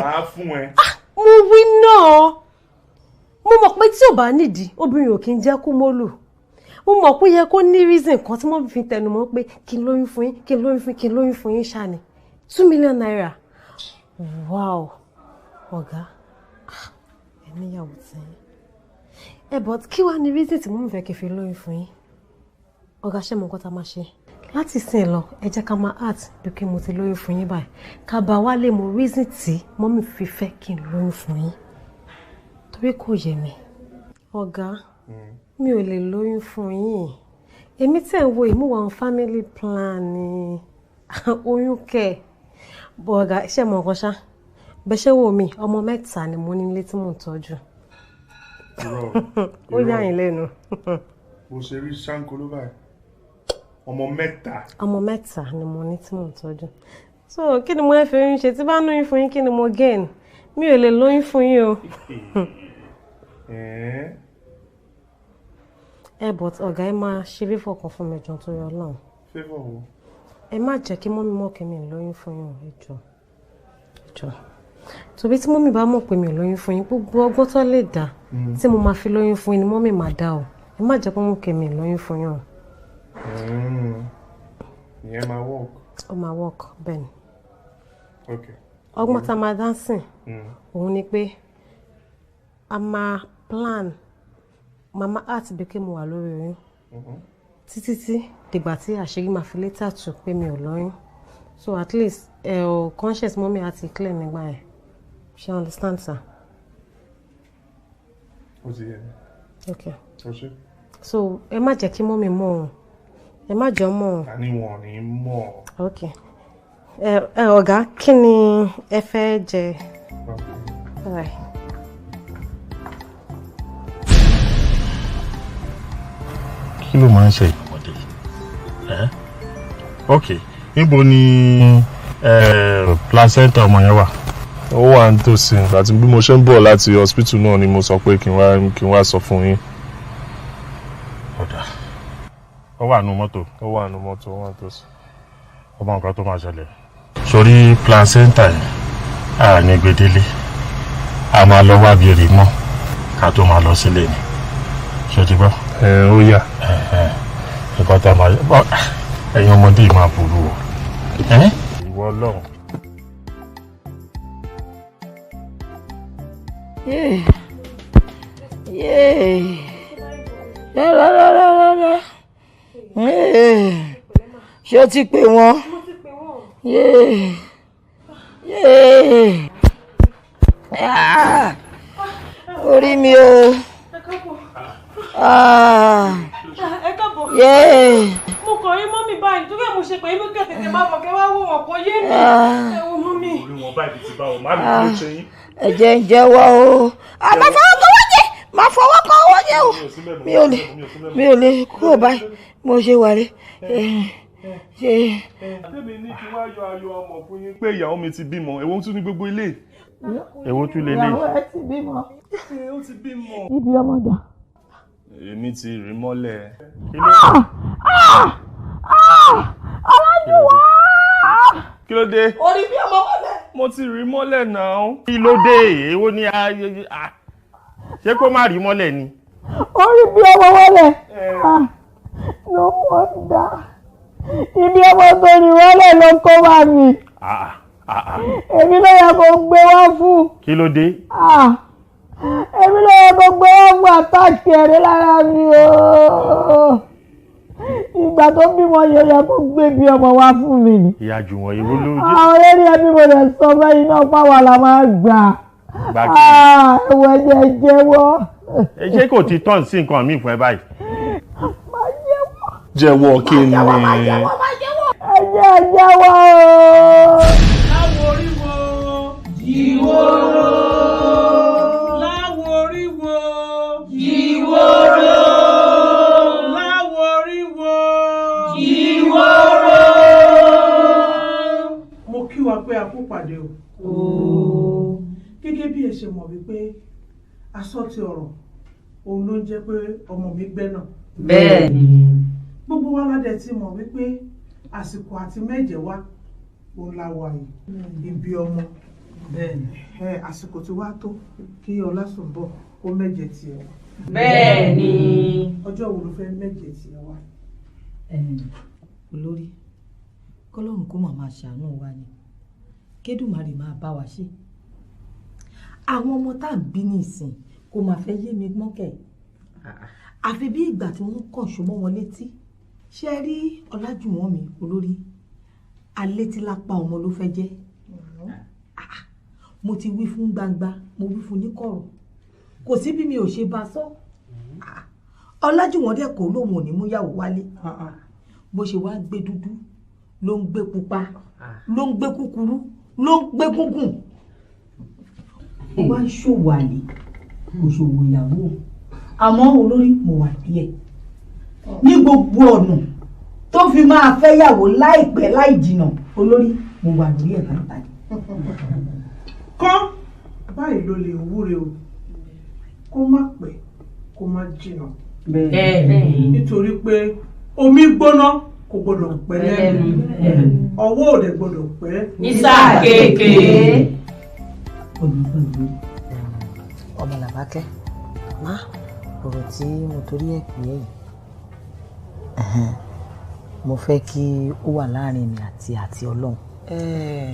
M: máa fún ẹ.
L: Mo wí náà. Mo mọ̀ pé tí ò bá nídìí, obìnrin ò kí ń jẹ́ kú mólù. Mo mọ̀ pé yẹ kó ní reason kan tí wọ́n fi tẹnu mọ́ pé kí n lóyún fún yín, kí n lóyún fún yín, kí n lóyún fún yín ṣáà ni. 2 million naira. Wow. Ọ̀gá. Ẹ níyàwó tí yín. But kí wá ní reason tí mo fẹ́ kí n fi lóyún fún yín? Ọ̀gá ṣé mo nǹkan tá a máa ṣe? Láti sìn lọ, ẹ jẹ́ ká máa act bí kí mo ti lóyún fún yín báyìí. Ká bá wá lè mọ reason tí mọ́mì fi fẹ́ kí n lóyún fún yín. Torí kò yé mi. Ọ̀gá, mi ò lè lóyún fún yín. Èmi tẹ̀ ń wo ìmúwà family plan ni oyún kẹ̀. Bọ̀ ọ̀gá, ṣé mo nǹkan ṣá? Bẹ́ṣẹ́ wo mi, ọmọ 3 ni mo ní nílé tí mò ń tọ́jú. Ó yà yín lẹ́nu.
M: Bó ṣe rí ṣáńkó ló báyìí. Ọmọ 3.
L: Ọmọ 3 ni mo ní tí mò ń tọ́jú. So kí ni mo fẹ́ oyún ṣe? Tí bá lóyún fún yín, kí ni mo gain? Mi ò lè lóyún fún yín o. But ọ̀gá ẹ máa ṣe fífọ̀ kan fún mi jọ̀ọ́ torí Ọlọ́run.
M: Favour wo?
L: Ẹ má jẹ́ kí mọ́mí mọ̀ kí mi ò lóyún fún yín ẹ jọ̀ọ́. Torí tí mọ́mí bá mọ̀ pé mi ò lóyún fún yín, gbogbo ọgbọ́n tó lè dá tí mo máa fi lóyún fún yín ni mọ́mí máa dá o. Ẹ má jẹ́ kí mọ̀ kí mi ò lóyún fún yín o.
M: Ìyẹn máa work.
L: Ó máa work bẹ́ẹ̀ ni.
M: Okay.
L: Ọgbọ́n tá a máa dá sìn òun ni pé a máa plan mama art bí kí mo wà lórí oyún títí dìgbà tí àṣírí máa fi later tú pé mi ò lóyún, so at least conscious mommy àti clear nígbà yẹn. She understand sir?
M: Ó ti yé mi.
L: Okay.
M: Ó ṣe.
L: So ẹ má jẹ́ kí mommy mọ̀ ọ́n, ẹ má jẹ́ mọ̀ ọ́n.
M: Àní wọn ò ní mọ̀.
L: Okay. Ọ̀gá, kí ni ẹ fẹ́ jẹ? Bye.
K: Kí ló máa ń ṣe ìpàdé? Ok, níbo ni placenta ọmọ yẹn wà?
M: Ó wà nítòsí, àti bí mo ṣe ń bọ̀ láti hospital náà ni mo sọ pé kí n wá sọ fún yín.
K: Ọ̀dà. Ó wà nínú mọ́tò.
M: Ó wà nínú mọ́tò, ó wà nítòsí.
K: Ọmọ nǹkan tó máa ṣẹlẹ̀. Sórí placenta yẹn, a ní gbedele. A máa lọ wá bí èrè mọ́ ká tó máa lọ sílé ni. Ṣé o ti gbọ́?
M: Ó yá.
K: Nǹkan tá a máa bọ́ ẹ̀yin ọmọdé máa burú o.
M: Ìwọ Ọlọ́run.
C: Ṣé o ti pè wọ́n? Orí mi o.
L: Ẹ káàbọ̀. Mo kàn rí mọ́mì báyìí torí ẹ̀ mo ṣe pé inú kẹ̀tẹ̀tẹ̀ máa bọ̀ kẹ́ wá wò wọ́n kò yé mi. Ẹ wo mọ́mì.
M: Orí wọn báyìí ti bá wọn, má mi kí ló ṣe yín.
C: Ẹ̀jẹ̀ ń jẹ́wọ́ o. Má fọwọ́ kan owó jẹ́ o. Mi ò lè kúrò báyìí mo ṣe wà rí.
M: Tẹ́mi ní kí wá yọ ayọ̀ ọmọ fún yín pé ìyàwó mi ti bímọ, èwo tún ní gbogbo ilé. Èwo tún lè lé.
C: Ìyàwó ẹ ti bímọ.
M: Ó ti bímọ.
C: Ibi ọmọ dà.
M: Èmi ti rí mọ́lẹ̀.
C: Alájú wá!
M: Kí ló dé?
C: Orí bí ọmọ mọ́lẹ̀.
M: Mo ti rí mọ́lẹ̀ náà. Kí ló dé? Èwo ni ṣé kó má rí mọ́lẹ̀ ni?
C: Orí bí ọmọ mọ́lẹ̀. No wonder. Ibi ọmọ tó rí mọ́lẹ̀ ló kó bá mi. Èmi ló yẹ kó gbé wá fún.
K: Kí ló dé?
C: Èmi ló yẹ kó gbé wá fún àtàkì ẹ̀rẹ́ lára mi o. Ìgbà tó bímọ yẹ kó gbé bí ọmọ wá fún mi ni.
K: Ìyá jù wọ́n ìwọ ló jẹ́.
C: Àwọn eré ẹbí mo lè sọ bẹ́yìn náà pàwọ́ la máa gbà.
K: gbàgbé.
C: Ẹ̀wọ̀n ẹ̀jẹ̀ jẹ́wọ́.
K: Ṣé kò ti tọ́n sí nǹkan mi fún ẹ báyìí?
M: Jẹ́wọ́ kí ni?
C: Ẹ̀jẹ̀ jẹ́wọ́.
H: Láwo oríwo ìwòrò. Láwo oríwo ìwòrò. Láwo oríwo ìwòrò. Mo kí wa pé a kú pàdé o. Gẹ́gẹ́ bí ẹ ṣe mọ̀ wípé asọ́tì ọ̀rọ̀ òun ló ń jẹ́ pé ọmọ mi gbẹ́ náà.
F: Bẹ́ẹ̀ni.
H: Gbogbo wa ládẹ ti mọ̀ wípé àsìkò àti mẹ́jẹ̀ wá òun la wà yìí ibi ọmọ. Bẹ́ẹ̀ni. Àsìkò tí wá tó kí Ọlásùnbọ̀ ó mẹ́jẹ̀ tiẹ̀ wá.
F: Bẹ́ẹ̀ni.
H: Ọjọ́ wo ló fẹ́ mẹ́jẹ̀ tiẹ̀ wá?
F: Olórí kọ́lọ́run kó màmá ṣàánú wa ni kédùmarè máa bá wa ṣe. Àwọn ọmọ tá à ń bí nísìn kò máa fẹ́ yé mi mọ́kẹ̀ àfi bí ìgbà tí wọ́n kàn ṣó mọ́ wọn létí. Ṣé rí Ọlájùwọ̀n mi olórí alétílápá ọmọ ló fẹ́ jẹ́. Mo ti wí fún gbangba mo wí fún níkọ̀rọ̀ kò sí bí mi ò ṣe bá sọ. Ọlájùwọ̀n dẹ̀ kò lóun ò ní mú yàwó wálé bó ṣe wá gbé dúdú ló ń gbé pupa ló ń gbé kúkúrú ló ń gbé gúngùn. Ó wá ń ṣòwò àlè kò ṣòwò ìyàwó àmọ́ olórí mo wà díẹ̀ ní gbogbo ọ̀nà tó fi máa fẹ́ yàwó láìpẹ́ láì jìnà olórí mo wà lórí ẹ̀ báyìí.
H: Kọ́ báyìí ló lè wúre o kó má pẹ́ kó má jìnà. Nítorí pé omi gbóná kò gbọdọ̀ pẹ́ lẹ́nu ọwọ́ ò dẹ̀ gbọdọ̀ pẹ́
F: nísà kéèké. Ọmọ Làbákẹ́ má ọ̀rọ̀ tí mo torí ẹ̀ pè é yìí mo fẹ́ kí ó wà láàrin mi àti Ọlọ́run.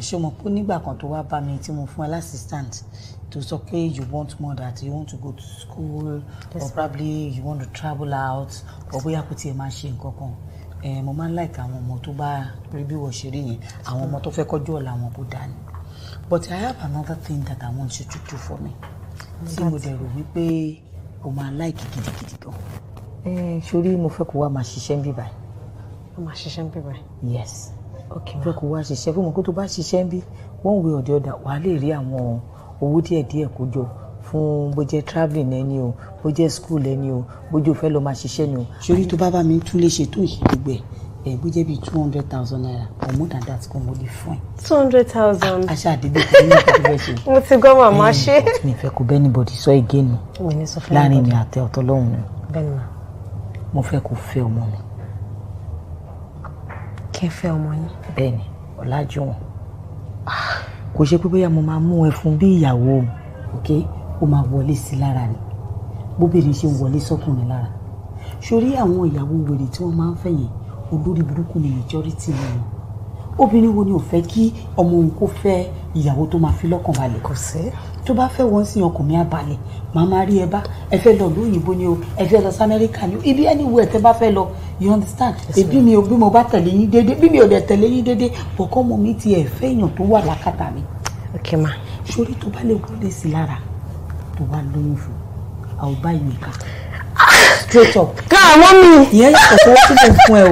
F: Ṣé mo pé nígbà kan tó wá bá mi tí mo fún ẹ l'assistant tó sọ pé you want more, that you want to go to school or probably you want to travel out or bóyá kò tiẹ̀ máa ṣe nǹkan kan. Mo máa ń like àwọn ọmọ tó bá rí bí wọ́n ṣe rí yẹn àwọn ọmọ tó fẹ́ kọjú ọ̀la wọn kó dání. But I have another thing that I want you to do for me. Tí mo dẹ̀ rò wípé o máa like gidigidi gan. Sórí mo fẹ́ kó wá máa ṣiṣẹ́ ń bí báyìí.
L: Ó máa ṣiṣẹ́ ń bí báyìí?
F: Yes. Okay. Mo fẹ́ kó wá ṣiṣẹ́ fún mi kó tó bá ṣiṣẹ́ ń bí one way or the other wà á lè rí àwọn owó díẹ̀díẹ̀ kó jọ fún bó jẹ́ travelling ẹni o bó jẹ́ school ẹni o bó jẹ́ o fẹ́ lọ máa ṣiṣẹ́ ni o. Sórí tó bá mi tún lè ṣètò ìṣègbè bó jẹ́ bíi 200,000 naira or more than that kò mo lè fún ẹ.
L: 200,000.
F: Aṣá àdébí kò ní ìpàdé bẹ́ẹ̀ ṣe.
L: Mo ti gbọ́ màmá ṣe.
F: Mi fẹ́ kó bẹ́ẹ̀ anybody sọ again láàrin mi àti ọ̀tọ̀ lọ́hùn ni.
L: Bẹ́ẹ̀ni ma.
F: Mo fẹ́ kó fẹ́ ọmọ mi.
L: Kí n fẹ́ ọmọ yín?
F: Bẹ́ẹ̀ni Ọlájúwọ̀n. Kò ṣe pé bóyá mo máa mú ẹ fún bí ìyàwó ok ó máa wọlé sí lára ni bóbìnrin ṣe wọlé sọ́kùnrin lára. Sórí àwọn ìyàwó wèrè tí wọ́n máa ń fẹ́ yẹn olórí burúkú ni majority wọn. Obìnrin wo ni ò fẹ́ kí ọmọ òun kó fẹ́ ìyàwó tó máa fi lọ́kàn balẹ̀? Kò sí. Tó bá fẹ́ wọ́n sí ọkàn mi á balẹ̀ màá máa rí ẹ bá ẹ fẹ́ lọ lóyìnbó ni o ẹ fẹ́ lọ sí Amẹ́ríkà ni o ibi anywhere tẹ́ bá fẹ́ lọ you understand. Ebi mi ò bí mo bá tẹ̀lé yín dédé bí mi ò dẹ̀ tẹ̀lé yín dédé bọ̀kọ́ ọmọ mi ti ẹ̀ fẹ́ èèyàn tó wà lákàtà mi.
L: Ok ma.
F: Sórí tó bá lè wọlé sí lára tó bá lóyún fún I will buy you a car. Straight up.
L: Ká àwọn mi.
F: Ìyẹn yàtọ̀ sọ wọ́n sílẹ̀ fún ẹ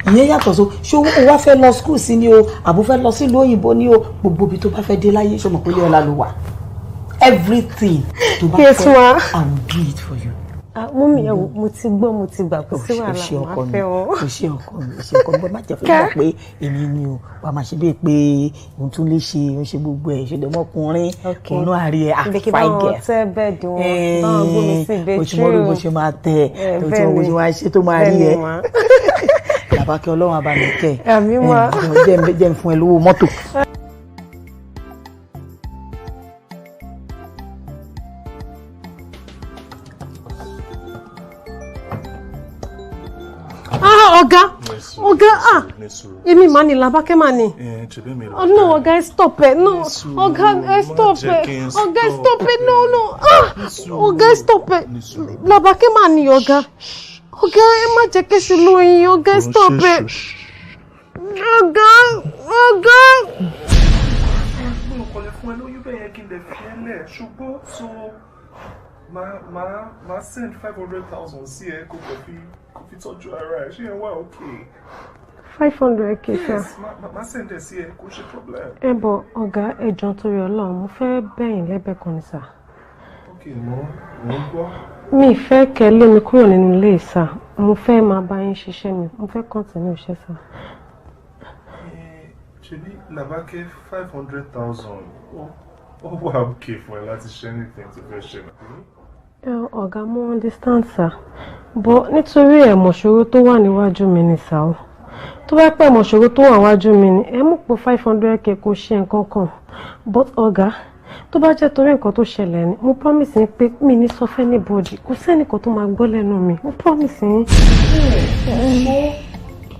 F: o ìyẹn yàtọ̀ so ṣé o wá fẹ́ lọ school sí ni o àbò fẹ́ lọ sílùú òyìnbó ni o gbogbo ibi tó bá fẹ́ dé láyé ṣọmọ pé ilé ọlá ló wà everything tó bá fẹ́ I will do it for you.
L: Mummy ẹ wò mo ti gbọ́ mo ti gbà kó sí wàhálà máa fẹ́ wọn.
F: O ṣe ọkọ mi o ṣe ọkọ mi má jẹ́ fún mi pé èmi ni o wàá máa ṣe bíi pé òun tún lè ṣe òun ṣe gbogbo ẹ̀ ṣe dẹ́mọ́kùnrin òun náà rí ẹ
L: àfáìgẹ̀. báwọn tẹ́ bẹ́ẹ̀dì wọn báwọn gbómi sí ìbẹ́tírì.
F: o ti mọ̀ bó ṣe máa tẹ̀ o ti mọ̀ bó ṣe máa ṣe tó máa rí ẹ. Làbákẹ́ Ọlọ́run abàmìkẹ́ jẹ́ ń fún ẹ lówó mọ́tò.
L: Ọ̀gá èmi mà ní Làbákẹ́ mà ní. No ọ̀gá stop it no ọ̀gá stop it ọ̀gá stop it no ọ̀gá stop it Làbákẹ́ mà ní ọ̀gá ẹ má jẹ́ kéṣù lóyún ọ̀gá stop it ọ̀gá.
H: Mo kọ̀ lè fún ẹ lóyún bẹ́ẹ̀ yẹn kí n
M: lè fi ẹ́ lẹ̀ ṣùgbọ́n so máa send 500,000 sí ẹ kó fi tọ́jú ara ẹ̀ ṣé ẹ wá okay.
L: 500k sir.
M: Yes, máa send ẹ sí ẹ kó ṣe problem.
L: Ẹ bọ̀ ọ̀gá ẹ̀jọ̀ torí Ọlọ́run mo fẹ́ bẹ̀yìn lẹ́bẹ̀ kan ní sà.
M: Okay, mo gbọ́.
L: Mi fẹ́ kẹ́ lé mi kúrò nínú ilé sà. Mo fẹ́ máa bá yín ṣiṣẹ́ mi. Mo fẹ́ continue iṣẹ́ sà.
M: Ṣebí Làbákẹ́ 500,000 ó wà okay fún ẹ láti ṣe anything tó fẹ́ ṣe náà.
L: Ọ̀gá mo understand sir. But nítorí ẹ̀mọ̀ṣòro tó wà níwájú mi ni sà o. Tó bá pẹ́ ẹ̀mọ̀ṣòro tó wà níwájú mi ni ẹ mú pé 500k kò ṣe nǹkan kan. But ọ̀gá tó bá jẹ́ torí nǹkan tó ṣẹlẹ̀ ni mo promise yín pé mi ní sọ fẹ́ anybody kò sẹ́nìkan tó máa gbọ́ lẹ́nu mi mo promise yín.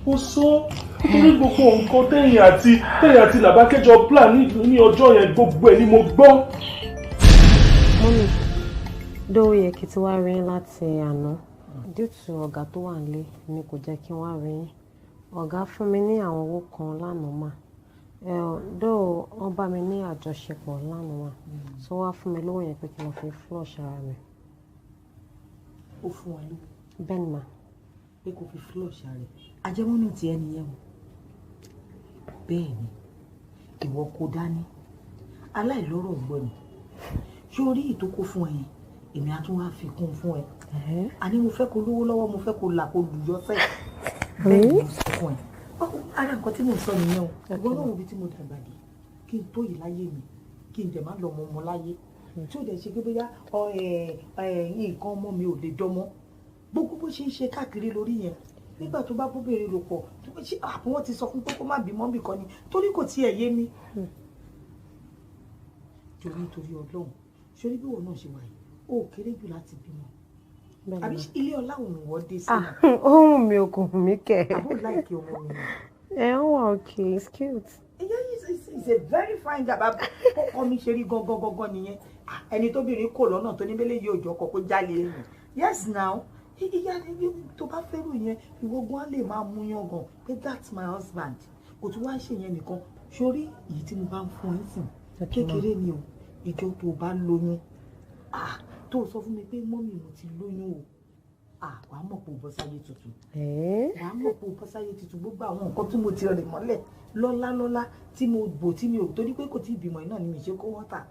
M: Ó sọ nítorí gbogbo nǹkan tẹ̀yìn àti Làbákẹ́jọ plan ní ọjọ́ yẹn gbogbo ẹ̀ ni mo gbọ́.
L: Mọ́mí dóò yẹ kí tí wá rí yín láti àná due to ọ̀gá tó wà nílé ni kò jẹ́ kí n wá rí yín. Ọ̀gá fún mi ní àwọn owó kan lánàá mà dóò wọ́n bá mi ní àjọṣepọ̀ lánàá mà so wá fún mi lówó yẹn pé kí n fi flush ara mi.
E: Ó fún wa lówó.
L: Bẹ́ẹ̀ ni mà.
E: Pé kò fi flush ara rẹ̀ ajẹmọ́nù tí ẹni yẹn o. Bẹ́ẹ̀ ni ìwọ kò dání aláìlọ́rọ̀ gbọ́ ni sórí ìtókò fún ẹ èmi á tún wá fi kún fún ẹ. Àní mo fẹ́ kó lówó lọ́wọ́ mo fẹ́ kó là kó lùyọ́ sẹ́yìn. Bẹ́ẹ̀ ni mo sọ fún ẹ. Ara nǹkan tí mo sọ nìyẹn o. Ìwọ náà wo bí tí mo dàgbà dé kí n tó yìí láyé mi kí n dẹ̀ má lọ ọmọ láyé tí ó dẹ̀ ṣe pé bóyá nǹkan ọmọ mi ò lè dánmọ́ gbogbo bó ṣe ń ṣe káàkiri lórí yẹn nígbà tó bá bóbìnrin lò pọ̀ wọ́n ti sọ fún pé kó má bímọ bìkan ni torí kò tiẹ̀ yé mi. Torí Ọlọ́run ṣorí bí wọn náà ṣe wà yìí ó kéré jù láti bímọ àbí ilé ọlá òun wọ́n dé sí i.
L: Ohun mi ò kò hùn mí kẹ̀.
E: àbó láìkí ọmọ mi.
L: Ó wà okay, it's cute.
E: He's a very fine guy. Ọkọ mi ṣe rí gangan nìyẹn ẹni tóbìnrin kò lọ́nà tó níbẹ̀lẹ̀ yóò jọ ọkọ pé jálè ẹ̀yìn. Yes now ìyá tó bá fẹ́rù yẹn ìwọ́gbọ́n á lè máa mú yangàn pé that's my husband kò tún wá ṣe yẹn nìkan sórí èyí tí mo bá ń fún ẹ sìn kékeré ni o ìjọ tó bá lóyún tó sọ fún mi pé mọ́mì mo ti lóyún o wàá mọ̀ pé o bọ́ sáyé tuntun wàá mọ̀ pé o bọ́ sáyé tuntun gbogbo àwọn nǹkan tí mo ti rìn mọ́lẹ̀ lọ́lá tí mo bò tí mi ò torí pé kò tí ì bímọ iná ni mi ṣe kó wọ́n tà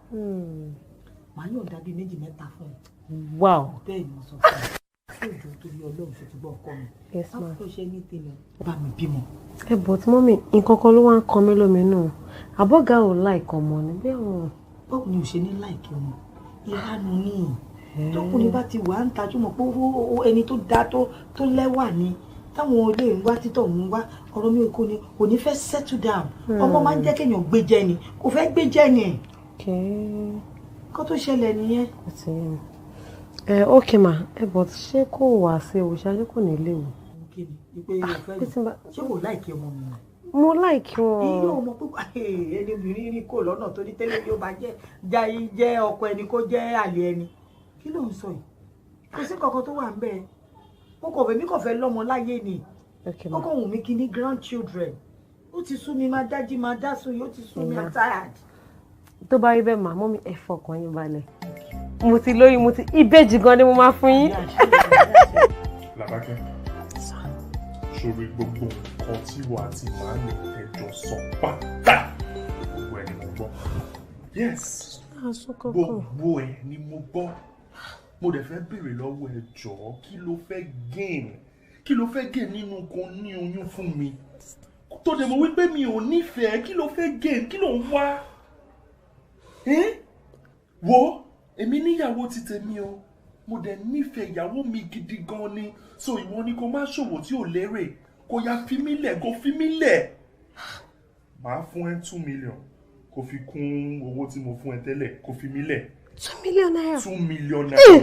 E: màá yọ̀ǹda bíi 2 mẹ́ta fún ẹ.
L: Wow.
E: Bẹ́ẹ̀ ni mo sọ fún ẹ ṣé ìjọ torí Ọlọ́run ṣe ti gbọ́ ọkọ mi.
L: Yes ma.
E: Àpò ṣe ní tèmi bá mi bímọ.
L: But mọ́mí nǹkan kan ló wá ń kan mí lóminú àbọ̀gá ò láìkọ ọmọ ni bẹ́ẹ̀ wọn.
E: Báwo ni ò ṣe ní láìkí ọmọ ìránu ní tọkùnrin bá ti wà ń tajú mọ̀ pé ẹni tó dá tó lẹ́wà ni táwọn olè ń wá títọ̀ ń wá ọ̀rọ̀ mi kò ní fẹ́ settle down ọmọ máa ń jẹ́ kéèyàn gbé jẹ ni kò fẹ́ gbé jẹ ni. Kó tó ṣẹlẹ̀ nìyẹn.
L: Okay ma but ṣé kò wá sí òṣìṣẹ́ kò ní ilé o.
E: Ṣé kò láìkí ọmọ mi?
L: Mo láìkí wọn.
E: Ilé ọmọ púpọ̀ ẹni obìnrin rí kò lọ́nà tó ní tẹ́lẹ̀ yóò bá jẹ́ ọkọ ẹni kó jẹ́ àlè ẹni. Kí ló ń sọ yìí? Kò sí kankan tó wà ń bẹ́ẹ̀. Mo kọ̀ fẹ́ mi kọ̀ fẹ́ lọ́mọ láyé ni. Ó kọ̀ wù mí kí ní grandchildren. Ó ti sú mi máa dájí máa dá sùn yóò ti sú mi I'm tired.
L: Tó bá rí bẹ́ẹ̀ mà mọ́mí ẹ fọkàn yín balẹ̀. Mo ti lóyún mo ti ìbejì gan ni mo máa fún yín.
M: Làbákẹ́ sórí gbogbo nǹkan tí wà á ti máa ń lè tẹjọ sọ pátá gbogbo ẹ̀ ni mo gbọ́. Yes gbogbo ẹ̀ ni mo gbọ́. Mo dẹ̀ fẹ́ béèrè lọ́wọ́ ẹ jọ̀ọ́ kí ló fẹ́ gain nínú kan ní oyún fún mi tó dẹ̀ mọ̀ wípé mi ò nífẹ̀ẹ́ kí ló fẹ́ gain kí ló ń wá. Wo èmi níyàwó ti tèmi o mo dẹ̀ nífẹ̀ẹ́ ìyàwó mi gidi gan ni so ìwọ ni kò má ṣòwò tí ò lérè kò yá fi mí lẹ̀ màá fún ẹ 2 million kò fi kún owó tí mo fún ẹ tẹ́lẹ̀ kò fi mí lẹ̀.
L: 2 million naira.
M: 2 million naira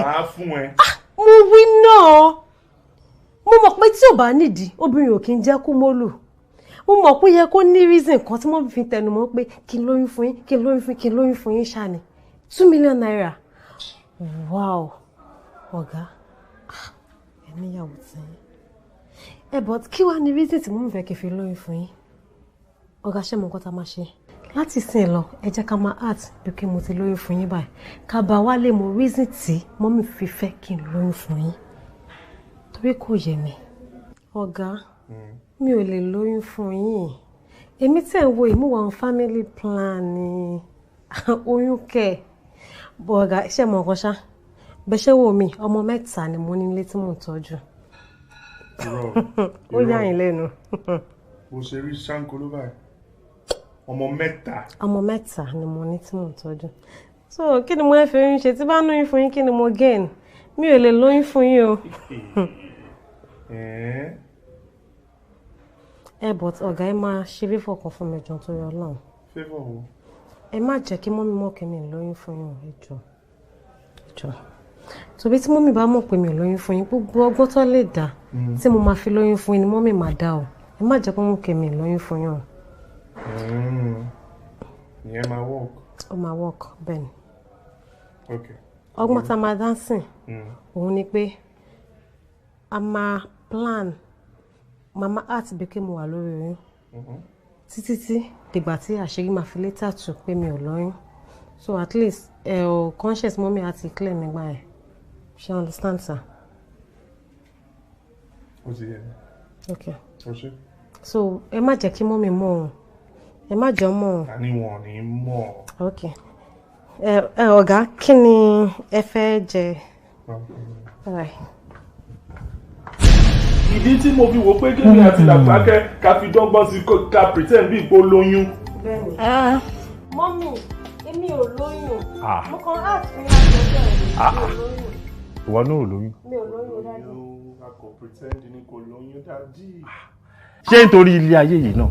M: màá fún ẹ.
L: Mo wí náà mo mọ̀ pé tí ò bá nídìí obìnrin ò kí ń jẹ́ kú mólù mo mọ̀ pé yẹ kó ní reason kan tí wọ́n fi tẹnu mọ́ pé kí n lóyún fún yín ṣáà ni 2 million naira. Wow ọ̀gá ẹ níyàwó tí but kí wàá ní reason tí mo ń fẹ́ kí n fi lóyún fún yín ọ̀gá ṣé mo nǹkan tá a máa ṣe láti sìn lọ ẹ jẹ́ ká máa act bí kí mo ti lóyún fún yín báyìí ká bá wá lè mọ reason tí mọ́mì fi fẹ́ kí n lóyún fún yín torí kò yé mi ọ̀gá mi ò lè lóyún fún yín èmi tẹ̀ ń wo ìmúwà family plan ni oyún kẹ̀ bọ̀ ọ̀gá iṣẹ́ mọ̀ ọ̀kan ṣá bẹ́ẹ̀ ṣe wò mí ọmọ 3 ni mo ní ilé tí mò ń tọ́jú ó yà yín lẹ́nu.
M: bó ṣe rí ṣáńkó ló báyìí ọmọ 3.
L: ọmọ 3 ni mo ní tí mò ń tọ́jú so kí ni mo fẹ́ oyún ṣe tí bá lóyún fún yín kí ni mo gain mi ò lè lóyún fún yín o. But ọ̀gá ẹ máa ṣe fífọ̀ kan fún mi jọ torí Ọlọ́run.
M: Fífọ̀ wo?
L: Ẹ má jẹ́ kí mọ́mí mọ̀ kí mi lóyún fún yín ẹ jọ̀ọ́. Torí tí mọ́mí bá mọ̀ pé mi lóyún fún yín gbogbo ọgbọ́n tó lè dá tí mo máa fi lóyún fún yín ni mọ́mí máa dá o. Ẹ má jẹ́ kí wọ́n mọ̀ kí mi lóyún fún yín o.
M: Ìyẹn máa work.
L: Ó máa work bẹ́ẹ̀ ni.
M: Okay.
L: Ọgbọ́n tá a máa dá sìn òun ni pé a máa plan mama art bí kí mo wà lórí oyún títí dìgbà tí àṣírí máa fi later tú pé mi ò lóyún so at least conscious mommy àti clear nígbà yẹn she understand sir.
M: ó ti yẹ.
L: Okay.
M: ó ṣe.
L: so ẹ má jẹ́ kí mọ́mí mọ̀ ọ́n ẹ má jẹ́ mọ̀ ọ́n.
M: àní wọn ò ní mọ̀.
L: Okay. Ọ̀gá kí ni ẹ fẹ́ jẹ?
M: Ìdí tí mo fi wò pé kémi àti Làpákẹ́ ká fi dọ́gbọ́n sí ká pretend bí ipò lóyún.
L: Bẹ́ẹ̀ni. Mọ́mí, èmi ò lóyún. Mo kàn ask mi láti ọjọ́ ìrìn.
K: Ìwọ náà ò lóyún.
L: Mi ò lóyún dájú.
M: A kò pretend ni kò lóyún dájú.
K: Ṣé nítorí ilé ayé yìí náà?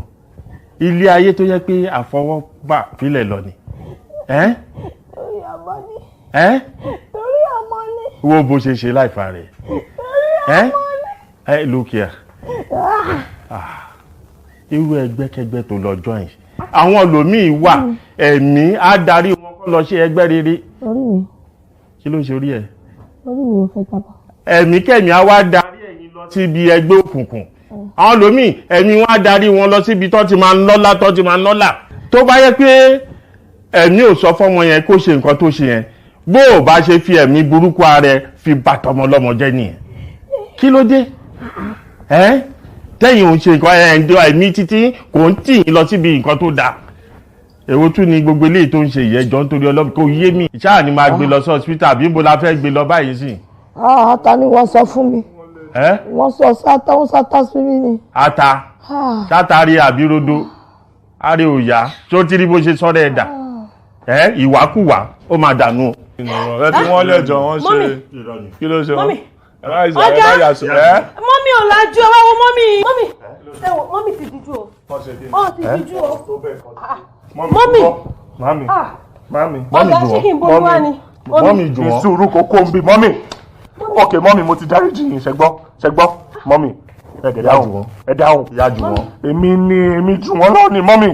K: Ilé ayé tó yẹ pé àfọwọ́gbà fílẹ̀ lọ ni.
L: Torí àmọ́ ni. Torí àmọ́ ni.
K: Wo bó ṣe ṣe láìfa rẹ̀.
L: Torí àmọ́ ni.
K: Hey, look here. Irú ẹgbẹ́kẹgbẹ́ tó lọ join. Àwọn lòmíì wà ẹ̀mí á darí wọn kó lọ ṣe ẹgbẹ́ rere.
L: Orí mi.
K: Kí ló ń ṣe orí ẹ̀?
L: Orí mi ò fẹ́ jábọ́.
K: Ẹ̀mí kẹ̀mí á wá darí ẹ̀yin lọ síbi ẹgbẹ́ òkùnkùn. Àwọn lòmíì ẹ̀mí wọn á darí wọn lọ síbi tó ti máa ń lọ́lá. Tó bá yẹ pé ẹ̀mí ò sọ fọ́mọ yẹn kó ṣe nǹkan tó ṣe yẹn. Bó o bá ṣe fi ẹ̀mí burúkú ara ẹ fi bàtọ́mọ lọ́mọ jẹ́ nìyẹn. Kí ló dé? Tẹ́yìn òun ṣe nǹkan ẹ̀ǹdọ́ ẹ̀mí títí kò ń tì yín lọ síbi nǹkan tó dáa. Èwo tún ni gbogbo eléyìí tó ń ṣe ìyẹjọ́ nítorí Ọlọ́run kò yé mi. Ṣáà ni máa gbé lọ sí hospital àbí níbo la fẹ́ gbé lọ báyìí sí?
N: Ata ni wọ́n sọ fún mi. Wọ́n sọ sátá sí mi ni.
K: Ata? Sátari àbí rodo? Àrẹ òyà tó tí rí bó ṣe sọ́rọ̀ ẹ̀dà. Ìwàkúwà ó máa dànù.
M: Ẹ fi wọ́n lẹ́jọ́ wọ́n ṣe kí ló ṣe wọ́n?
L: Mọ́mí ò lajú ọwọ́ wo mọ́mí. Mọ́mí ti díjú o. Ti díjú o. Mọ́mí.
M: Mọ́mí
L: ọ̀gá ṣé kí n bọ́ wá ni?
M: Mọ́mí jù wọ́n. Ìṣòro kókó ń bí mọ́mí. Ok mọ́mí mo ti dáríjì yín ṣẹgbọ́ mọ́mí ẹ dáhùn ìyá jù wọ́n. Èmi jù wọ́n lọ ni mọ́mí.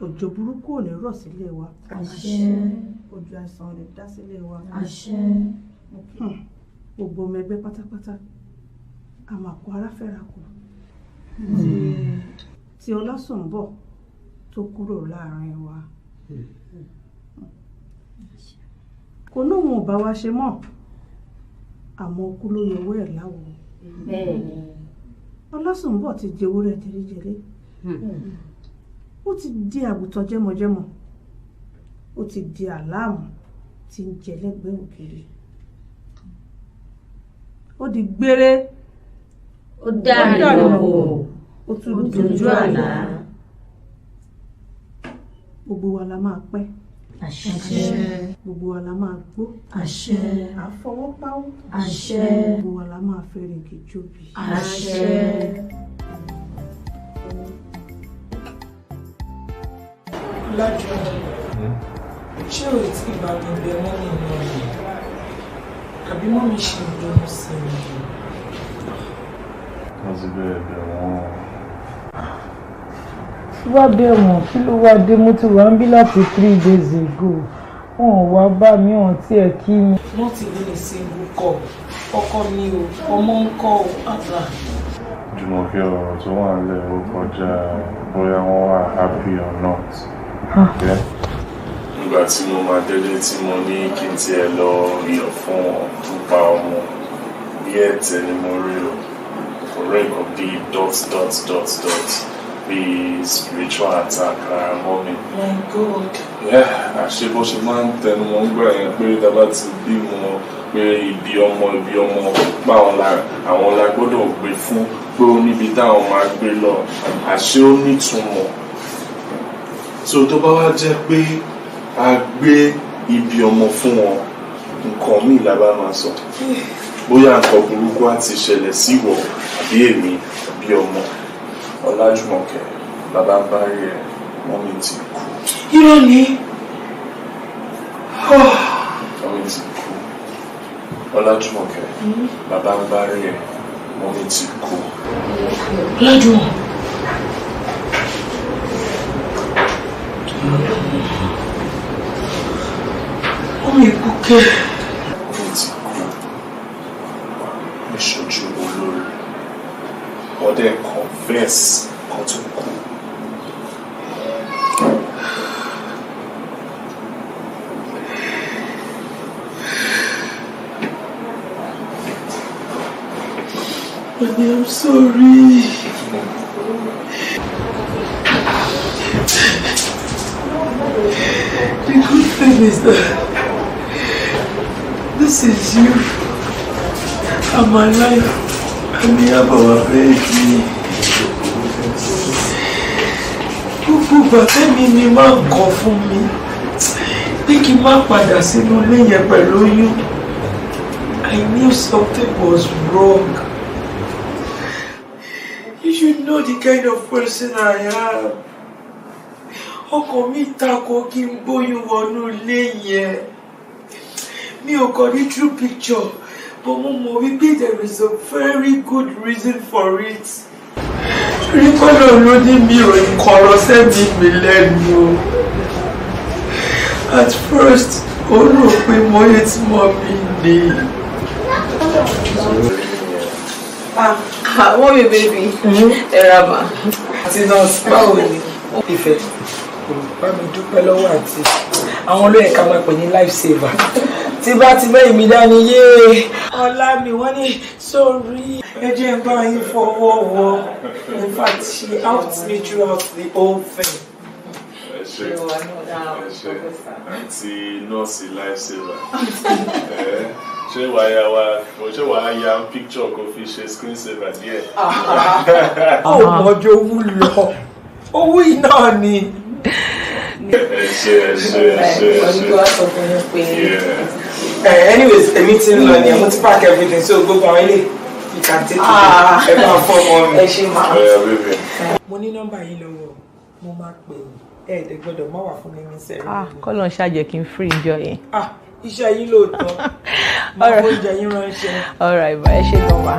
H: Òjò burúkú ò ní rọ̀ sílé wa. Àṣẹ. Òjò àìsàn ò ní dá sílé wa. Àṣẹ. Gbogbo ọmọ ẹgbẹ́ pátápátá a máa kó ara fẹ́ra kù. Tí Ọlásùnbọ̀ tó kúrò láàrin wa. Kò lóhun ò bá wa ṣe mọ́ àmọ́ okú ló yọ owó ẹ̀ láwo. Ọlásùnbọ̀ ti jẹ owó rẹ̀ jẹrẹjẹrẹ. Ó ti di àgùntàn jẹ́mọ̀jẹ́mọ̀, ó ti di àláàmù tí ń jẹ lẹ́gbẹ̀ẹ́ òkèèrè, ó di gbére,
O: ó dára lọ́wọ́ ó tún dojú àlá.
H: Gbogbo wa la máa pẹ́.
O: Àṣẹ.
H: Gbogbo wa la máa gbó.
O: Àṣẹ.
H: Àfọwọ́páwó.
O: Àṣẹ.
H: Gbogbo wa la máa fẹ́rẹ̀gì jóbi.
O: Àṣẹ.
C: Lájọ, ṣé o ti bá mi bẹ mọ́mí náà ni? Àbí mọ́mí ṣe ń dúró sí mi?
M: Wọ́n ti bẹ̀rẹ̀ wọ́n.
C: Wá bẹ̀ wọ́n, kí ló wá dé? Mo ti wà ń bí láti 3 days ago. Wọn ò wá bá mi, wọn tí ẹ kí mi. Wọ́n ti rí ní single call. Ọkọ mi o, ọmọ ń kọ́ àgbà.
M: Jùmọ̀kẹ́ ọ̀rọ̀ tó wà nílẹ̀ ó kọjá bóyá wọ́n wà happy or not. Nígbà tí mo máa délé tí mo ní kí n tiẹ̀ lọ yọ̀ fún wọn nípa ọmọ bí ẹ̀tẹ̀ ni mo rí o. Ọ̀rẹ́ nǹkan bíi dot bíi spiritual attack ara mọ́ mi.
C: My God.
M: Àṣé bó ṣe máa ń tẹnu mọ́ ń gbà yẹn pé tá a bá ti bímọ pé ibi ọmọ pa wọn lára àwọn la gbọ́dọ̀ gbé fún pé ó níbi táwọn máa gbé lọ. Àṣé ó nítumọ̀. So tó bá wá jẹ́ pé a gbé ibi ọmọ fún wọn nǹkan míì la bá máa sọ. Bóyá nǹkan burúkú á ti ṣẹlẹ̀ sí wọ àbí èmi àbí ọmọ. Ọlájùmọ̀kẹ́ bàbá ń bá rí ẹ mọ́mí ti kú.
C: Irọ́ ni.
M: Mọ́mí ti kú. Ọlájùmọ̀kẹ́ bàbá ń bá rí ẹ mọ́mí ti kú.
C: Ọlájùmọ̀. Mọ́mí kú kẹ́.
M: Mọ́mí ti kú. Ìṣojú olórí. Wọ́n dẹ̀ confess kan tó kú.
C: Baby, I'm sorry. The good thing is that this is you. I'm alive. And we have our baby. Gbogbo bàtẹ́mi ni máa ń kọ fún mi. Pé kí n má padà sínú ilé yẹn pẹ̀lú oyún. I knew something was wrong. You should know the kind of person I am. Ọkàn mi tako kí n gbóyún wọnú ilé yẹn. Mi ò kàn ní true picture. But mo mọ̀ wípé there is a very good reason for it. Rí kọ́lọ̀ ló ní mi ò kọ̀rọ̀ sẹ́mi mi lẹ́nu. At first, ó rò pé mo yẹ tí mo mi ní.
F: Wọ́n mi bèbí ẹ̀rọ mà.
C: Àti nọ́ọ̀sì báwo ni? Ìfẹ́, bá mi dúpẹ́ lọ́wọ́ àti àwọn olóyè ká máa pè ní life saver. Tí bá ti bẹ́ ìmí dání yé. Ọlá mi wọ́n ní sórí. Ẹ jẹ́ ń bá yín fọwọ́ wọ. In fact, she helped me throughout the whole thing.
M: Àti nọ́ọ̀sì life saver. Ṣé wàá ya picture kó fi ṣe screen saver díẹ̀?
C: Ó mọ̀jọ́ owó lọ. Owó iná ni. Anyways, èmi ti ń lọ ni mo ti pack everything so gbogbo àwọn ilé you can take it. Ẹ bá fọ́ ọmọ mi. Ẹ ṣe máa. Mo ní nọ́mbà yìí lọ́wọ́, mo máa pè é. Ẹ̀ẹ́dẹ̀ gbọ́dọ̀ má wà fún mi ní sẹ́rẹ̀.
F: Kọ́lọ̀ ń ṣàjẹ́ kí n free enjoy yẹn.
C: Iṣẹ́ yín lóòótọ́. Máa fún ìjẹ yín ránṣẹ́.
F: All right, bye. Ẹ ṣe gan wa.